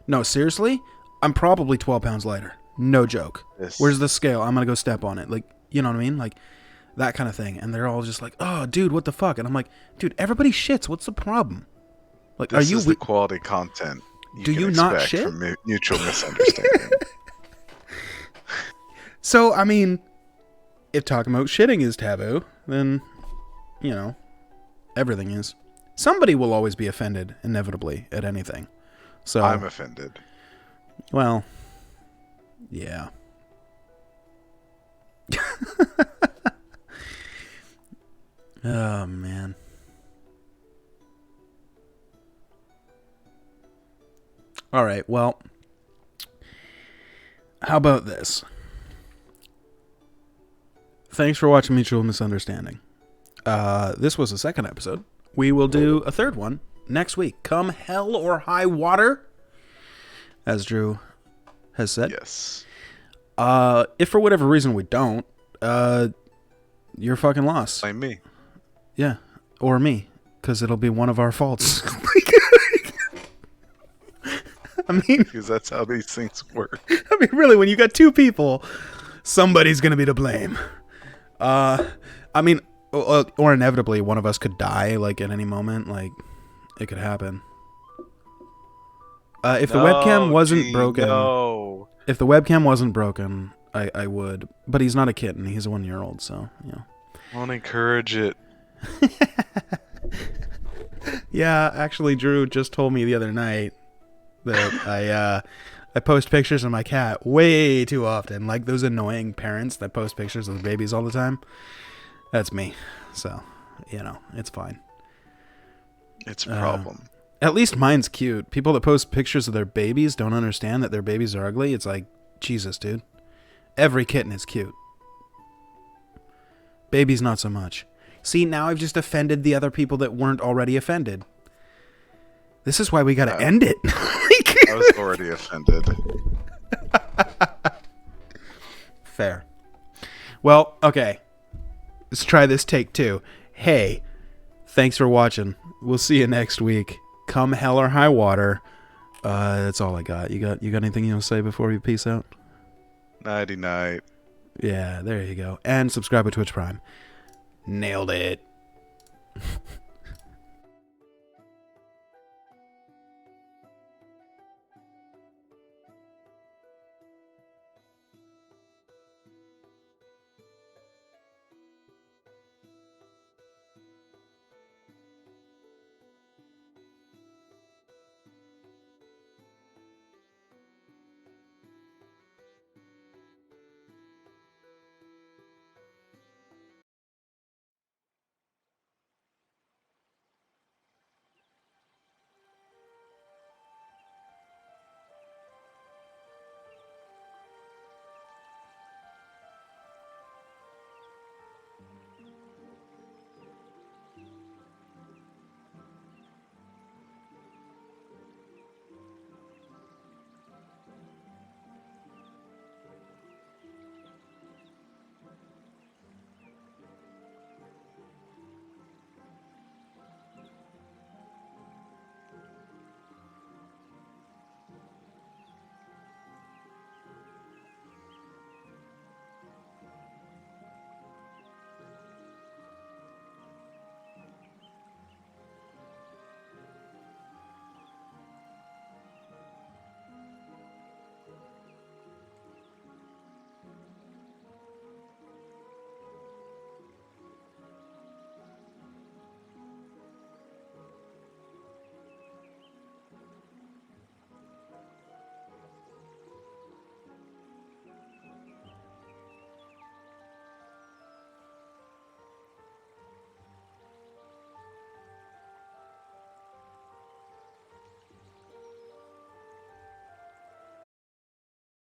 no, seriously? I'm probably 12 pounds lighter. No joke. Yes. Where's the scale? I'm going to go step on it. Like, you know what I mean? Like, that kind of thing. And they're all just like, oh, dude, what the fuck? And I'm like, dude, everybody shits. What's the problem? Like, this is the quality content do you not shit? From mutual misunderstanding. So, I mean, if talking about shitting is taboo, then, everything is. Somebody will always be offended, inevitably, at anything. So I'm offended. Well, yeah. Oh, man. All right, well, how about this? Thanks for watching Mutual Misunderstanding. This was the second episode. We will do a third one next week. Come hell or high water, as Drew has said. Yes. If for whatever reason we don't, you're fucking lost. Blame me. Yeah, or me, because it'll be one of our faults. I mean, because that's how these things work. really, when you got two people, somebody's gonna be to blame. I mean, or inevitably one of us could die, like at any moment, like it could happen. If the webcam wasn't broken, No. if the webcam wasn't broken, I would. But he's not a kitten; he's a 1-year-old, so yeah. Won't encourage it. Yeah, actually, Drew just told me the other night that I post pictures of my cat way too often, like those annoying parents that post pictures of the babies all the time. That's me, so it's fine. It's a problem. At least mine's cute. People that post pictures of their babies don't understand that their babies are ugly. It's like, Jesus, dude. Every kitten is cute. Babies not so much. See, now I've just offended the other people that weren't already offended. This is why we gotta end it. I was already offended. Fair. Well, okay. Let's try this take 2. Hey, thanks for watching. We'll see you next week. Come hell or high water. That's all I got. You got anything you want to say before we peace out? Nighty night. Yeah, there you go. And subscribe to Twitch Prime. Nailed it.